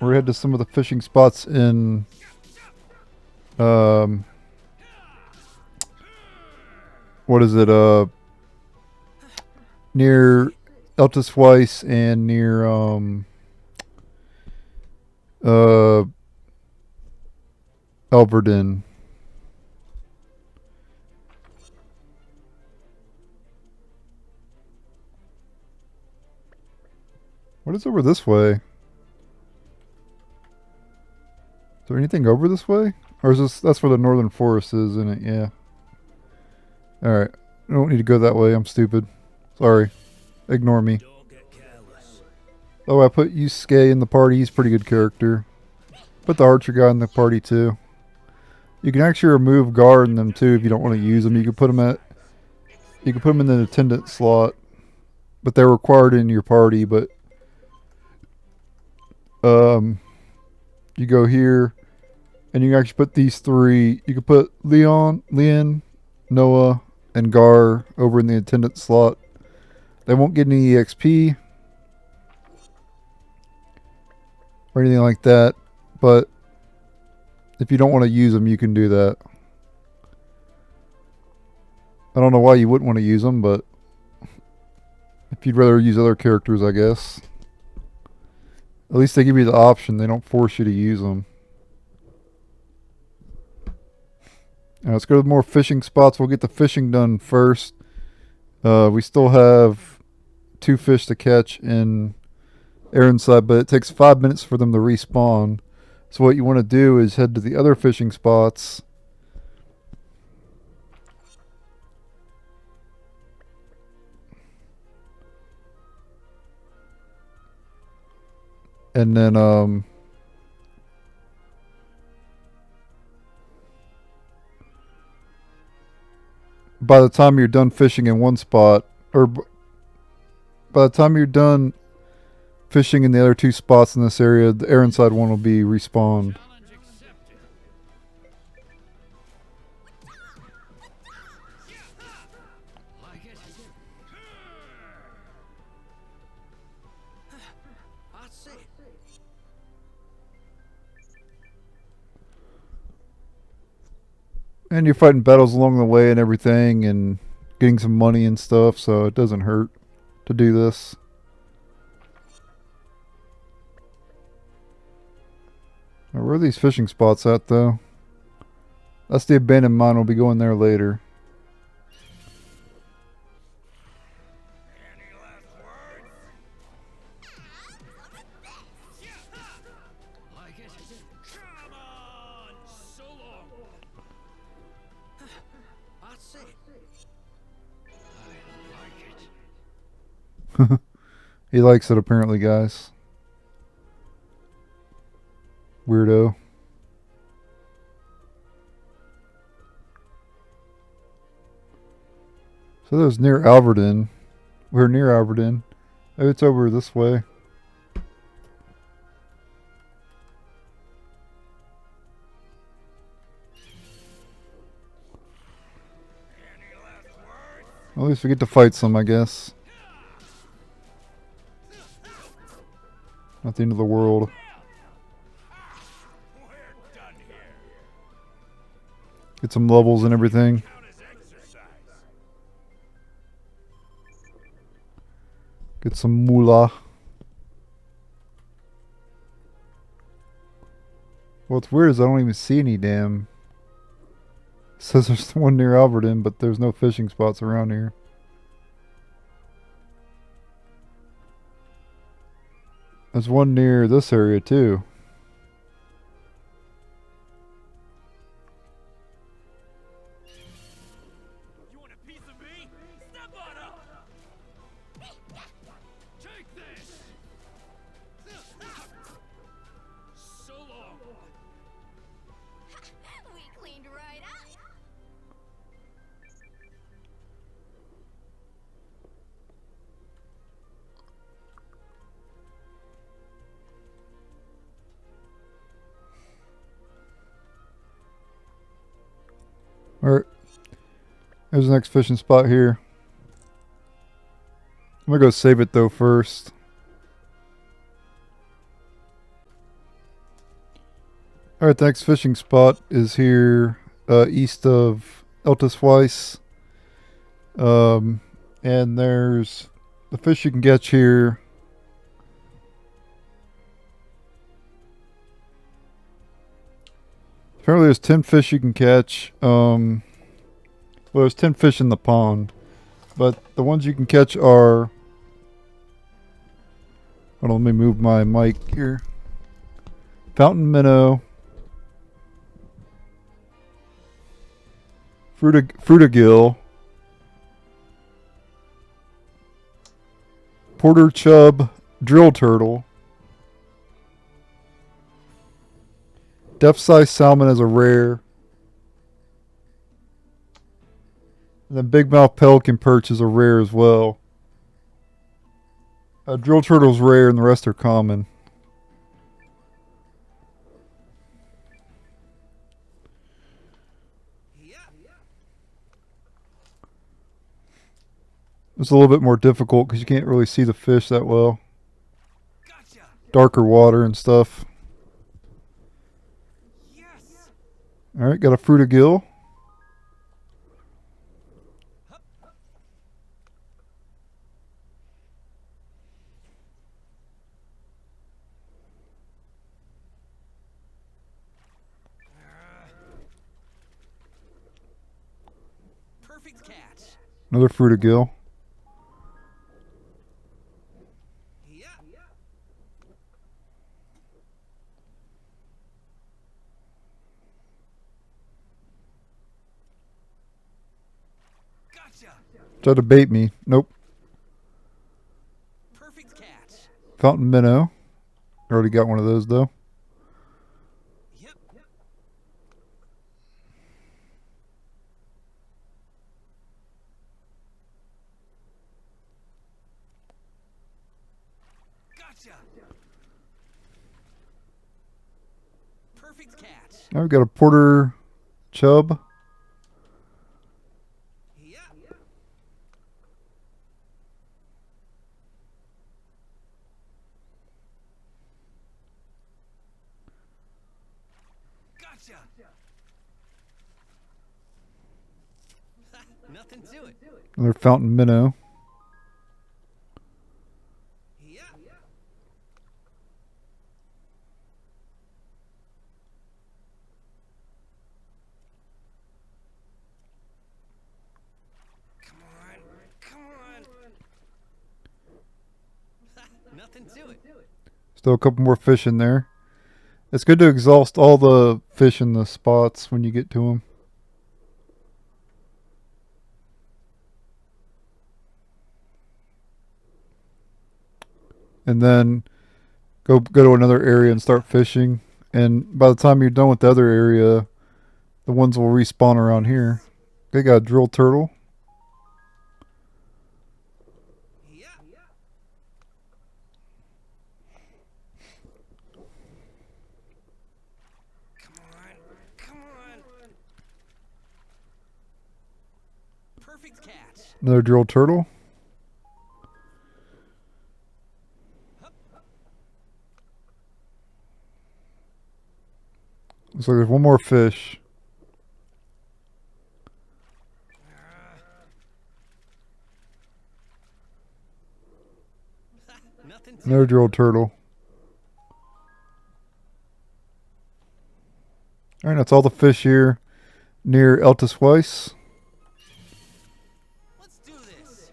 gonna head to some of the fishing spots in what is it? Near Eltisweiss and near Altverden. What is over this way? Is there anything over this way? Or is this, that's where the northern forest is, isn't it? Yeah. Alright. I don't need to go that way. I'm stupid. Sorry. Ignore me. Oh, I put Yusuke in the party. He's a pretty good character. Put the archer guy in the party too. You can actually remove guard in them too if you don't want to use them. You can put them in the attendant slot. But they're required in your party, but you go here and you can actually put these three. You can put Leon, Noah, and Gar over in the attendant slot. They won't get any EXP or anything like that, but if you don't want to use them, you can do that. I don't know why you wouldn't want to use them, but if you'd rather use other characters, I guess. At least they give you the option. They don't force you to use them. Now let's go to more fishing spots. We'll get the fishing done first. We still have 2 fish to catch in Arenside, but it takes 5 minutes for them to respawn. So what you want to do is head to the other fishing spots. And then by the time you're done fishing in one spot, or by the time you're done fishing in the other 2 spots in this area, the Arenside one will be respawned. And you're fighting battles along the way and everything and getting some money and stuff, so it doesn't hurt to do this. Now, where are these fishing spots at, though? That's the abandoned mine. We'll be going there later. Any last words? Like it? Come on! So long! That's it. I like it. He likes it, apparently, guys. Weirdo. So that was near Altverden. We're near Altverden. Maybe it's over this way. Any last words? At least we get to fight some, I guess. Not the end of the world. We're done here. Get some levels and everything. Count as exercise. Get some moolah. What's weird is I don't even see any damn. It says there's one near Altverden, but there's no fishing spots around here. There's one near this area too. You want a piece of me? Step on up. Take this. Alright. There's the next fishing spot here. I'm gonna go save it though first. Alright, the next fishing spot is here east of Eltisweiss. And there's the fish you can catch here. Apparently there's 10 fish you can catch. Well, there's 10 fish in the pond. But the ones you can catch are... Hold on, let me move my mic here. Fountain minnow. Fruitigill. Porter chub. Drill turtle. Depth-sized salmon is a rare. And then big mouth pelican perch is a rare as well. Drill turtle's rare and the rest are common. It's a little bit more difficult because you can't really see the fish that well. Darker water and stuff. Alright, got a fruitigill. Perfect catch. Another fruitigill. Tried to bait me. Nope. Perfect catch. Fountain minnow. Already got one of those though. Yep. Gotcha. Perfect catch. Now we've got a porter chub. Nothing to it. Another fountain minnow. Yeah. Come on. Come on. Nothing to it. Still a couple more fish in there. It's good to exhaust all the fish in the spots when you get to them. And then go to another area and start fishing. And by the time you're done with the other area, the ones will respawn around here. They got a drill turtle. Another drill turtle. Looks like there's one more fish. Another drill turtle. Alright, that's all the fish here near Eltisweiss. Let's do this.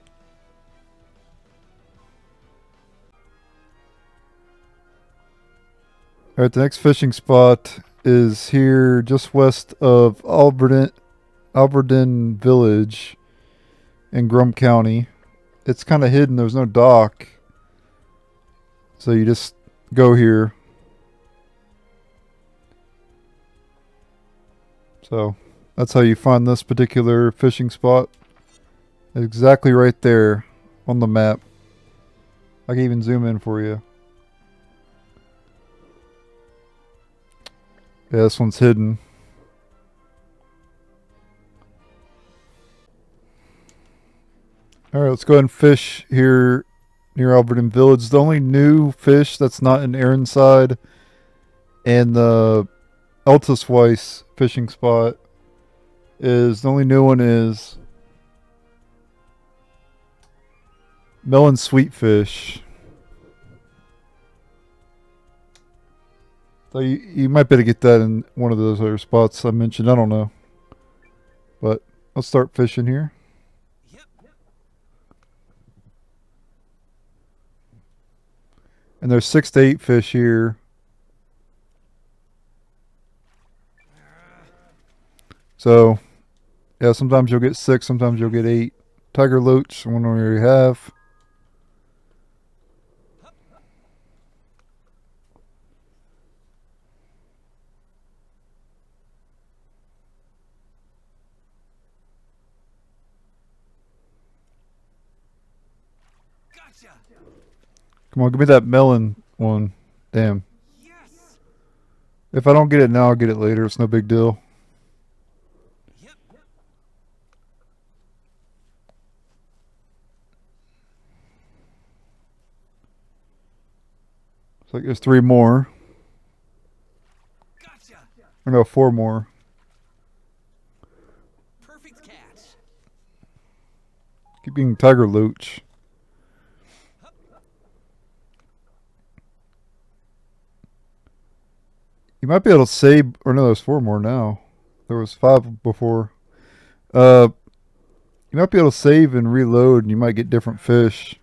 Alright, the next fishing spot is here just west of Werne Village in Grum County. It's kind of hidden. There's no dock. So you just go here. So that's how you find this particular fishing spot. Exactly right there on the map. I can even zoom in for you. Yeah, this one's hidden. Alright, let's go ahead and fish here near Werne Village. The only new fish that's not in Arenside and the Eltisweiss fishing spot is, the only new one is melon sweetfish. So you might be able to get that in one of those other spots I mentioned. I don't know. But let's start fishing here. And there's 6 to 8 fish here. So, yeah, sometimes you'll get 6, sometimes you'll get 8. Tiger loach, one we already have. Come on, give me that melon one. Damn. Yes. If I don't get it now, I'll get it later. It's no big deal. It's like there's 3 more. Gotcha. Or no, 4 more. Perfect catch. Keep being tiger loach. You might be able to save, or no, there's 4 more now. There was 5 before. You might be able to save and reload, and you might get different fish.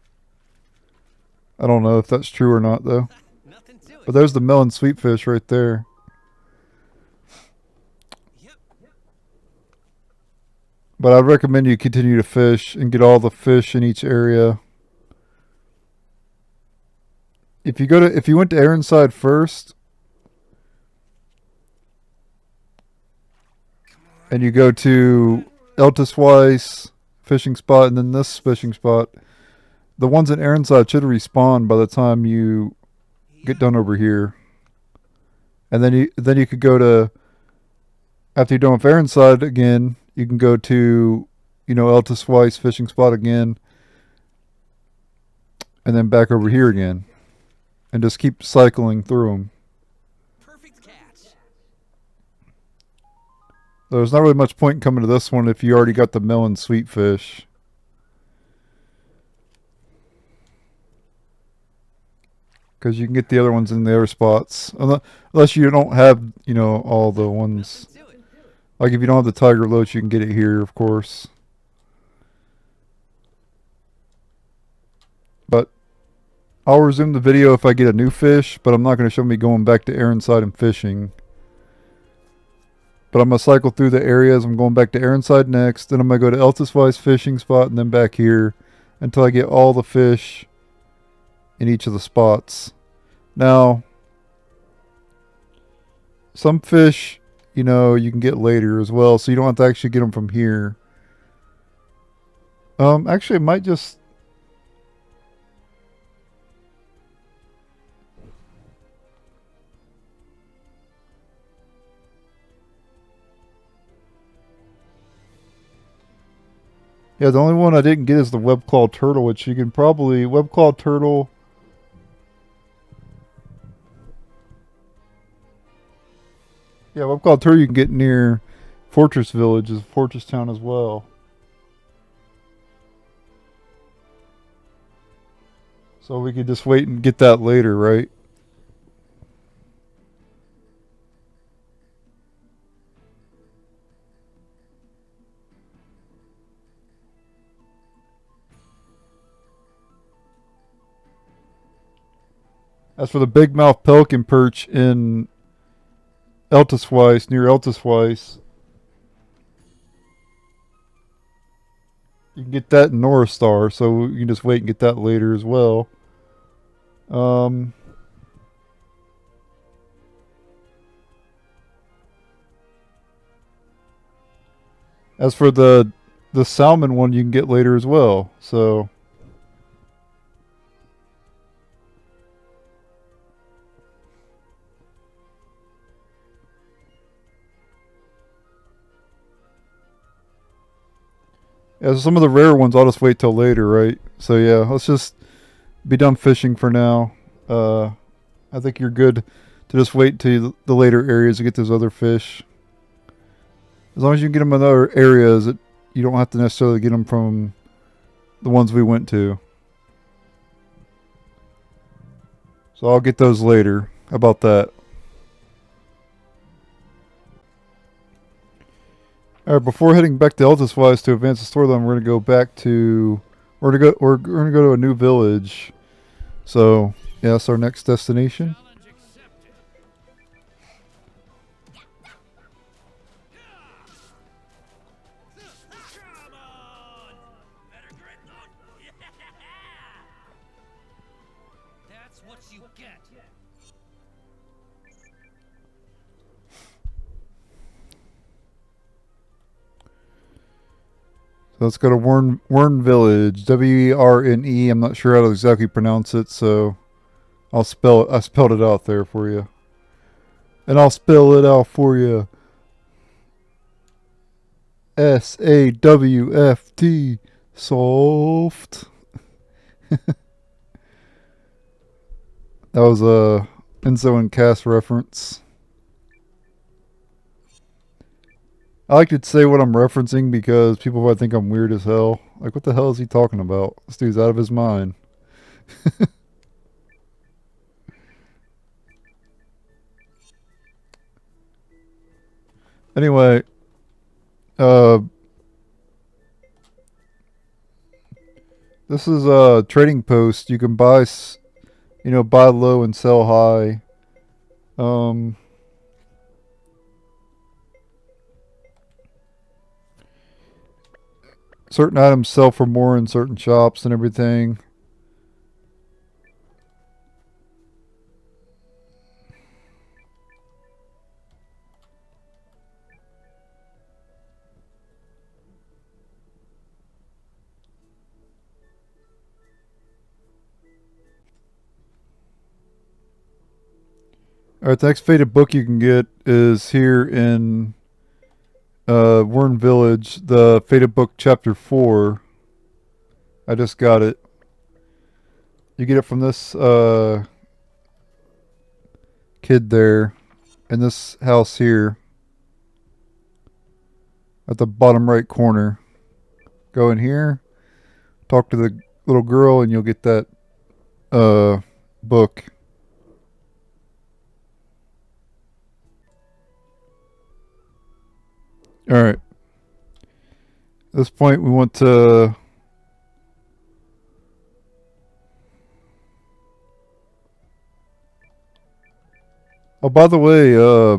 I don't know if that's true or not, though. Nothing to it. But there's the melon sweetfish right there. But I'd recommend you continue to fish and get all the fish in each area. If you went to Arenside first, and you go to Eltisweiss fishing spot and then this fishing spot, the ones in Arenside should respawn by the time you get done over here. And then you could go to, after you're done with Arenside again, you can go to, Eltisweiss fishing spot again, and then back over here again, and just keep cycling through them. Perfect catch. There's not really much point in coming to this one if you already got the melon sweetfish. Because you can get the other ones in the other spots. Unless you don't have, all the ones. Like if you don't have the tiger loach, you can get it here, of course. But I'll resume the video if I get a new fish, but I'm not going to show me going back to Arenside and fishing. But I'm going to cycle through the areas. I'm going back to Arenside next. Then I'm going to go to Eltisweiss fishing spot and then back here until I get all the fish in each of the spots. Now, some fish, you can get later as well, so you don't have to actually get them from here. Actually, it might just... Yeah, the only one I didn't get is the web-clawed turtle, which you can probably... Web-clawed turtle... Yeah, web-clawed turtle you can get near Fortress Village, is a fortress town as well. So we could just wait and get that later, right? As for the big mouth pelican perch in Eltisweiss, near Eltisweiss, you can get that in Northstar, so you can just wait and get that later as well. As for the salmon one, you can get later as well, so... Yeah, so some of the rare ones I'll just wait till later, right? So yeah, let's just be done fishing for now. I think you're good to just wait till the later areas to get those other fish. As long as you can get them in other areas, you don't have to necessarily get them from the ones we went to. So I'll get those later. How about that? Alright, before heading back to Eltisweiss to advance the storyline, we're gonna go back to we're gonna go to a new village. So yeah, that's our next destination. Challenge accepted. Come on! Better grip on. Yeah! That's what you get. So let's go to Werne Village. Werne. I'm not sure how to exactly pronounce it, so I spelled it out there for you. And I'll spell it out for you. SAWFT. Soft. That was a Enzo and Cass reference. I like to say what I'm referencing because people might think I'm weird as hell. Like, what the hell is he talking about? This dude's out of his mind. Anyway, this is a trading post. You can buy, buy low and sell high. Certain items sell for more in certain shops and everything. Alright, the next faded book you can get is here in Werne Village, the Faded Book Chapter 4. I just got it. You get it from this kid there in this house here at the bottom right corner. Go in here, talk to the little girl, and you'll get that book. Alright. At this point, we want to... Oh, by the way,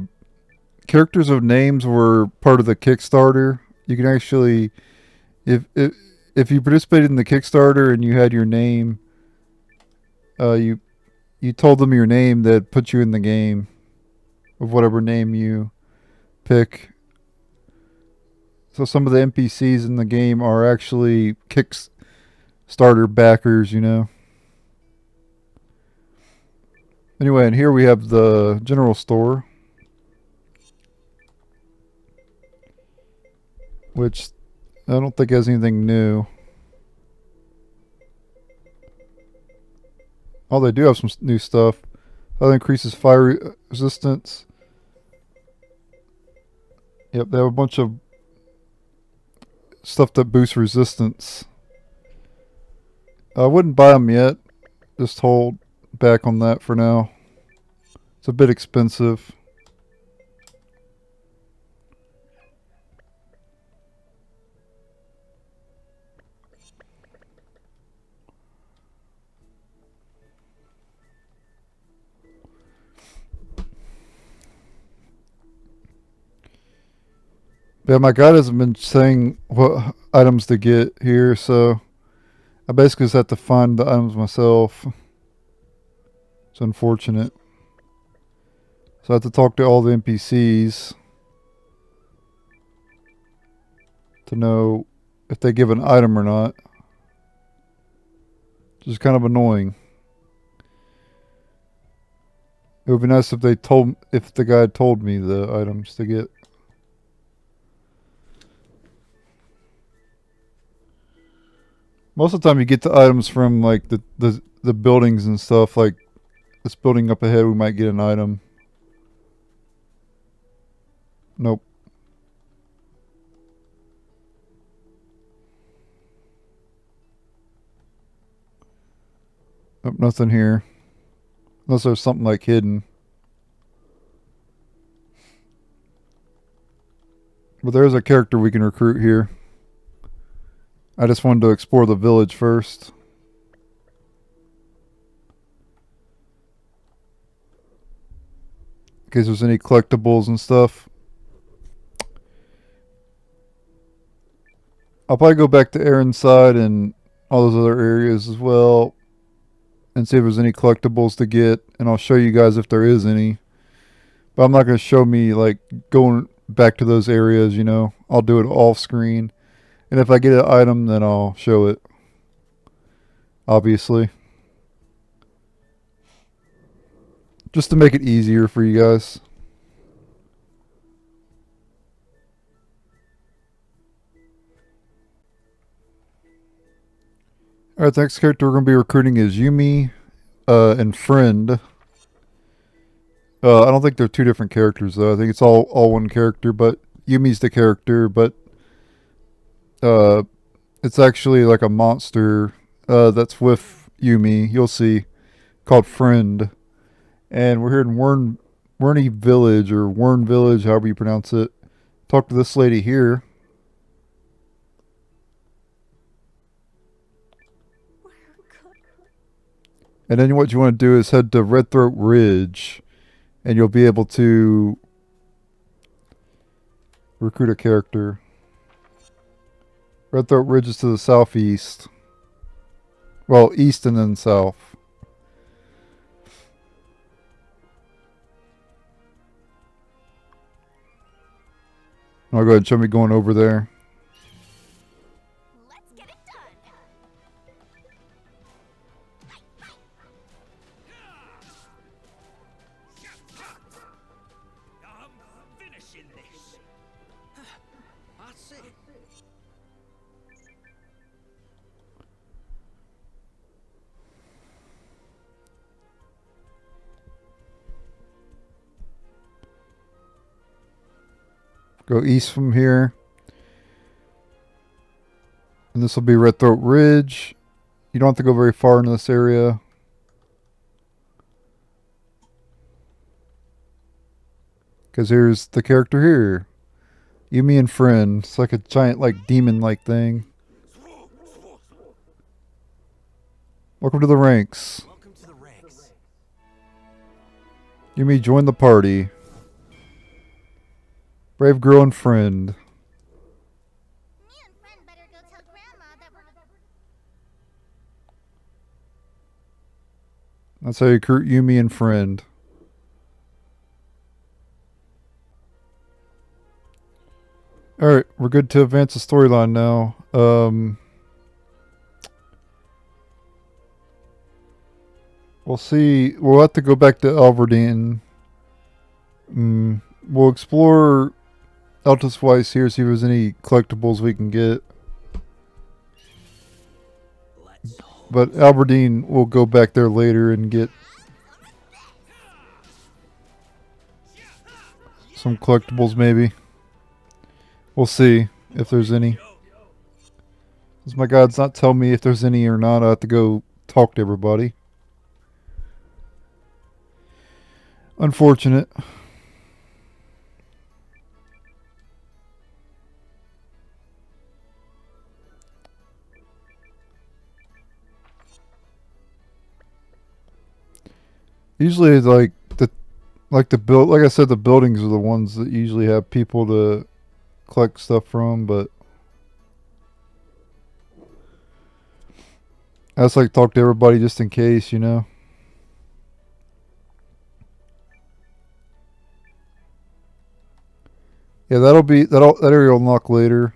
characters of names were part of the Kickstarter. You can actually... If you participated in the Kickstarter and you had your name, you told them your name, they'd put you in the game of whatever name you pick. So some of the NPCs in the game are actually Kickstarter backers, you know. Anyway, and here we have the general store, which I don't think has anything new. Oh, they do have some new stuff. That increases fire resistance. Yep, they have a bunch of stuff that boosts resistance. I wouldn't buy them yet. Just hold back on that for now. It's a bit expensive. Yeah, my guide hasn't been saying what items to get here, so I basically just have to find the items myself. It's unfortunate. So I have to talk to all the NPCs to know if they give an item or not. Which is kind of annoying. It would be nice if the guide told me the items to get. Most of the time you get the items from like the buildings and stuff. Like this building up ahead, we might get an item. Nope. Nope, nothing here. Unless there's something like hidden. But there's a character we can recruit here. I just wanted to explore the village first. In case there's any collectibles and stuff. I'll probably go back to Arenside and all those other areas as well. And see if there's any collectibles to get. And I'll show you guys if there is any. But I'm not going to show me like going back to those areas, you know. I'll do it off screen. And if I get an item, then I'll show it. Obviously. Just to make it easier for you guys. Alright, the next character we're going to be recruiting is Yume and Friend. I don't think they're two different characters though. I think it's all one character, but Yumi's the character, but it's actually like a monster that's with Yume, you'll see, called Friend. And we're here in Werne Village, or Werne Village, however you pronounce it. Talk to this lady here. And then what you want to do is head to Redthroat Ridge. And you'll be able to recruit a character. Redthroat Ridge is to the southeast. Well, east and then south. I'll go ahead and show me going over there. Let's get it done. I'm finishing this. That's it. Go east from here. And this will be Redthroat Ridge. You don't have to go very far into this area. Because here's the character here. Yume and Friend. It's like a giant like demon-like thing. Welcome to the ranks. Welcome to the ranks. Yume, join the party. Brave girl and friend. Me and Friend better go tell Grandma that we're... That's how you recruit Yume and Friend. Alright, we're good to advance the storyline now. We'll see. We'll have to go back to Altverden. We'll explore Eltisweiss here, see if there's any collectibles we can get. But Altverden, we'll go back there later and get some collectibles maybe. We'll see if there's any. Because my God's not telling me if there's any or not. I have to go talk to everybody. Unfortunate. Usually, like I said, the buildings are the ones that usually have people to collect stuff from. But I just like to talk to everybody just in case, you know. Yeah, that area will unlock later.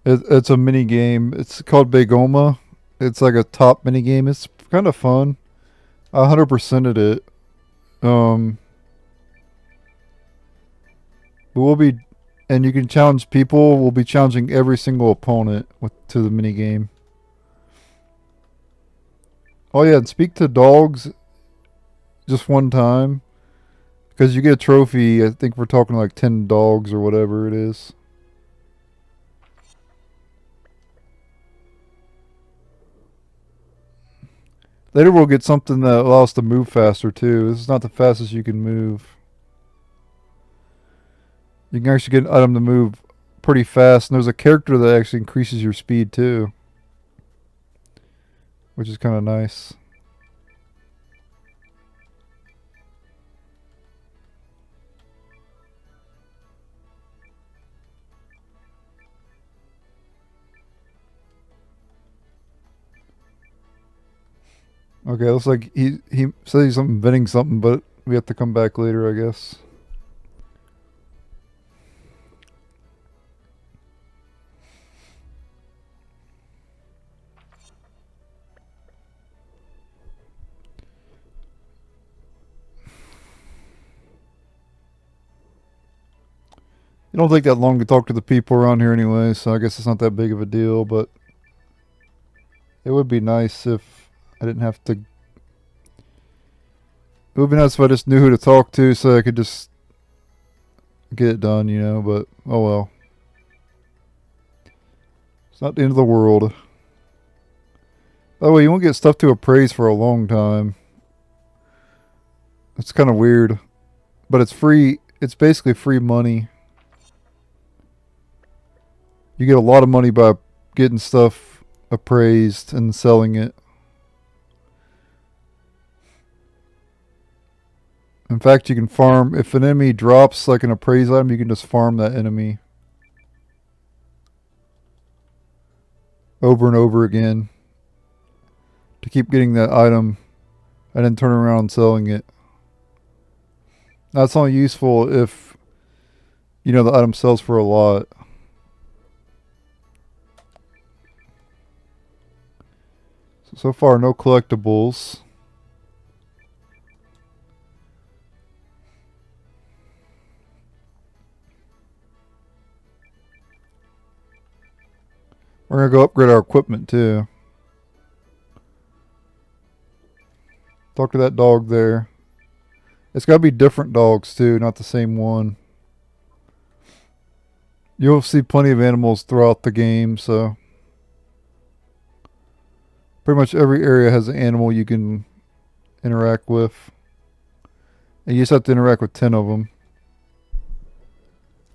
It's a mini game. It's called Begoma. It's like a top mini game. It's kind of fun. I 100%ed it. But we'll be, and you can challenge people. We'll be challenging every single opponent to the mini game. Oh yeah, and speak to dogs just one time, because you get a trophy. I think we're talking like 10 dogs or whatever it is. Later we'll get something that allows us to move faster too. This is not the fastest you can move. You can actually get an item to move pretty fast, and there's a character that actually increases your speed too, which is kind of nice. Okay, looks like he said he's inventing something, but we have to come back later, I guess. It don't take that long to talk to the people around here anyway, so I guess it's not that big of a deal, but it would be nice if I didn't have to... It would be nice if I just knew who to talk to so I could just get it done, you know, but oh well. It's not the end of the world. By the way, you won't get stuff to appraise for a long time. It's kind of weird, but it's free. It's basically free money. You get a lot of money by getting stuff appraised and selling it. In fact, you can farm, if an enemy drops like an appraised item, you can just farm that enemy over and over again to keep getting that item and then turn around and selling it. That's only useful if, you know, the item sells for a lot. So far, no collectibles. We're going to go upgrade our equipment too. Talk to that dog there. It's got to be different dogs too, not the same one. You'll see plenty of animals throughout the game, so... Pretty much every area has an animal you can interact with. And you just have to interact with 10 of them.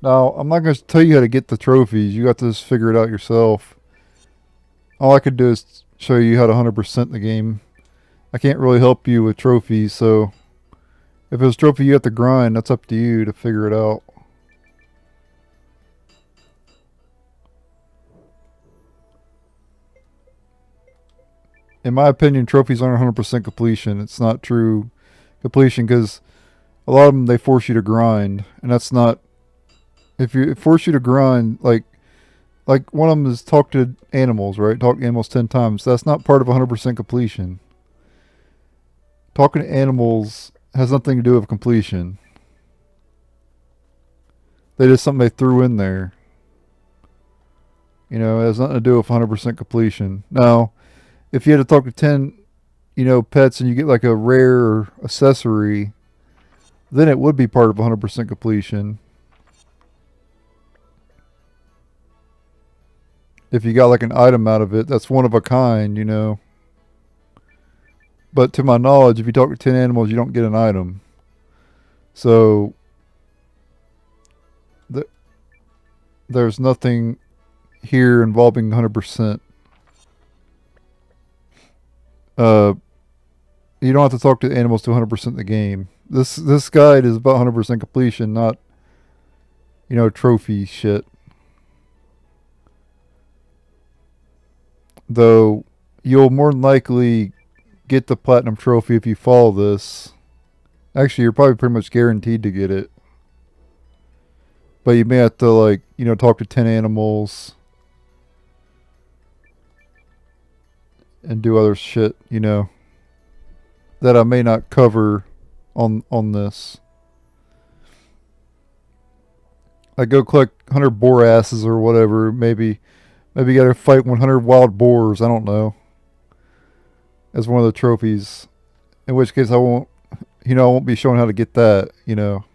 Now, I'm not going to tell you how to get the trophies. You got to just figure it out yourself. All I could do is show you how to 100% the game. I can't really help you with trophies, so... If it's a trophy you have to grind, that's up to you to figure it out. In my opinion, trophies aren't 100% completion. It's not true completion because a lot of them, they force you to grind. And that's not... If you force you to grind, like one of them is talk to animals, right? Talk to animals 10 times. That's not part of 100% completion. Talking to animals has nothing to do with completion. They just something they threw in there. You know, it has nothing to do with 100% completion. Now, if you had to talk to 10, you know, pets and you get like a rare accessory, then it would be part of 100% completion. If you got like an item out of it, that's one of a kind, you know. But to my knowledge, if you talk to 10 animals, you don't get an item. So, there's nothing here involving 100%. You don't have to talk to animals to 100% the game. This guide is about 100% completion, not, you know, trophy shit. Though, you'll more than likely get the platinum trophy if you follow this. Actually, you're probably pretty much guaranteed to get it. But you may have to, like, you know, talk to 10 animals. and do other shit, you know, that I may not cover on this. I go collect 100 boar asses or whatever. Maybe gotta fight 100 wild boars. I don't know. As one of the trophies. In which case I won't be showing how to get that, you know.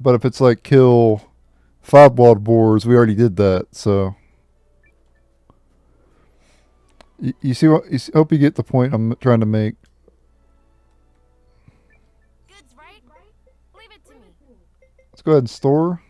But if it's like kill 5 wild boars, we already did that, so. You see what? Hope you get the point I'm trying to make. Goods, right? Leave it to me. Let's go ahead and store.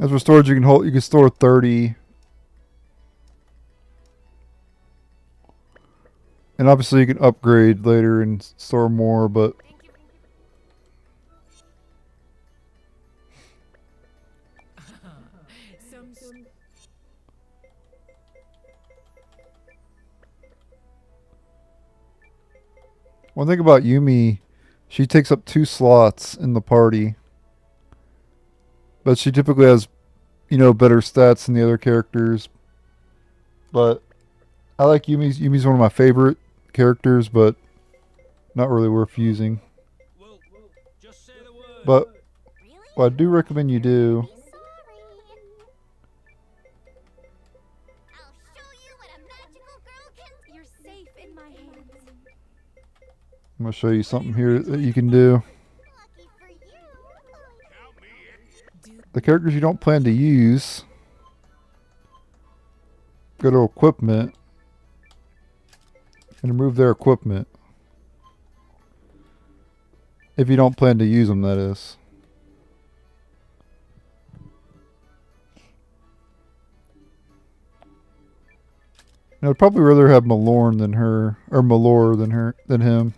As for storage, you can store 30. And obviously you can upgrade later and store more, but one thing about Yume, she takes up 2 slots in the party. But she typically has, you know, better stats than the other characters. But I like Yumi's. Yumi's one of my favorite characters, but not really worth using. Well, just say the word. But Really? what I do recommend you do, Sorry. I'll show you what a magical girl can. You're safe in my hands. I'm going to show you something here that you can do. Lucky for you. Count me in. The characters you don't plan to use, go to equipment and remove their equipment. If you don't plan to use them, that is. And I'd probably rather have Mellore than her, or Mellore than him.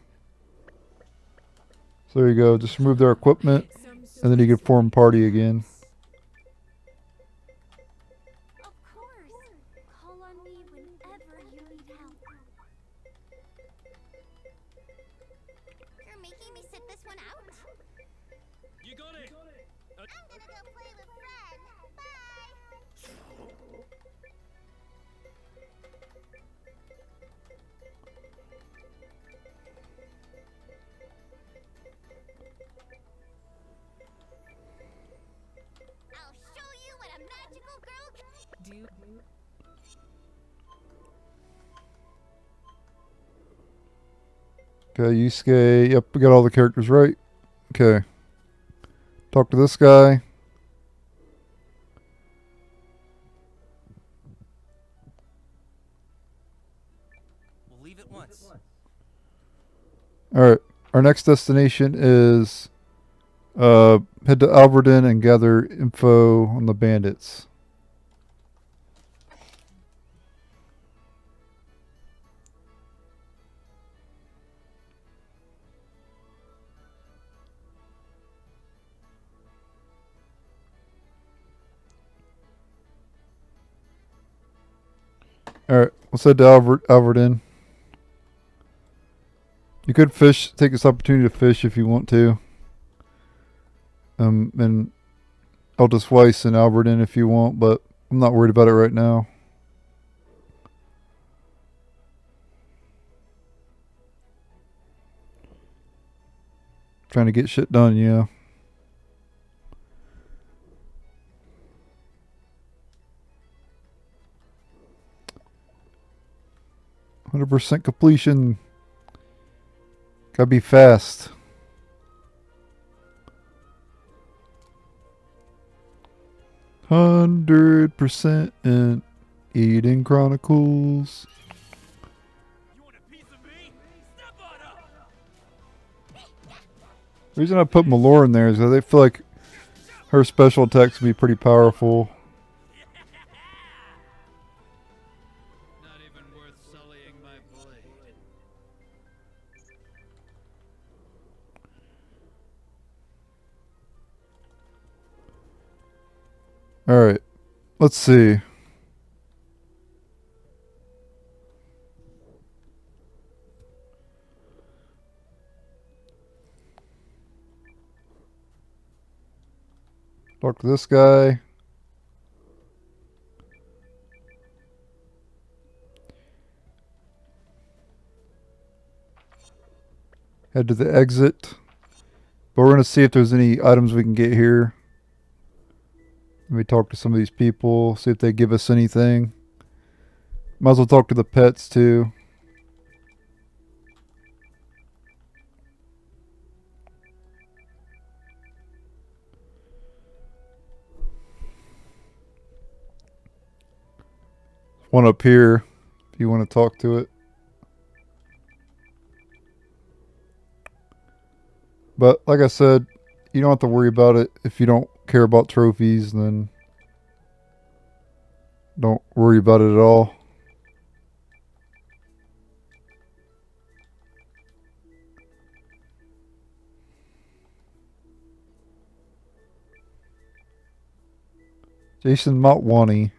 So there you go. Just remove their equipment, and then you can form party again. Of course. Call on me whenever you need help. You're making me sit this one out? You got it. I'm gonna go play with Fred. Bye. I'll show you what a magical girl can. Do you Okay, Yusuke. Yep, we got all the characters right. Okay. Talk to this guy. We'll leave it once. Alright. Our next destination is head to Altverden and gather info on the bandits. Alright, let's head to Altverden. You could take this opportunity to fish if you want to. And Eltisweiss and Altverden if you want, but I'm not worried about it right now. Trying to get shit done, yeah. %, completion. Gotta be fast. %, and Eiyuden Chronicles. You want a piece of me? Step on up! The reason I put Mellore in there is that they feel like her special attacks would be pretty powerful. Not even worth sullying my blade. Alright. Let's see. Talk to this guy. Head to the exit. But we're going to see if there's any items we can get here. Let me talk to some of these people, see if they give us anything. Might as well talk to the pets too. One up here, if you want to talk to it. But like I said, you don't have to worry about it. If you don't care about trophies, then don't worry about it at all. Jason Motwani.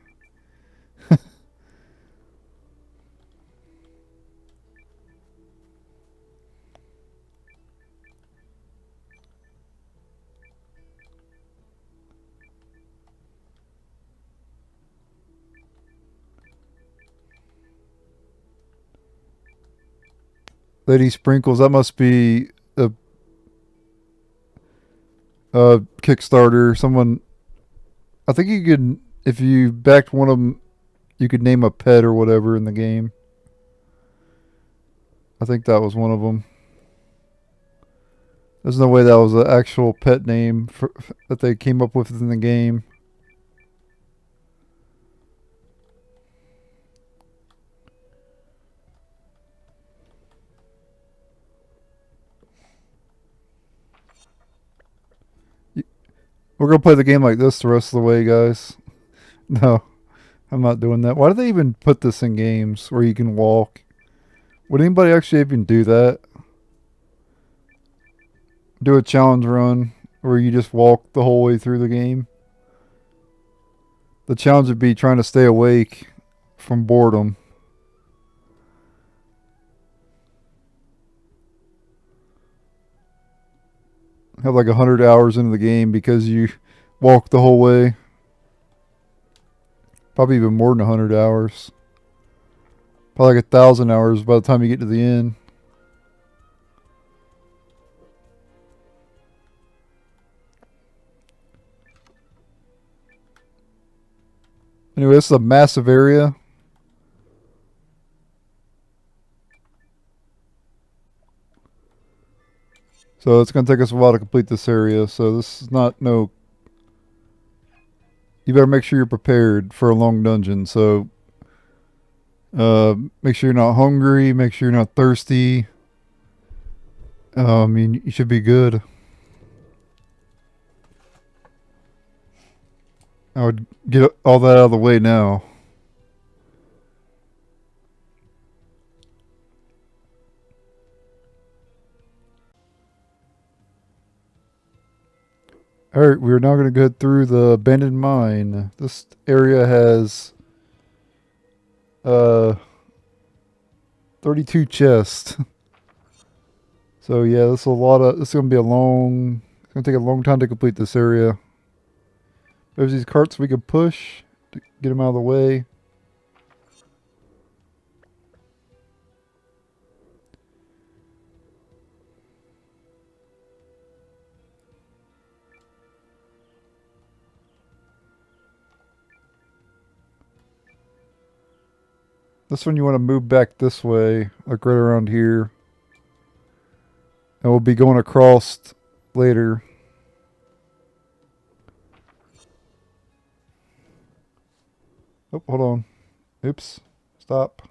Lady Sprinkles, that must be a Kickstarter. Someone, I think you could, if you backed one of them, you could name a pet or whatever in the game. I think that was one of them. There's no way that was an actual pet name that they came up with in the game. We're going to play the game like this the rest of the way, guys. No, I'm not doing that. Why do they even put this in games where you can walk? Would anybody actually even do that? Do a challenge run where you just walk the whole way through the game? The challenge would be trying to stay awake from boredom. Have like 100 hours into the game because you walk the whole way. Probably even more than 100 hours. Probably like 1,000 hours by the time you get to the end. Anyway, this is a massive area. So it's going to take us a while to complete this area. So this is not no... You better make sure you're prepared for a long dungeon. So make sure you're not hungry. Make sure you're not thirsty. I mean, you should be good. I would get all that out of the way now. Alright, we're now going to go through the abandoned mine. This area has 32 chests. So yeah, this is going to be it's going to take a long time to complete this area. There's these carts we could push to get them out of the way. This one you want to move back this way, like right around here. And we'll be going across later. Oh, hold on. Oops. Stop.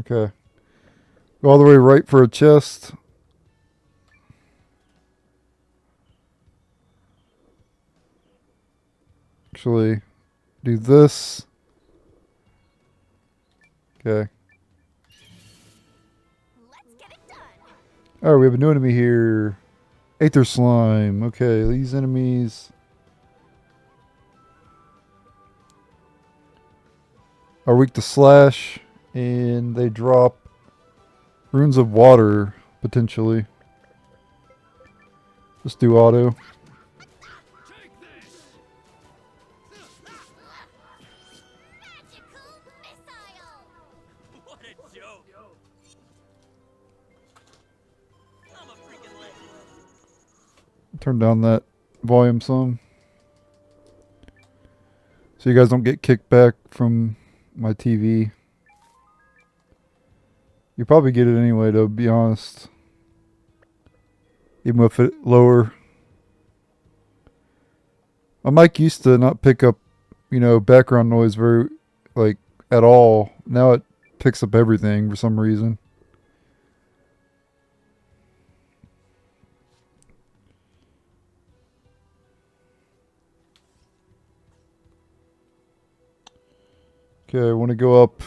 Okay. Go all the way right for a chest. Actually, do this. Okay. Let's get it done. Alright, we have a new enemy here. Aether slime. Okay, these enemies are weak to slash, and they drop runes of water, potentially. Just do auto. Take this! Magical missile. What a joke! I'm a freaking legend. Turn down that volume some, so you guys don't get kicked back from my TV. You probably get it anyway, to be honest. Even with it lower. My mic used to not pick up, you know, background noise very, like, at all. Now it picks up everything for some reason. Okay, I want to go up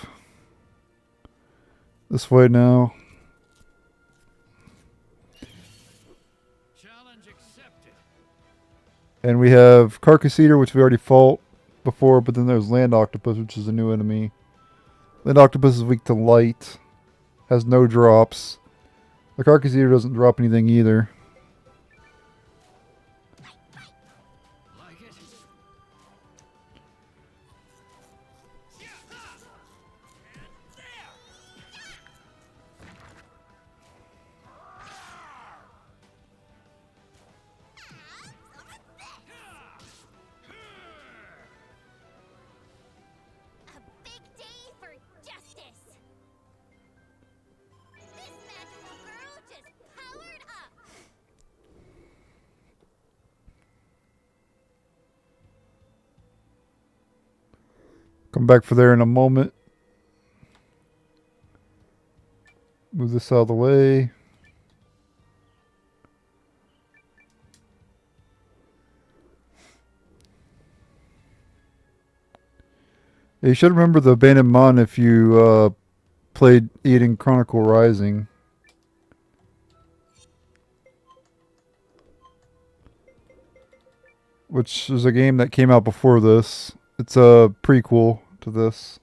this way now. Challenge accepted. And we have Carcasseater, which we already fought before, but then there's Land Octopus, which is a new enemy. Land Octopus is weak to light, has no drops. The Carcasseater doesn't drop anything either. Like it? A big day for justice. This magical girl just powered up. Come back for there in a moment. Move this out of the way. You should remember the Abandoned Mon if you played Eiyuden Chronicle Rising. Which is a game that came out before this. It's a prequel to this.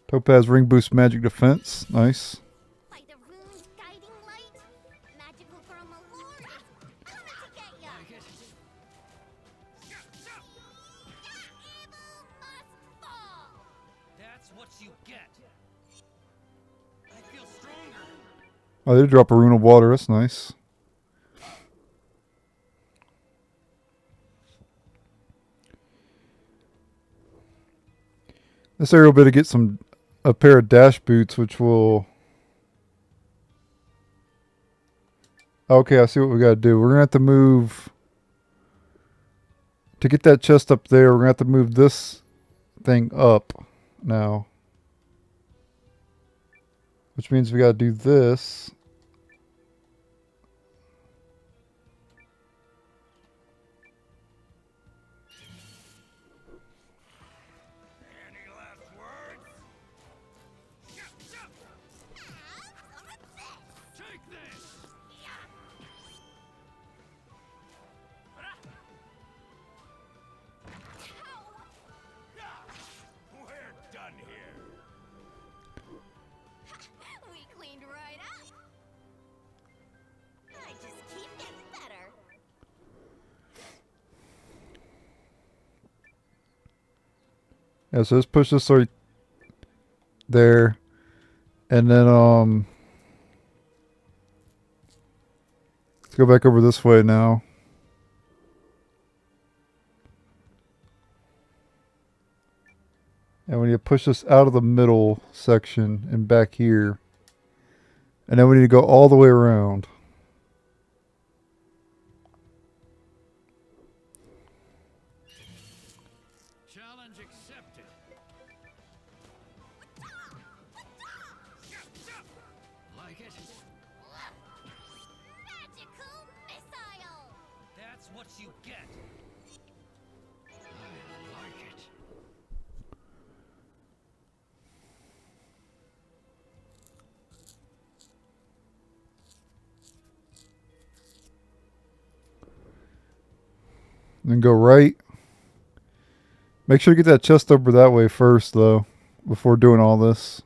Topaz Ring boosts magic defense. Nice. By the rune's guiding light, magical girl Mellore is coming to get ya. Evil must fall. That's what you get. I feel stronger. Oh, they did drop a rune of water. That's nice. This area will be to get a pair of dash boots, which will... Okay, I see what we gotta do. We're gonna have to move... To get that chest up there, we're gonna have to move this thing up now. Which means we gotta do this. Any last words? Take this! We're done here. We cleaned right up. I just keep getting better. Yeah, so let's push this right there. And then, let's go back over this way now. And we need to push this out of the middle section and back here. And then we need to go all the way around. Challenge accepted. Like it? Magical missile! That's what you get. I like it. Then go right. Make sure to get that chest over that way first, though, before doing all this.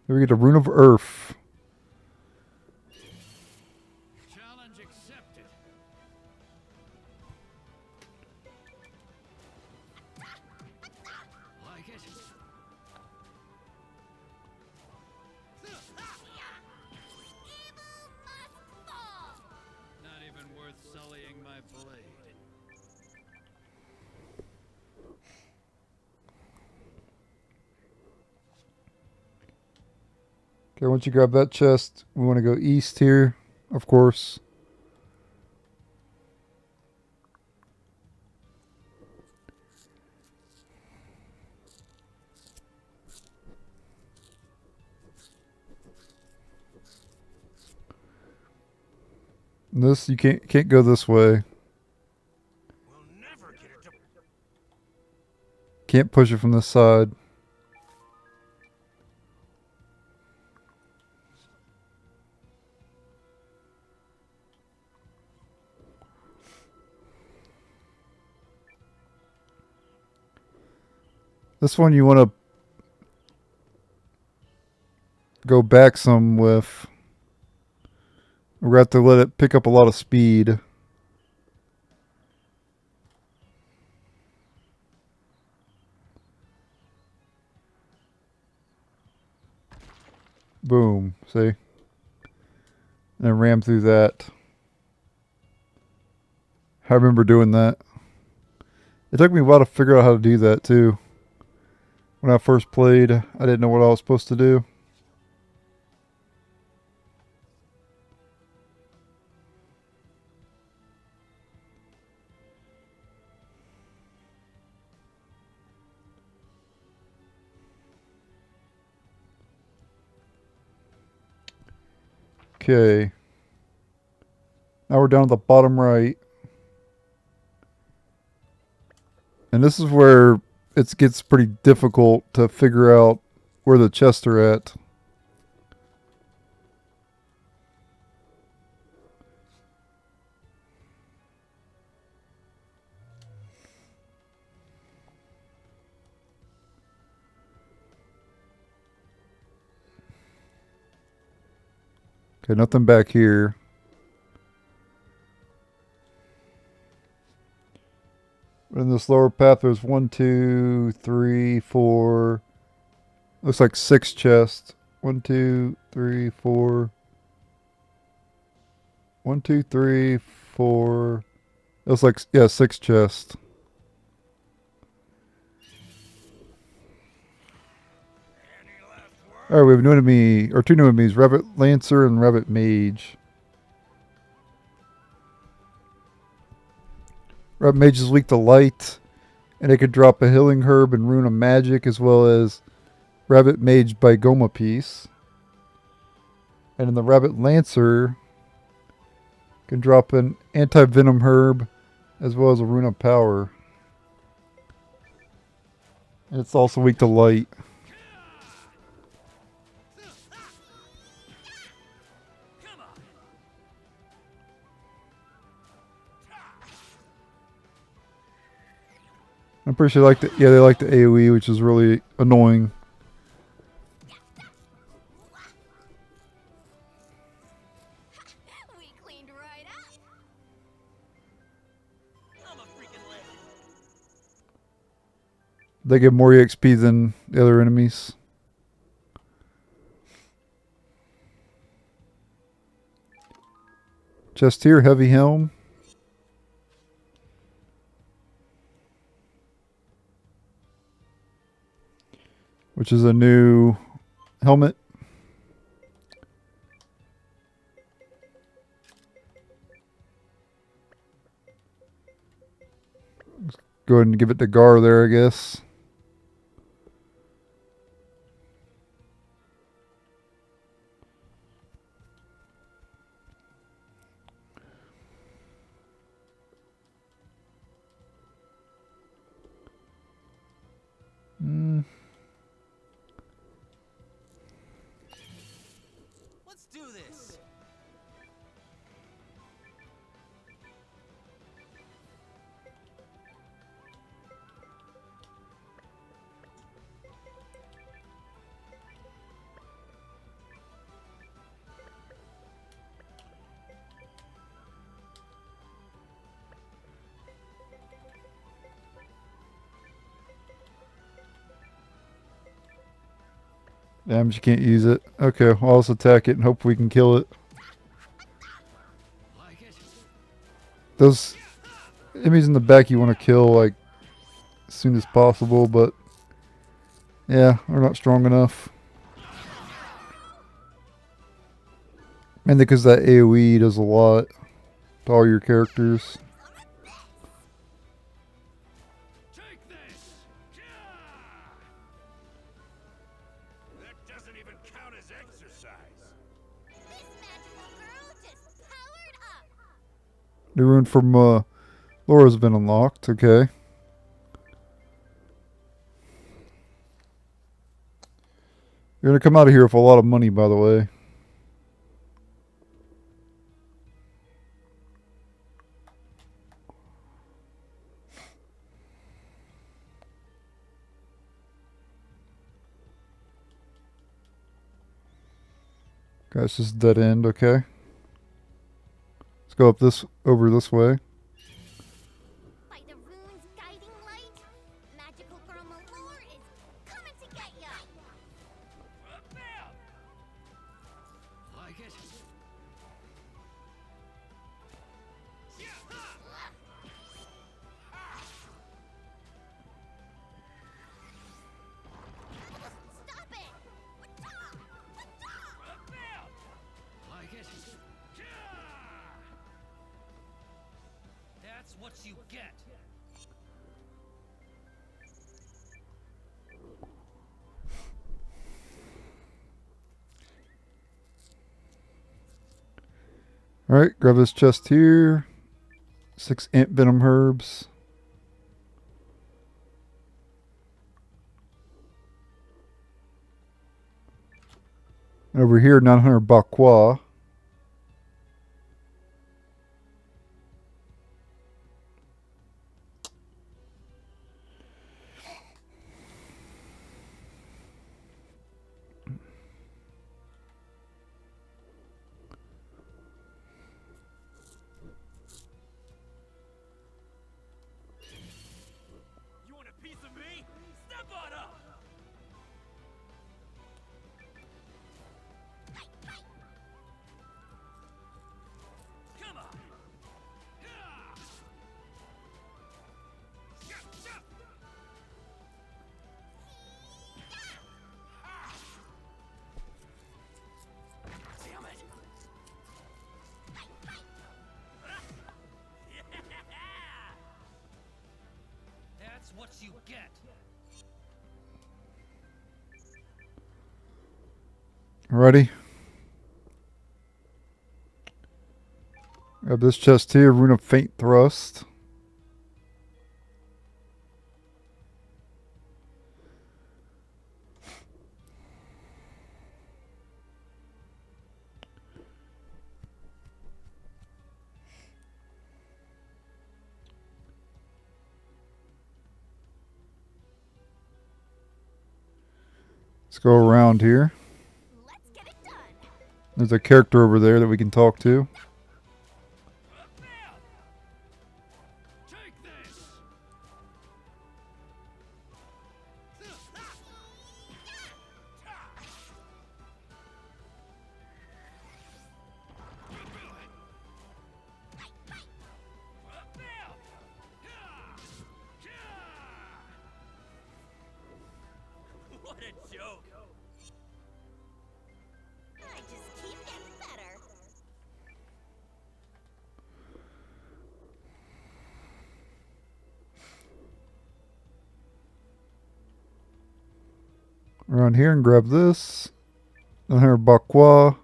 Here we get the Rune of Earth. Challenge accepted. Like it? Evil must fall! Not even worth sullying my blade. Okay, once you grab that chest, we want to go east here, of course. This, you can't go this way. We'll never get her to. Can't push it from this side. This one you want to go back some with. We're going to have to let it pick up a lot of speed. Boom. See? And then ram through that. I remember doing that. It took me a while to figure out how to do that too. When I first played, I didn't know what I was supposed to do. Okay. Now we're down to the bottom right. And this is where it gets pretty difficult to figure out where the chests are at. Okay, nothing back here. But in this lower path, there's 1, 2, 3, 4. Looks like 6 chests. 1, 2, 3, 4. 1, 2, 3, 4. Looks like, yeah, 6 chests. Alright, we have a new enemy, or 2 new enemies, Rabbit Lancer and Rabbit Mage. Rabbit Mage is weak to light, and it could drop a healing herb and rune of magic, as well as Rabbit Mage by Goma piece. And then the Rabbit Lancer can drop an anti-venom herb, as well as a rune of power. And it's also weak to light. I'm pretty sure they like the AoE, which is really annoying. We cleaned right up! I'm a freaking legend. They get more EXP than the other enemies. Chest here, heavy helm. Which is a new helmet. Go ahead and give it to Gar there, I guess. Let's do this. Damage, you can't use it. Okay, well, let's attack it and hope we can kill it. Like it? Those enemies in the back you want to kill like as soon as possible, but yeah, they're not strong enough. Mainly because that AoE does a lot to all your characters. Take this! That doesn't even count as exercise. This magical girl just powered up. The rune from Laura's been unlocked. Okay. You're gonna come out of here with a lot of money, by the way. Guys, this is dead end, okay. Let's go up over this way. By the rune's guiding light, magical girl Mellore is coming to get ya. Like it? Stop it! Like it? That's what you get. Alright, grab this chest here. 6 ant venom herbs. And over here, 900 bakwa. You want a piece of me? Step on up! Come on! Damn it! That's what you get. Ready? Grab this chest here, Rune of Faint Thrust. Let's go around here. Let's get it done. There's a character over there that we can talk to. Take this! What a joke! I just keep getting better. around here and grab this. Then here Bakwa.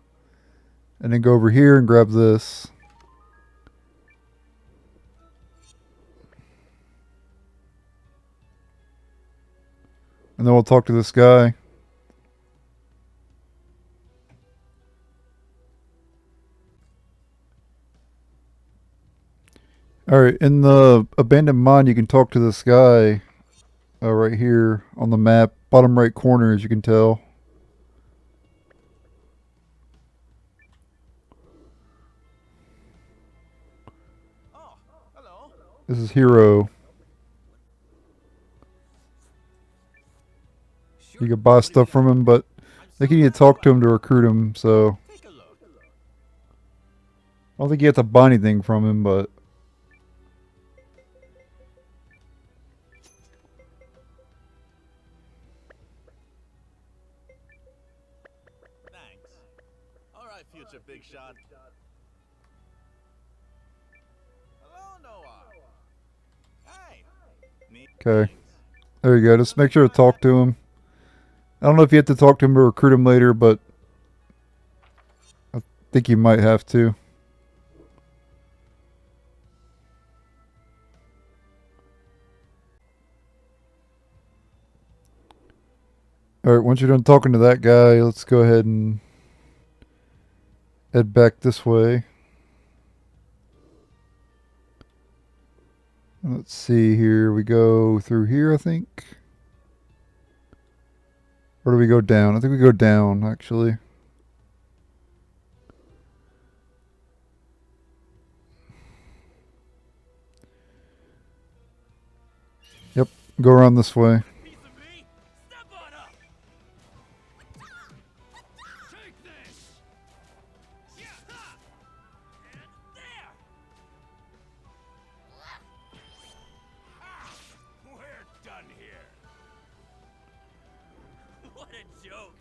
And then go over here and grab this. And then we'll talk to this guy. Alright, in the abandoned mine you can talk to this guy right here on the map. Bottom right corner, as you can tell. Oh, hello. This is Hiro. You can buy stuff from him, but I think you need to talk to him to recruit him, so Take a look. I don't think you have to buy anything from him, but Thanks. All right, future big shot. Hello, Noah. Hey. Me. okay. There you go. Just make sure to talk to him. I don't know if you have to talk to him or recruit him later, but I think you might have to. Alright, once you're done talking to that guy, let's go ahead and head back this way. Let's see here. We go through here, I think. Or do we go down? I think we go down, actually. Yep, go around this way. Piece of me. Step on up. Take this. Yeah. Ha. And there. Ah, we're done here. What a joke.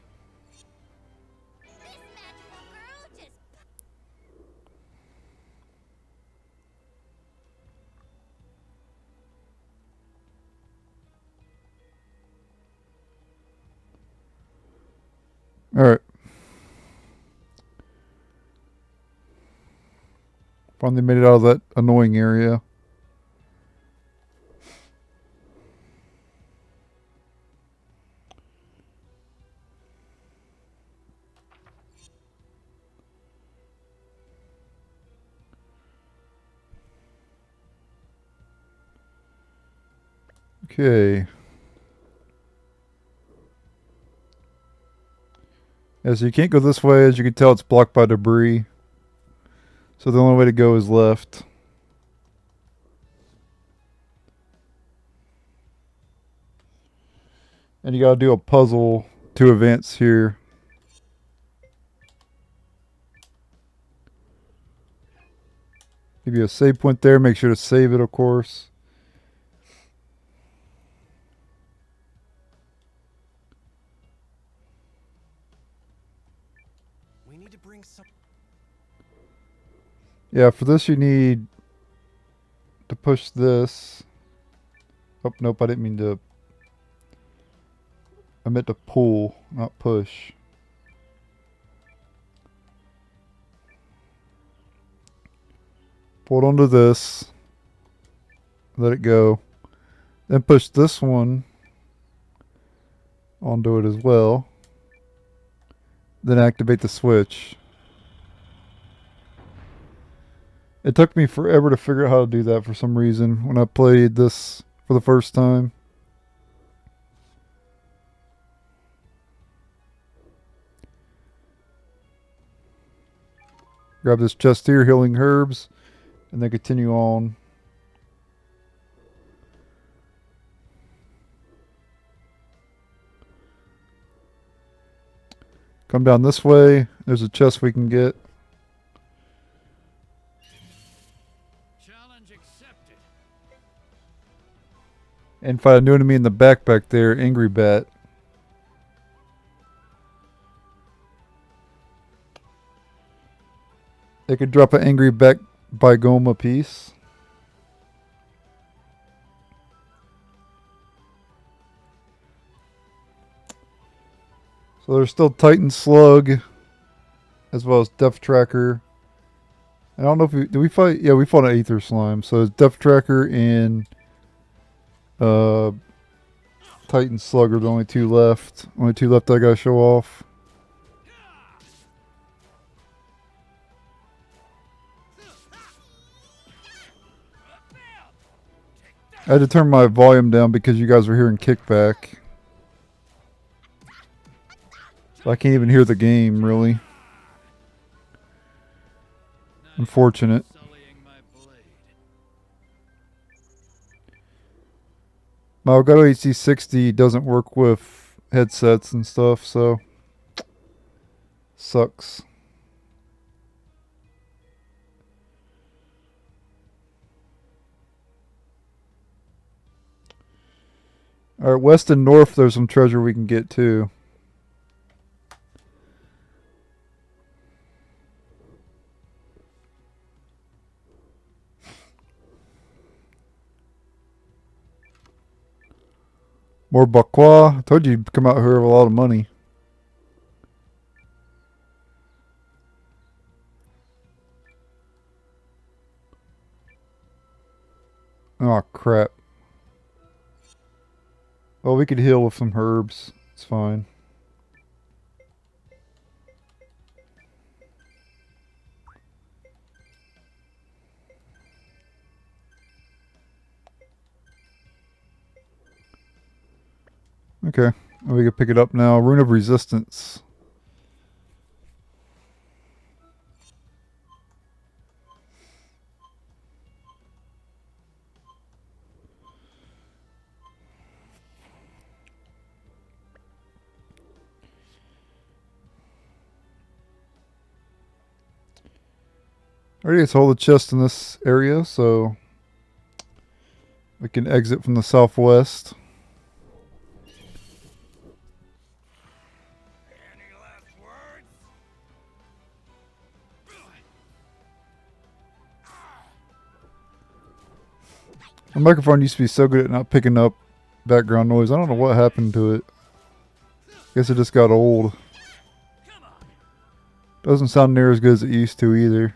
This magical girl just Alright. Finally made it out of that annoying area. Okay. Yeah, so you can't go this way. As you can tell, it's blocked by debris. So the only way to go is left. And you gotta do a puzzle to advance here. Give you a save point there. Make sure to save it, of course. We need to bring some. Yeah, for this you need to push this. Oh, nope, I didn't mean to. I meant to pull, not push. Hold onto this. Let it go. Then push this one onto it as well. Then activate the switch. It took me forever to figure out how to do that for some reason when I played this for the first time. Grab this chest here, healing herbs, and then continue on. Come down this way. There's a chest we can get. Challenge accepted. And fight a new enemy in the back there, Angry Bat. They could drop an Angry Bat by Goma piece. So there's still Titan Slug, as well as Death Tracker. I don't know if did we fight? Yeah, we fought an Aether Slime. So it's Death Tracker and Titan Slug are the only two left. Only two left I gotta show off. I had to turn my volume down because you guys were hearing kickback. So I can't even hear the game, really. Unfortunate. My Elgato HD60 doesn't work with headsets and stuff, so sucks. Alright, west and north there's some treasure we can get too. More Bakwa. I told you you'd come out here with a lot of money. Oh crap. Well, we could heal with some herbs. It's fine. Okay, we can pick it up now. Rune of Resistance. Alright, let's hold the chest in this area, so we can exit from the southwest. Any last words? The microphone used to be so good at not picking up background noise. I don't know what happened to it. Guess it just got old. Doesn't sound near as good as it used to either.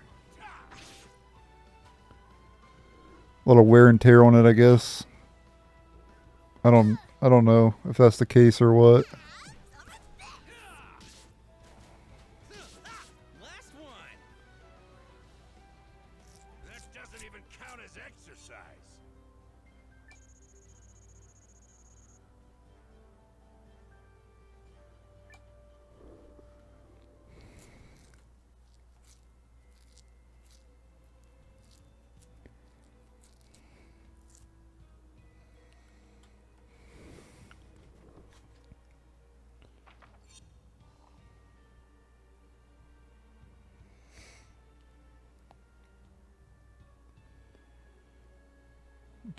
A lot of wear and tear on it, I guess. I don't know if that's the case or what. Last one. This doesn't even count as exercise.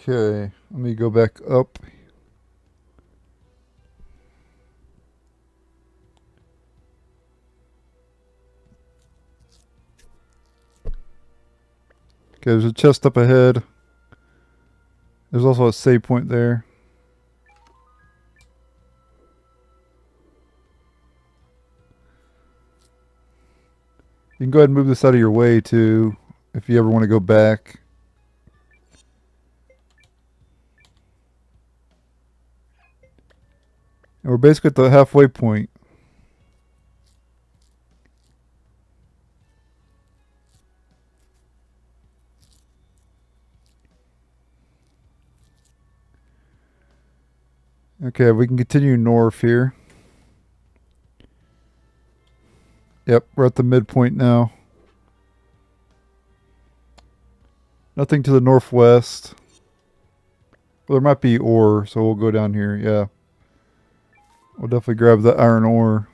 Okay, let me go back up. Okay, there's a chest up ahead. There's also a save point there. You can go ahead and move this out of your way too, if you ever want to go back. And we're basically at the halfway point. Okay, we can continue north here. Yep, we're at the midpoint now. Nothing to the northwest. Well, there might be ore, so we'll go down here, yeah. We'll definitely grab the iron ore.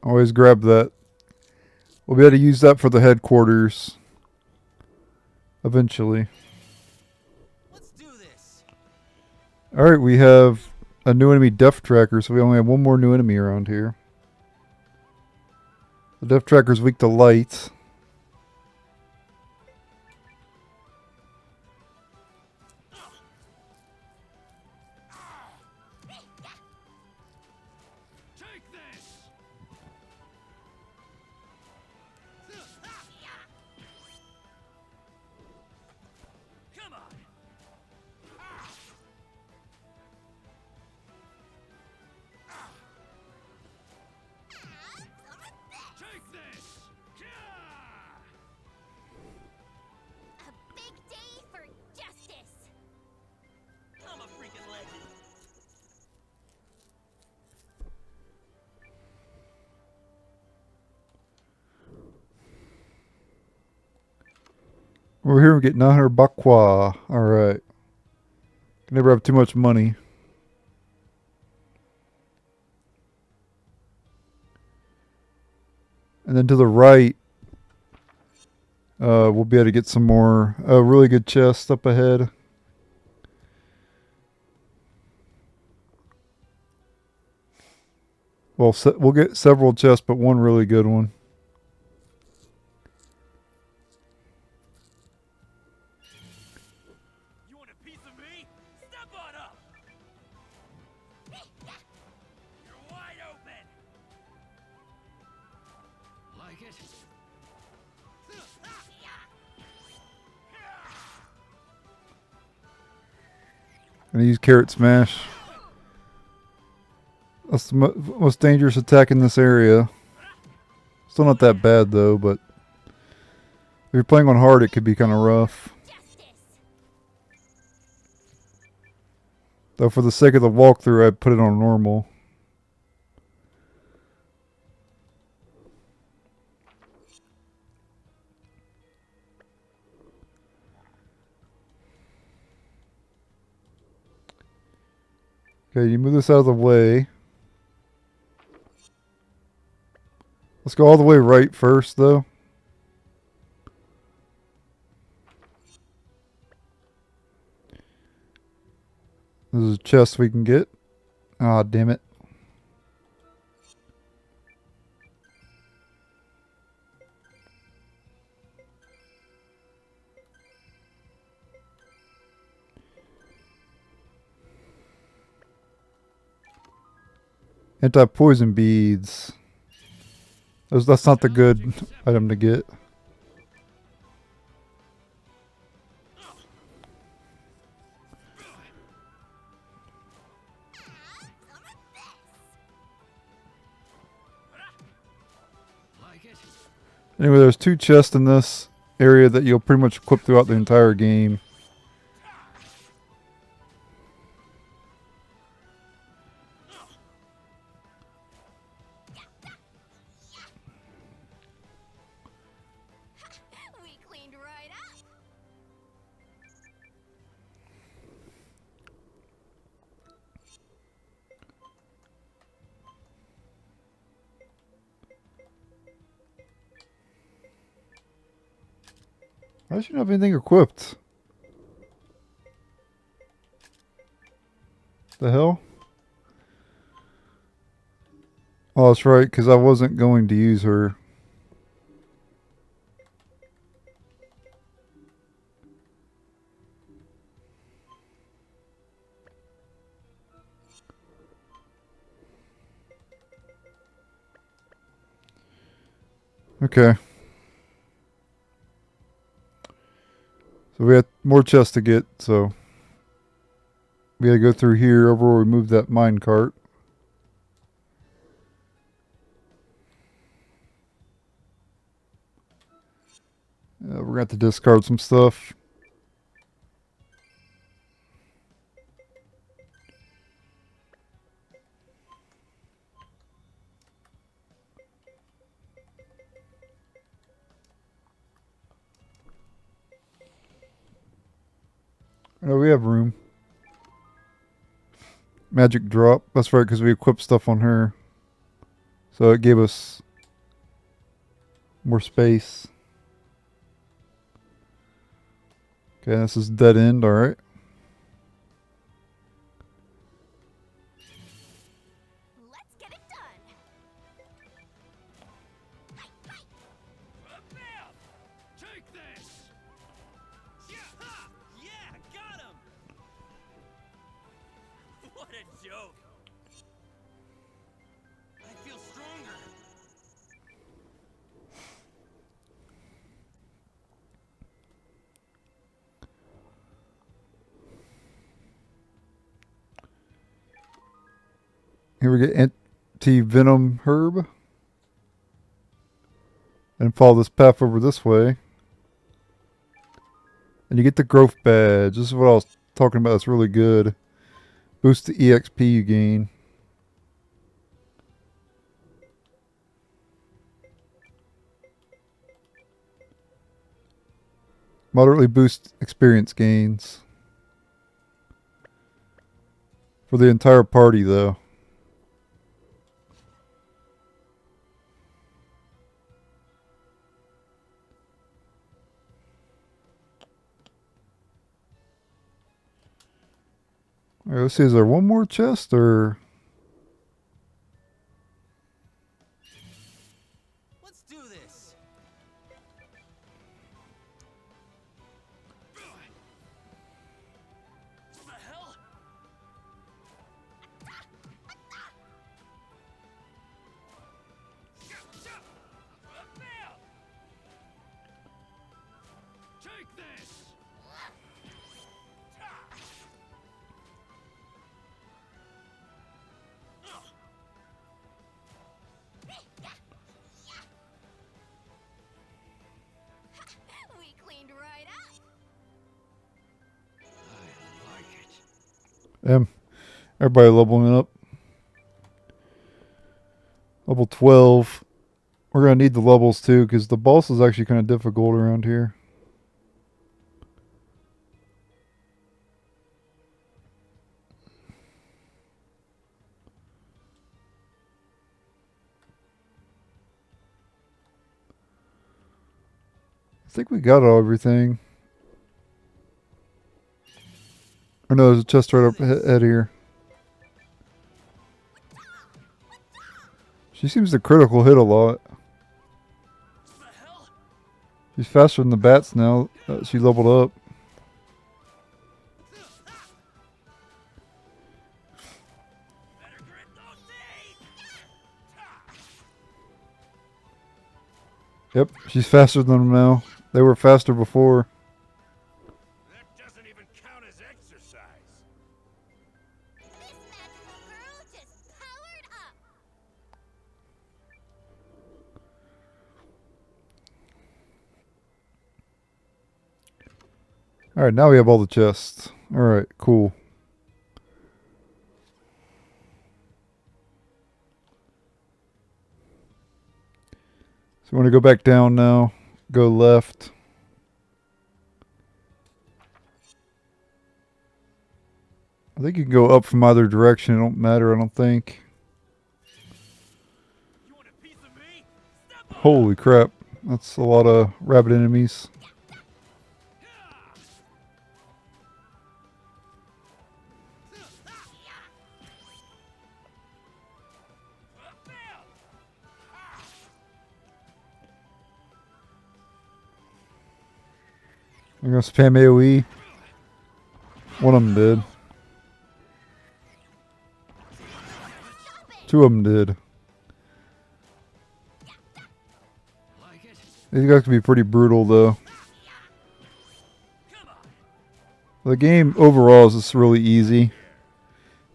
Always grab that. We'll be able to use that for the headquarters eventually. Let's do this. Alright, we have a new enemy Death Tracker, so we only have one more new enemy around here. The Death Tracker's weak to light. Over here we get 900 bakwa. Alright. Can never have too much money. And then to the right, we'll be able to get some more really good chests up ahead. Well, we'll get several chests, but one really good one. You want a piece of me? Step on up! You're wide open! Like it? Gonna use Carrot Smash. That's the most dangerous attack in this area. Still not that bad though, but if you're playing on hard, it could be kind of rough. Though for the sake of the walkthrough, I'd put it on normal. Okay, you move this out of the way. Let's go all the way right first, though. There's a chest we can get. Ah, damn it. Anti-poison beads. That's not the good item to get. Like it? Anyway, there's 2 chests in this area that you'll pretty much equip throughout the entire game. We cleaned right up. I shouldn't have anything equipped. The hell? Oh, that's right, because I wasn't going to use her. Okay. So we had more chests to get, so we gotta go through here over where we moved that mine cart. We're gonna have to discard some stuff. Oh, we have room. Magic drop. That's right, because we equipped stuff on her. So it gave us more space. Okay, this is dead end, alright. Let's get it done. Bam! Take this! Yeah! Ha! Yeah! Got him! What a joke! I feel stronger. Here we get anti-venom herb. And follow this path over this way. And you get the growth badge. This is what I was talking about. It's really good. Boost the EXP you gain. Moderately boost experience gains. For the entire party, though. Alright, let's see, is there one more chest, or... Let's do this. What the hell? Take this! We cleaned right up. I like it. Everybody leveling up. Level 12. We're going to need the levels too, because the boss is actually kind of difficult around here. I think we got everything. Or no, there's a chest right up ahead here. She seems to critical hit a lot. What the hell? She's faster than the bats now. She leveled up. Better grit those teeth. Yep, she's faster than them now. They were faster before. That doesn't even count as exercise. This magical girl just powered up. Alright, now we have all the chests. Alright, cool. So we want to go back down now. Go left. I think you can go up from either direction. It don't matter, I don't think. You want a piece of me? Step up. Holy crap. That's a lot of rabbit enemies. I'm going to spam AoE. One of them did. Two of them did. Like it? These guys can be pretty brutal, though. The game overall is just really easy.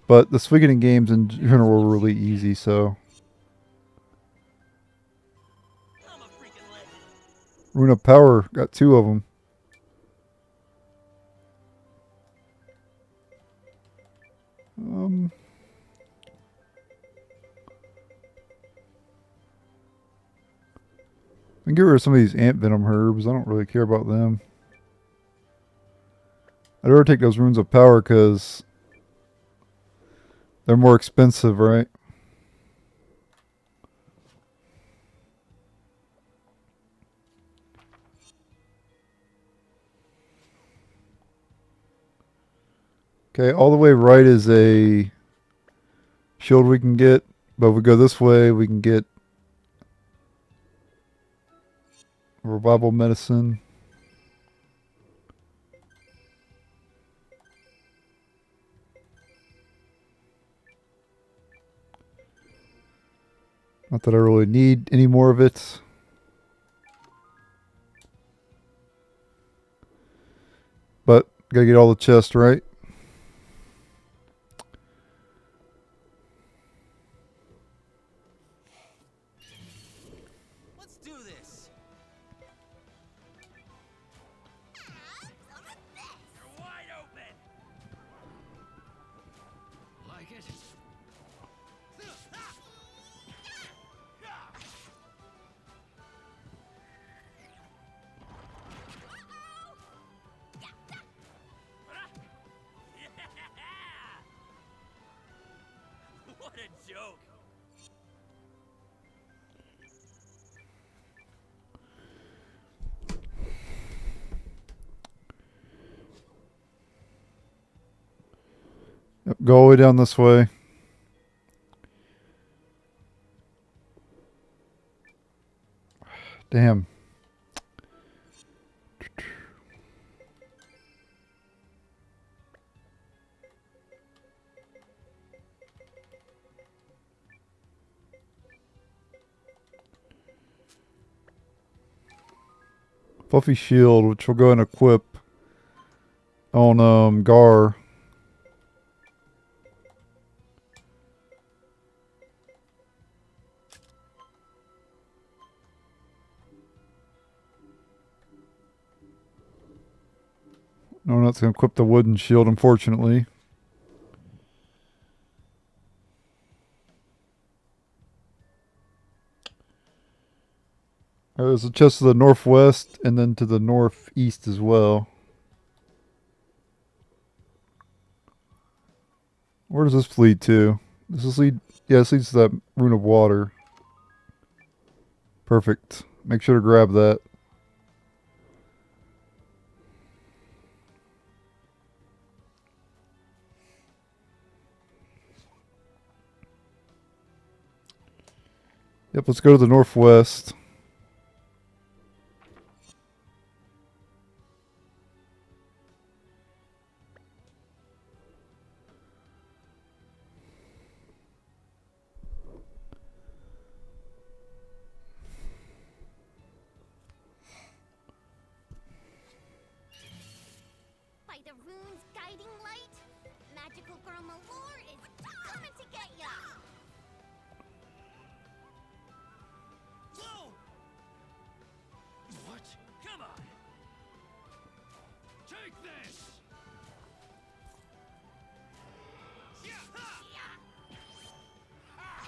But the Suikoden games in general are really easy, so... I'm a freaking legend. Rune of Power, got two of them. I can get rid of some of these ant venom herbs. I don't really care about them. I'd rather take those runes of power because they're more expensive, right? Okay, all the way right is a shield we can get, but if we go this way, we can get revival medicine. Not that I really need any more of it. But gotta get all the chests right. Let's do this. You're wide open. Like it? joke. Yep, go all the way down this way. Damn. Fluffy shield, which we'll go and equip on Gar. No, that's going to equip the wooden shield, unfortunately. There's a chest to the northwest and then to the northeast as well. Where does this lead to? Does this lead? Yeah, this leads to that rune of water. Perfect. Make sure to grab that. Yep, let's go to the northwest. By the rune's guiding light, magical girl Mellore is coming to get ya! Whoa! What? Come on! Take this! Yeah! Ha!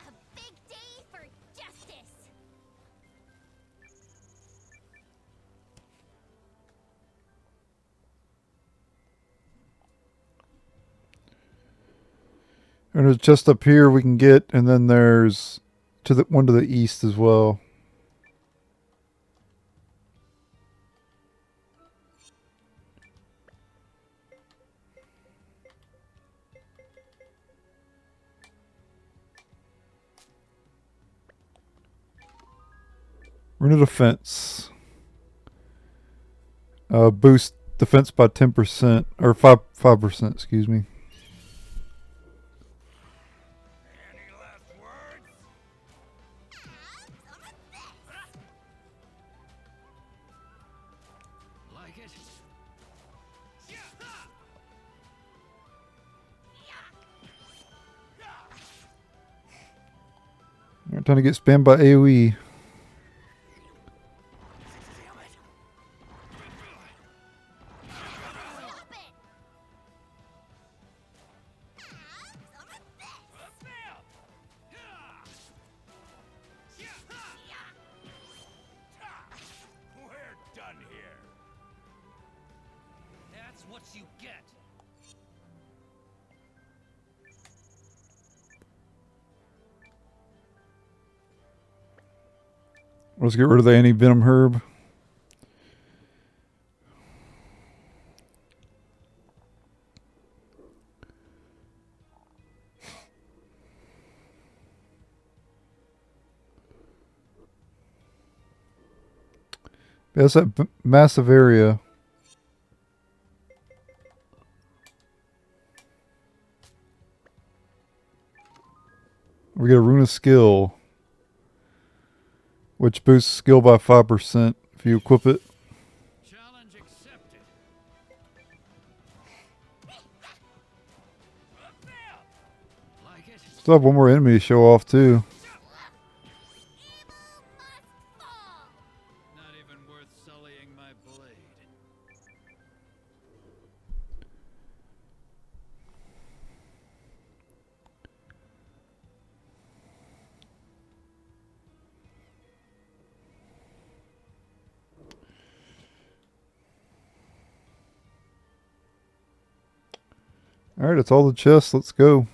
A big day for justice! And there's just up here we can get, and then there's one to the east as well. Rune of defense. Boost defense by 10%, or 5%, excuse me. Any last words? Like it? Yeah! Ha! Alright, time to get spammed by AoE. Stop it! We're done here. That's what you get. Let's get rid of the anti-venom herb. That's that massive area. We get a rune of skill, which boosts skill by 5% if you equip it. Challenge accepted. Like it? Still have one more enemy to show off too. Not even worth sullying my blade. Alright, that's all the chests. Let's go.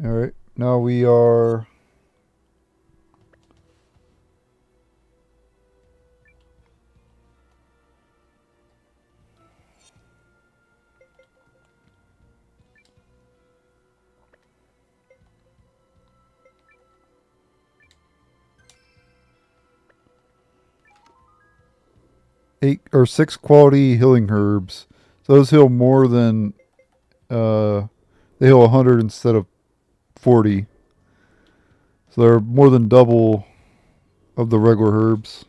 Alright, now we are... six quality healing herbs. So those heal more than they heal 100 instead of 40. So they're more than double of the regular herbs.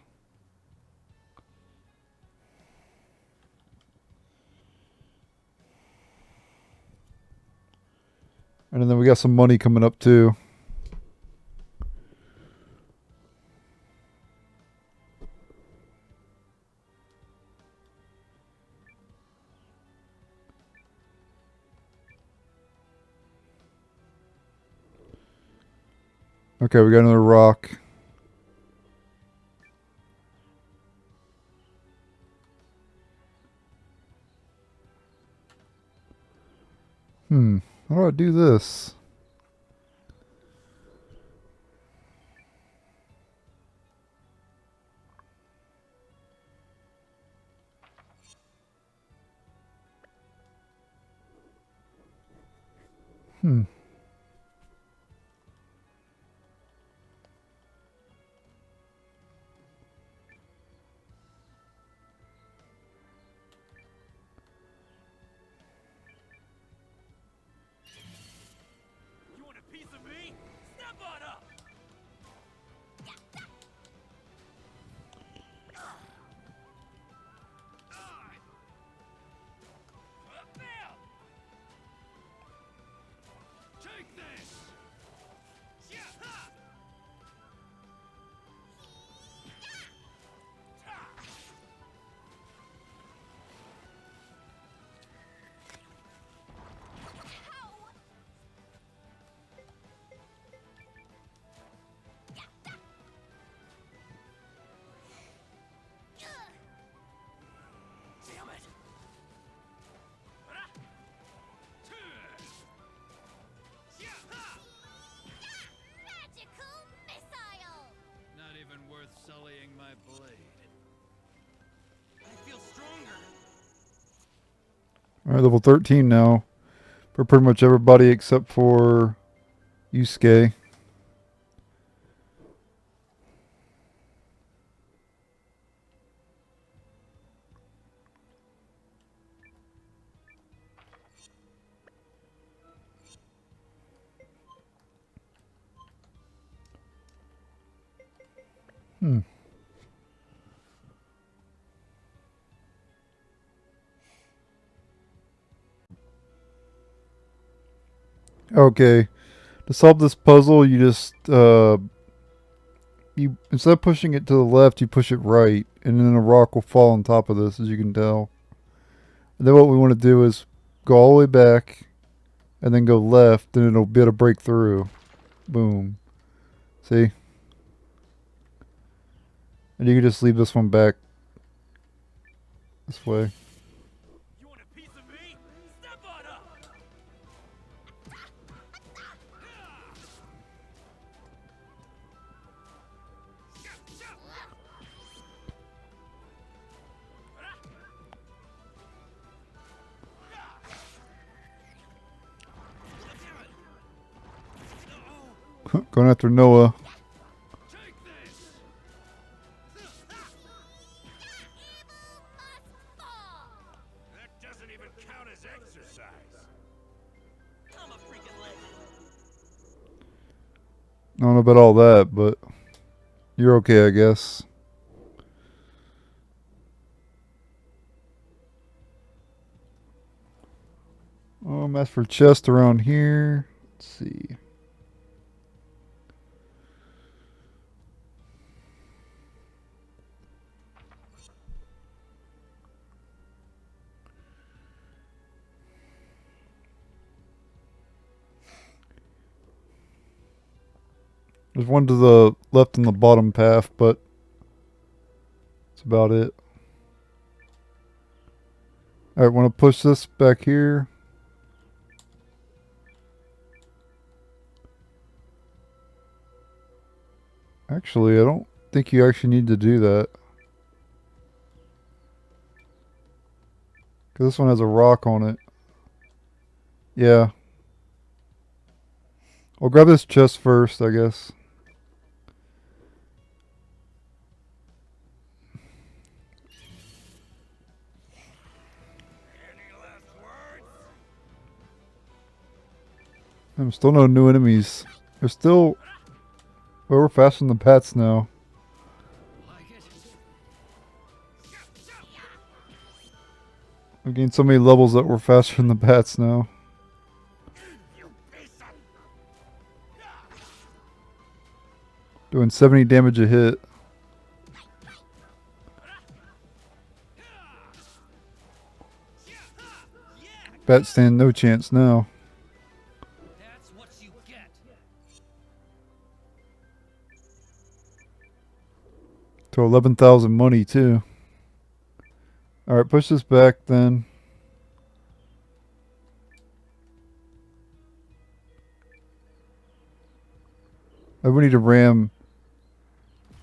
And then we got some money coming up too. Okay, we got another rock. How do I do this? You want a piece of me? Step on up! Bam! Take this! Yeah! Ha! Damn it! Yeah! Ha! Magical missile! Not even worth sullying my blade. I feel stronger. Alright, level 13 now. For pretty much everybody except for Yusuke. Okay, to solve this puzzle, you just you instead of pushing it to the left, you push it right, and then a rock will fall on top of this, as you can tell. And then what we want to do is go all the way back, and then go left, and it'll be able to break through. Boom. See? And you can just leave this one back this way. You want a piece of me? Step on up! Going after Noah. Take this! That doesn't even count as exercise. I'm a freaking legend. I don't know about all that, but you're okay, I guess. As for chest around here, let's see. There's one to the left in the bottom path, but That's about it. Alright, want to push this back here. Actually, I don't think you actually need to do that. Because this one has a rock on it. Yeah. I'll grab this chest first, I guess. I'm still no new enemies. There's still... Well, we're faster than the bats now. Like it? I've gained so many levels that we're faster than the bats now. Doing 70 damage a hit. Bats stand no chance now. That's what you get. To 11,000 money too. Alright, push this back then. We need to ram.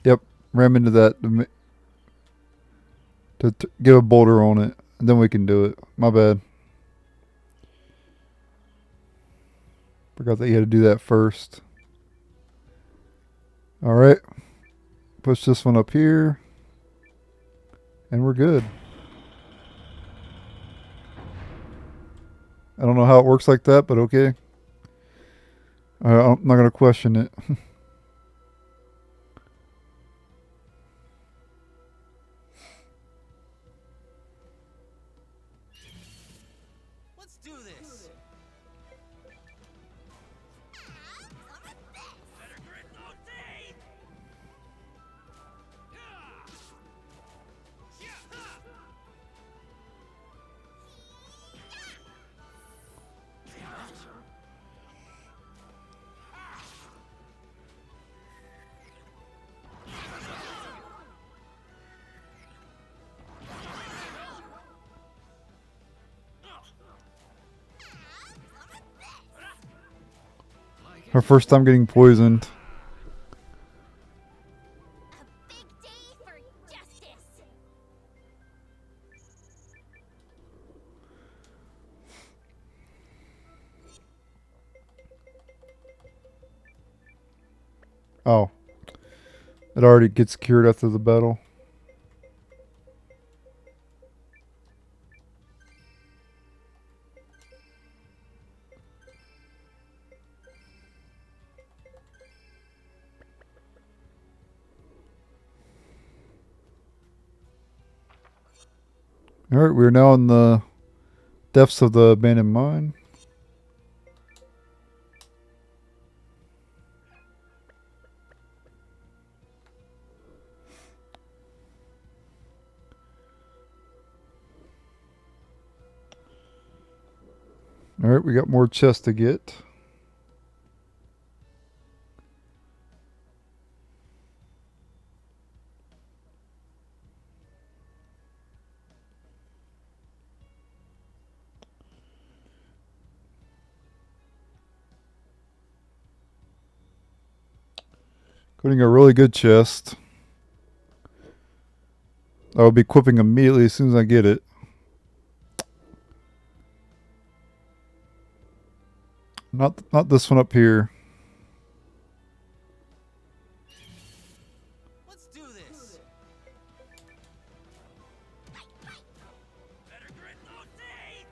Yep, ram into that to get a boulder on it. And then we can do it. My bad. Forgot that you had to do that first. Alright. Push this one up here. And we're good. I don't know how it works like that, but okay. I'm not going to question it. Let's do this. Better grit no day. Our first time getting poisoned. A big day for justice. Oh. It already gets cured after the battle. Alright, we're now in the depths of the abandoned mine. Alright, we got more chests to get. Including a really good chest. I will be equipping immediately as soon as I get it. Not this one up here. Let's do this. Better grit no day.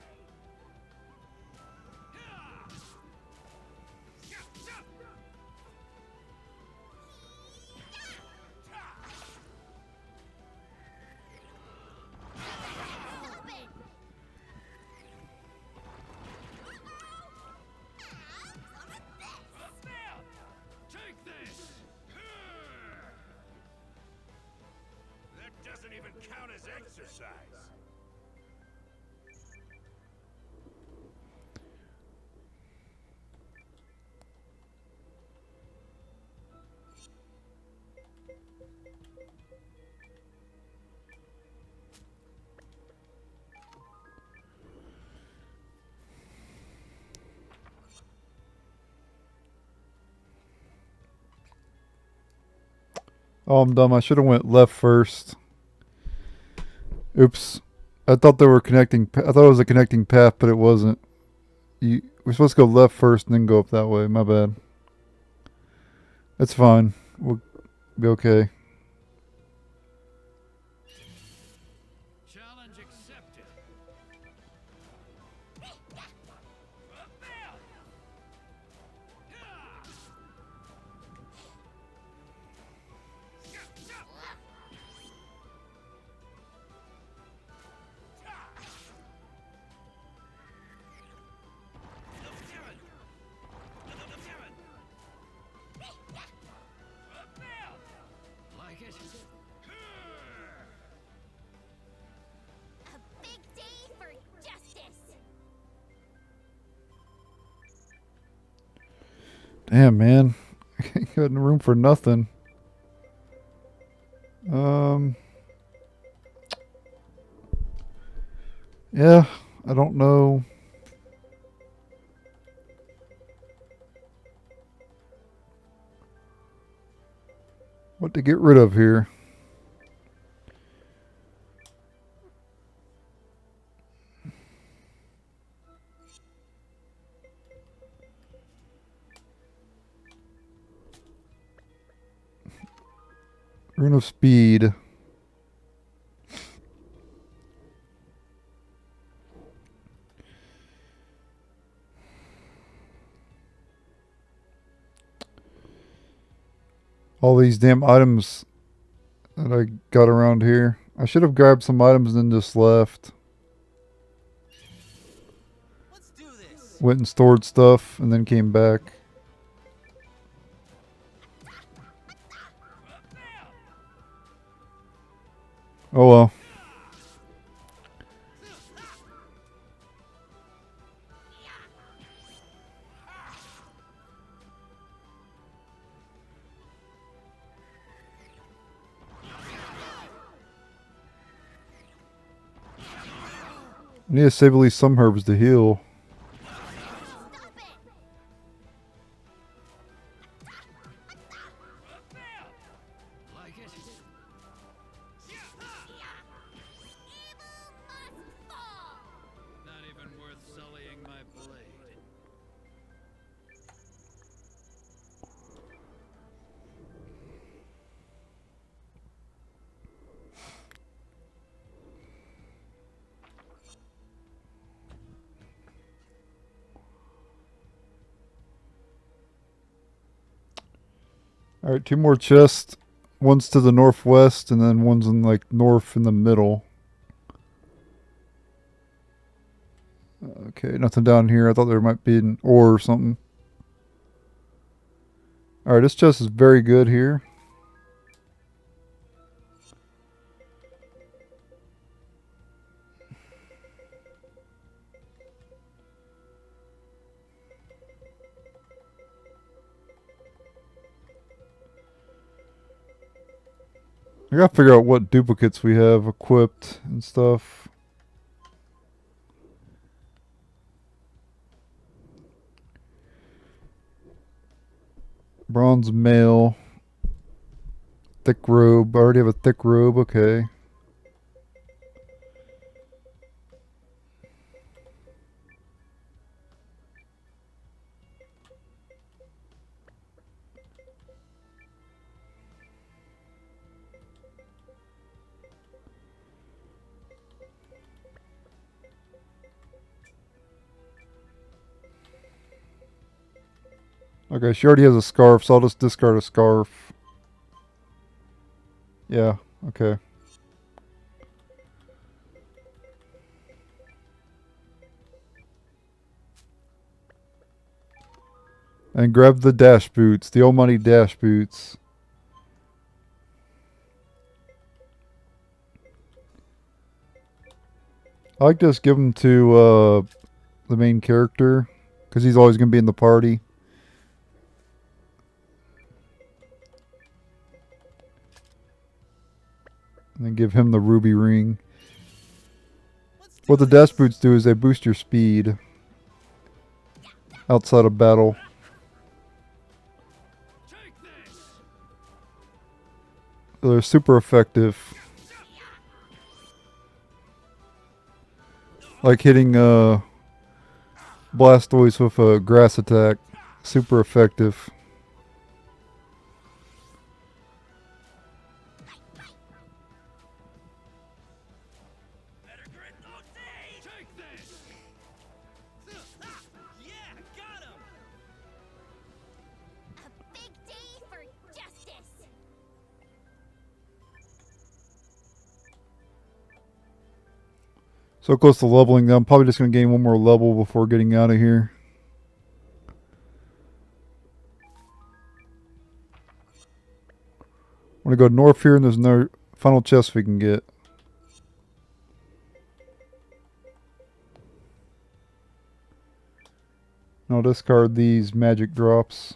Oh, I'm dumb. I should have went left first. Oops. I thought they were connecting. I thought it was a connecting path, but it wasn't. We're supposed to go left first and then go up that way. My bad. It's fine. We'll be okay. Challenge accepted. Like it? A big day for justice. Damn, man. Got no room for nothing. Yeah, I don't know. What to get rid of here. Rune of Speed. All these damn items that I got around here. I should have grabbed some items and then just left. Let's do this. Went and stored stuff and then came back. Oh well. I need to save at least some herbs to heal. Stop it! Like it? Evil must fall! Not even worth sullying my blade. Alright, 2 more chests. One's to the northwest and then one's in like north in the middle. Okay, nothing down here. I thought there might be an ore or something. Alright, this chest is very good here. I gotta figure out what duplicates we have equipped and stuff. Bronze mail. Thick robe. I already have a thick robe, okay. Okay, she already has a scarf, so I'll just discard a scarf. Yeah, okay. And grab the dash boots, the old money dash boots. I like to just give them to the main character, because he's always going to be in the party. And then give him the ruby ring. What the dash boots do is they boost your speed outside of battle. Take this! They're super effective. Like hitting Blastoise with a grass attack. Super effective. Take this! Yeah, got him! A big day for justice. So close to leveling them. I'm probably just going to gain one more level before getting out of here. I'm going to go north here and there's no final chest we can get. And I'll discard these magic drops.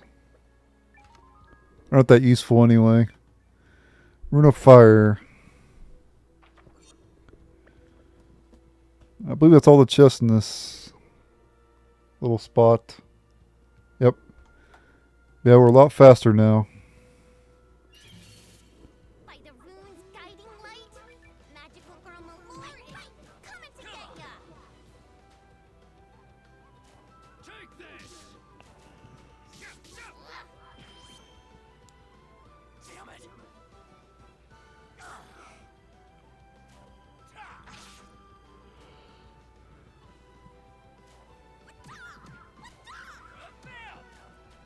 They're not that useful anyway. Rune of Fire. I believe that's all the chests in this little spot. Yep. Yeah, we're a lot faster now. By the rune's guiding light, magical girl Mellore is coming to get ya. Take this! Damn it!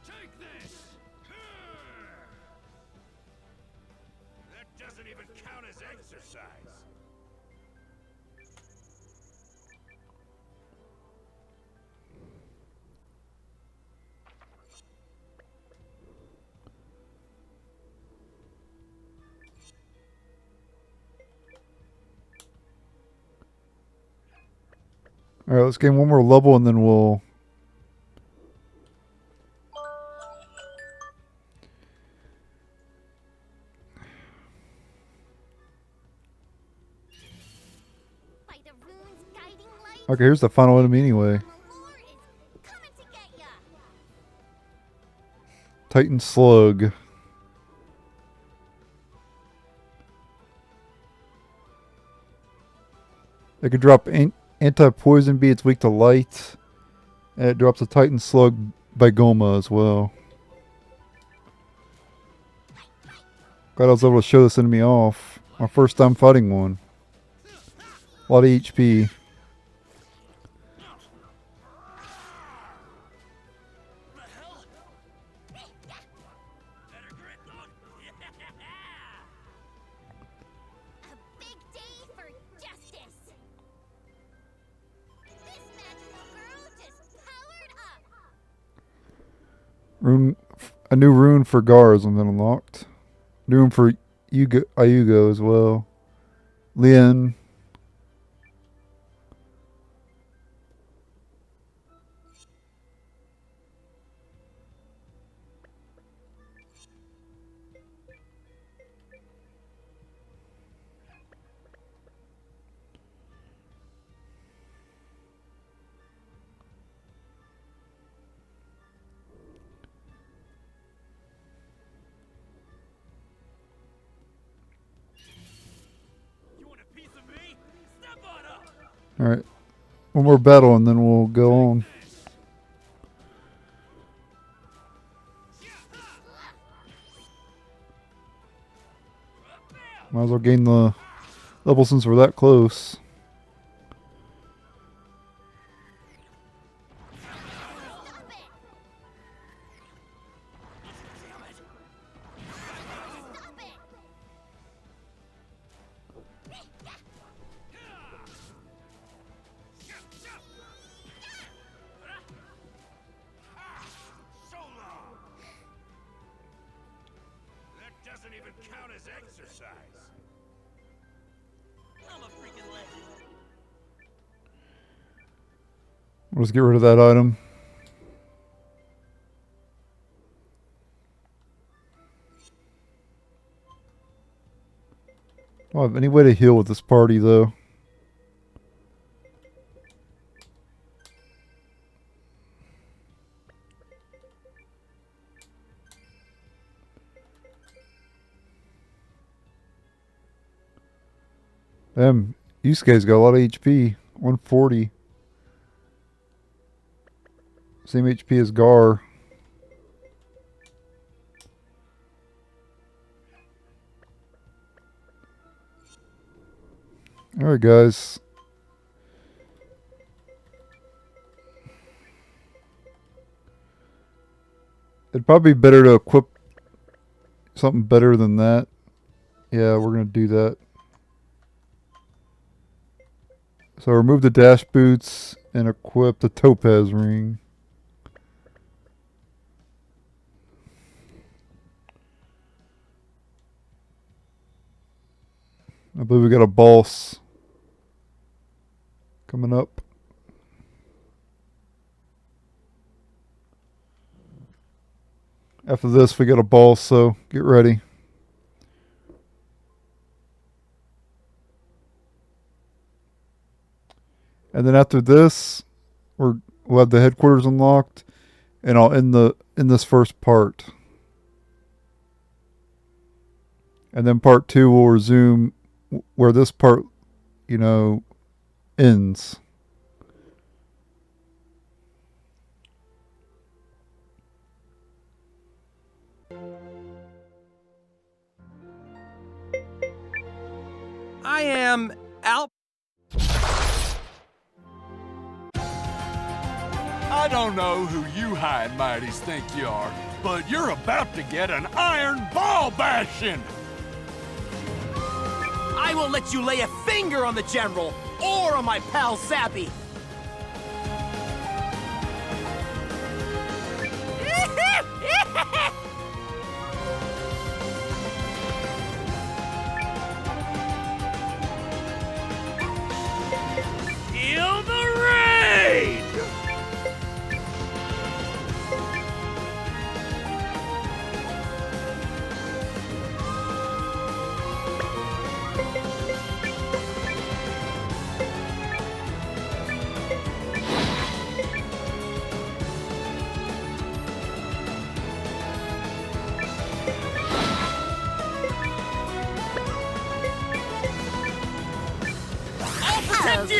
Take this! That doesn't even count as exercise. Alright, let's gain one more level and then we'll... By the rune's guiding light, Okay, here's the final enemy anyway. Mellore is coming to get ya. Titan Slug. It can drop anti-poison bee, it's weak to light. And it drops a Titan Slug by Goma as well. Glad I was able to show this enemy off. My first time fighting one. A lot of HP. A big day for justice. This magical girl just powered up. Rune, a new rune for Gar has been unlocked. New rune for Iugo as well. Lien. You want a piece of me? Step on up! Alright. One more battle and then we'll go on. Might as well gain the level since we're that close. Stop it. Stop it. So long. That doesn't even count as exercise. I'm a freaking legend. We'll just get rid of that item. I don't have any way to heal with this party though. Yusuke's got a lot of HP. 140. Same HP as Gar. Alright, guys. It'd probably be better to equip something better than that. Yeah, we're going to do that. So remove the dash boots and equip the topaz ring. I believe we got a boss coming up. After this, we got a boss, so get ready. And then after this, we'll have the headquarters unlocked, and I'll end this first part. And then part 2 will resume where this part, ends. I am Al. I don't know who you high and mighties think you are, but you're about to get an iron ball bashing! I won't let you lay a finger on the General, or on my pal Zappy! Feel the rage!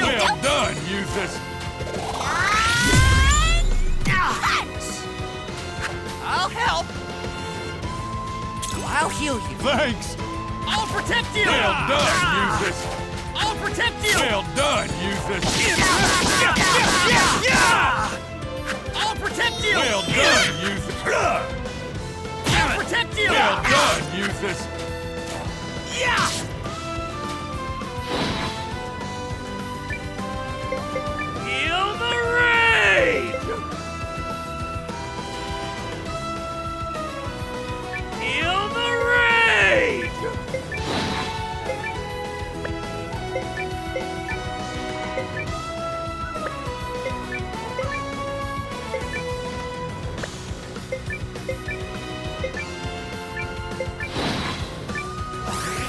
Well done, Yusuke! I'll help! I'll heal you! Thanks! I'll protect you! Well done, Yusuke! I'll protect you! Well done, Yusuke! I'll protect you! Well done, Yusuke! I'll protect you! Well done, Yusuke! Yeah! Feel the rage! Feel the rage!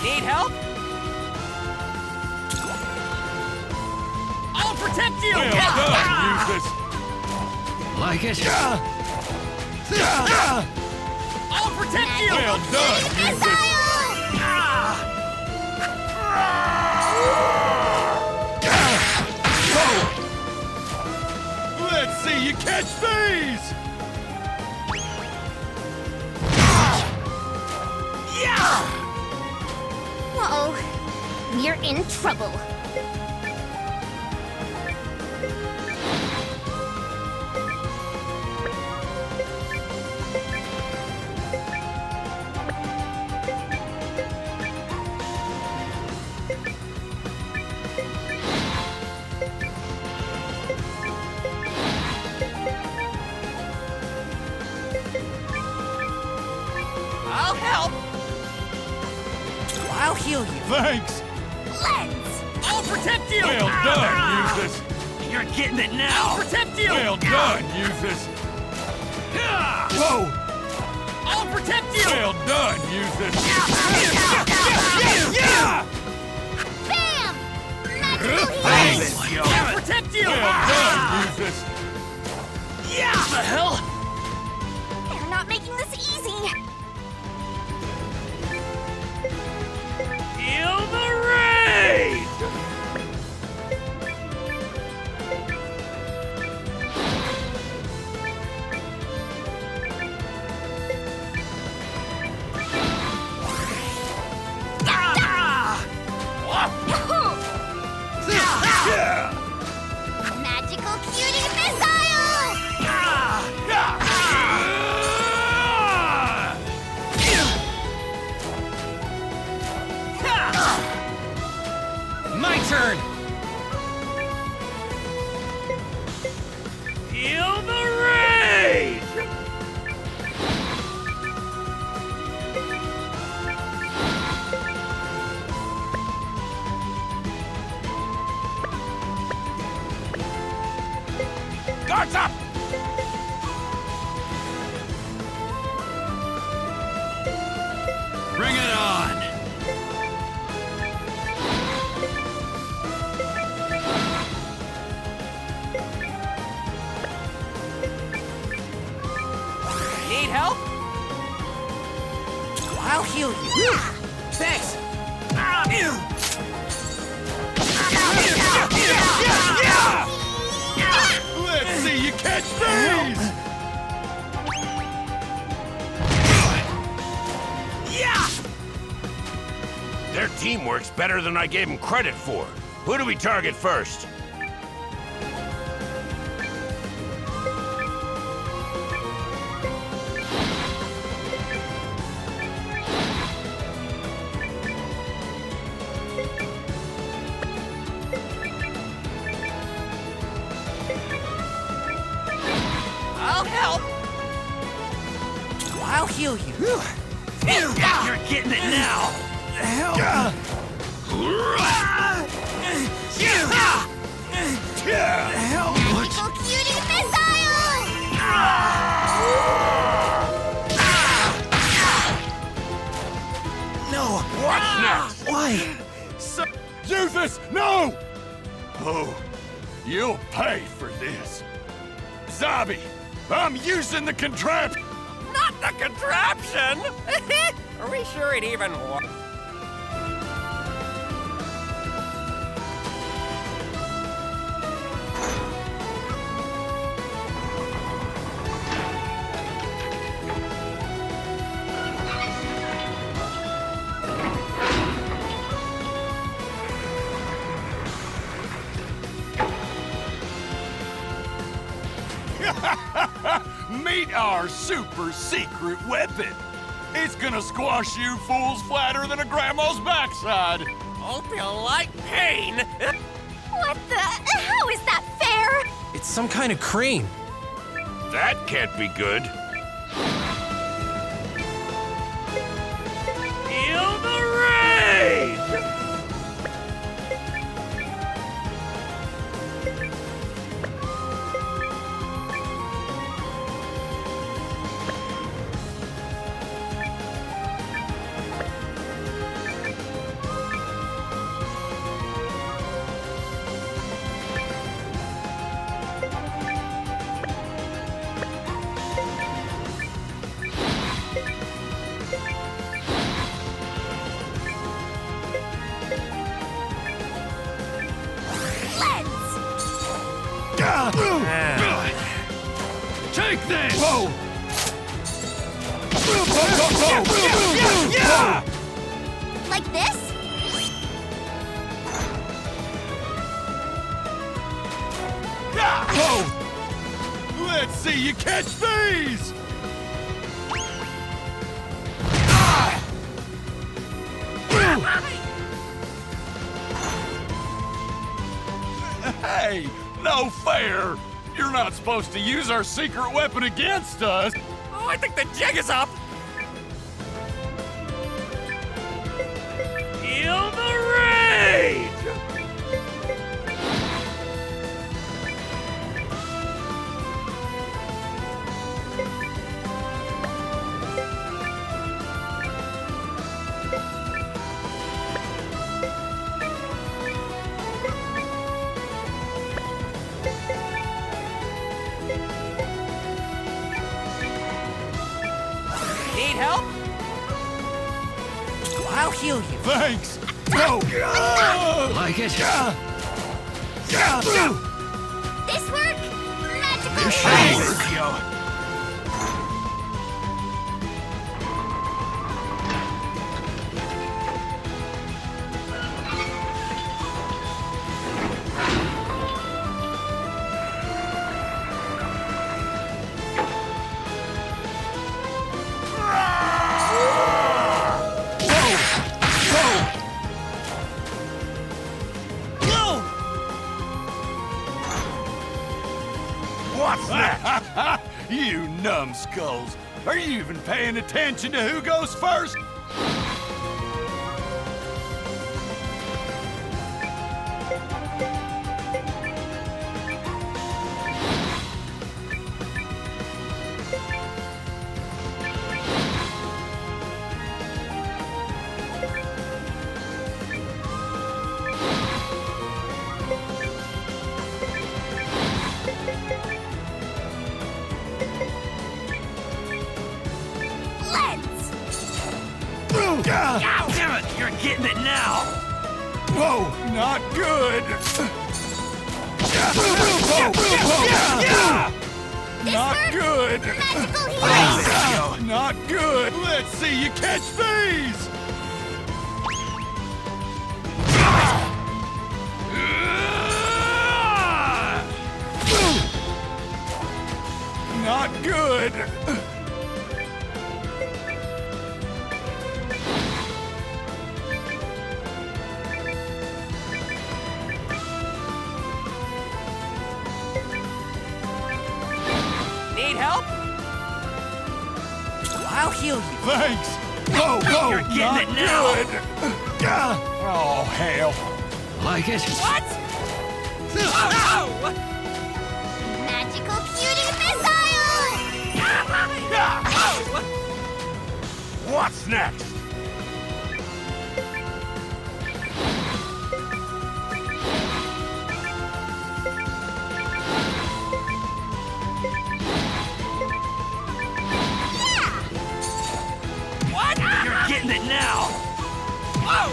Need help? I'll protect you! Well done, Yusuke! Like it? I'll protect you! Well done, Yusuke! Let's see you catch these! Uh-oh. We're in trouble. I'll help! I'll heal you. Thanks! Let's! I'll protect you! Well done, Yusuke! You're getting it now! I'll protect you! Well done, Yusuke! Whoa! I'll protect you! Well done, Yusuke! Bam! Magical healing! Thanks, yo! I'll protect you! Well done, Yusuke! Yeah! What the hell? They're not making this easy. Feel the rage! I'll heal you. Thanks. Let's see you catch these! Their teamwork's better than I gave them credit for. Who do we target first? I'll help. I'll heal you. You're getting it now! Magical cutie missile! No. What's next? Why? Juthus, no! Oh, you'll pay for this. Zabi, I'm using the contraption! Not the contraption! Are we sure it even works? Meet our super secret weapon. It's gonna squash you fools flatter than a grandma's backside. Hope you like pain. What the? How is that fair? It's some kind of crane. That can't be good. Feel the rage! Take this! Whoa! Like this? Whoa! Let's see you catch these! Hey, no fair! You're not supposed to use our secret weapon against us! Oh, I think the jig is up. Feel the rage! Need help? I'll heal you. Thanks! Go! Like it? This work? Magical This device! should work. What's that? You numbskulls! Are you even paying attention to who goes first? Damn it, you're getting it now! Whoa, not good! Not good! Magical healing! Not good! Let's see you catch these! Not good! Need help? I'll heal you. Thanks! Whoa, whoa! You're getting Not it now. good! Oh, hell! Like it? What? Ow! Magical cutie missile! What's next? What? You're getting it now! Whoa!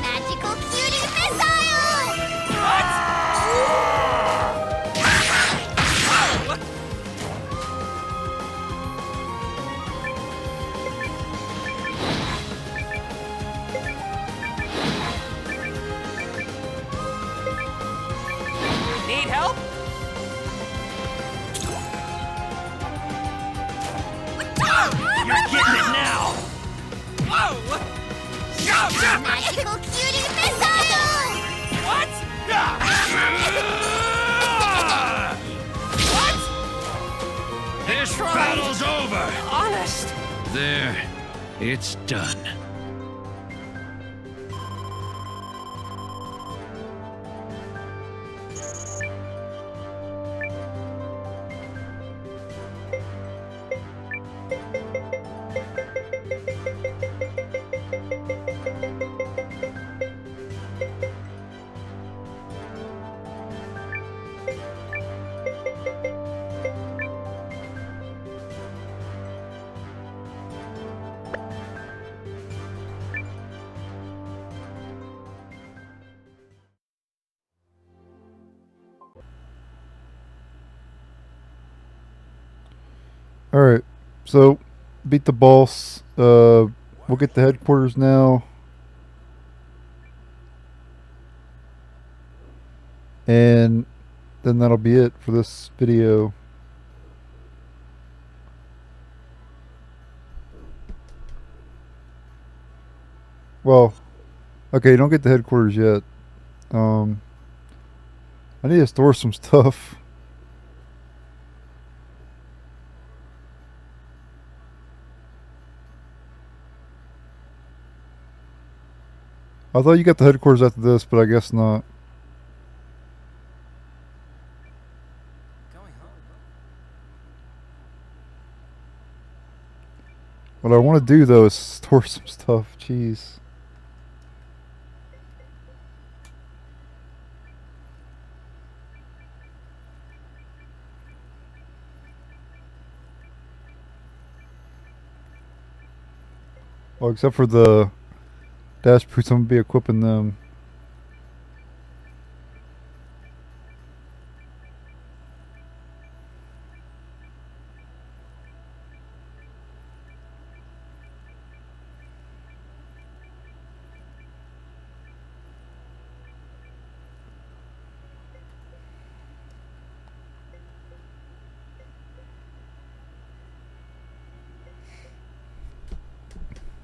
Magical cutie missile! Need help? You're getting it now! Whoa! Magical cutie missile! What? What? This battle's over! Honest. There, it's done. Alright, so beat the boss. We'll get the headquarters now. And then that'll be it for this video. Well, okay, don't get the headquarters yet. I need to store some stuff. I thought you got the headquarters after this, but I guess not. What I want to do though is store some stuff. Jeez. Well, except for the dash boots, I'm gonna be equipping them.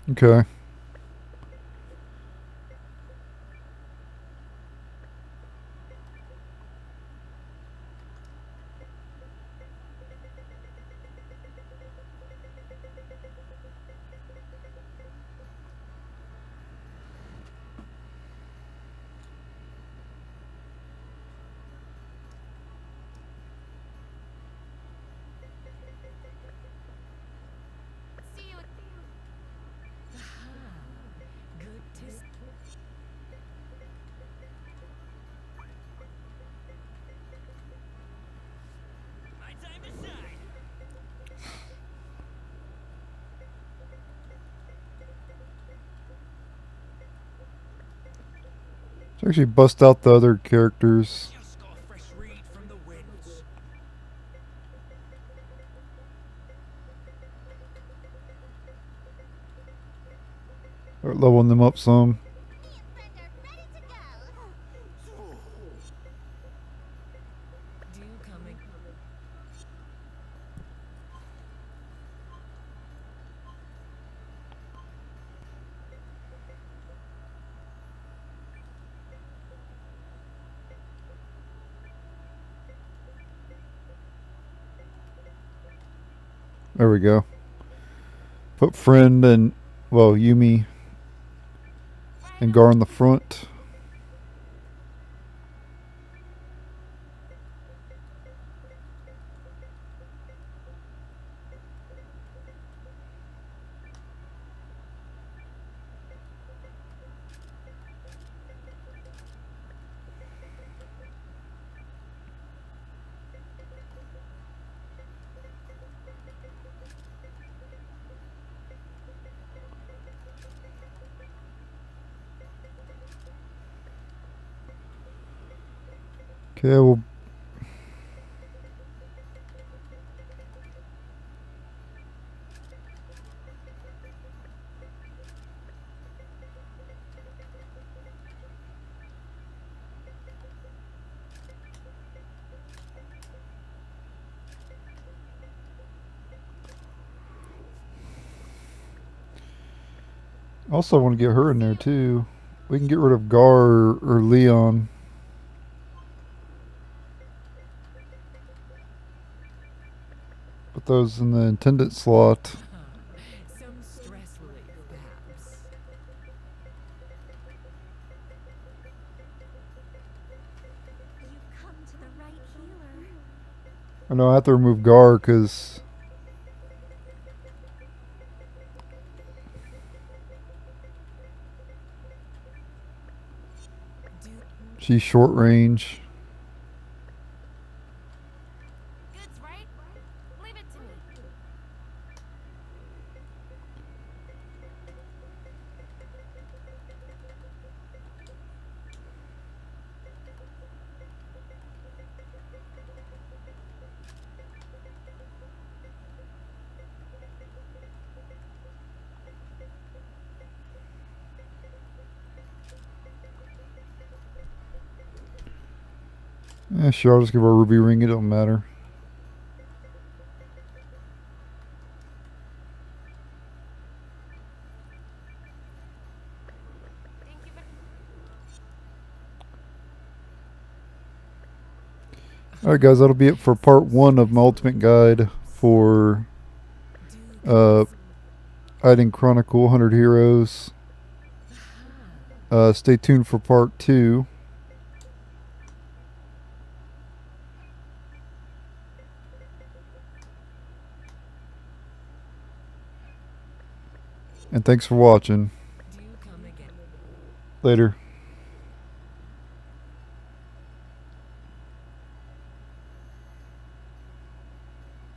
Okay. Actually, bust out the other characters. Just got a fresh read from the winds. Start leveling them up some. Me and friend are ready to go. Do you coming? There we go. Put friend and, well, Yume and Gar in the front. Okay, well, also want to get her in there too. We can get rid of Gar or Leon. Put those in the intendant slot. Some stress relief, perhaps. You've come to the right healer. I know I have to remove Gar because she's short range. Goods, right? Leave it to me. Yeah, sure, I'll just give her a ruby ring, it don't matter. Thank you for... Alright guys, that'll be it for part 1 of my ultimate guide for Eiyuden Chronicle 100 Heroes. Stay tuned for part 2. And thanks for watching. Do you come again? Later.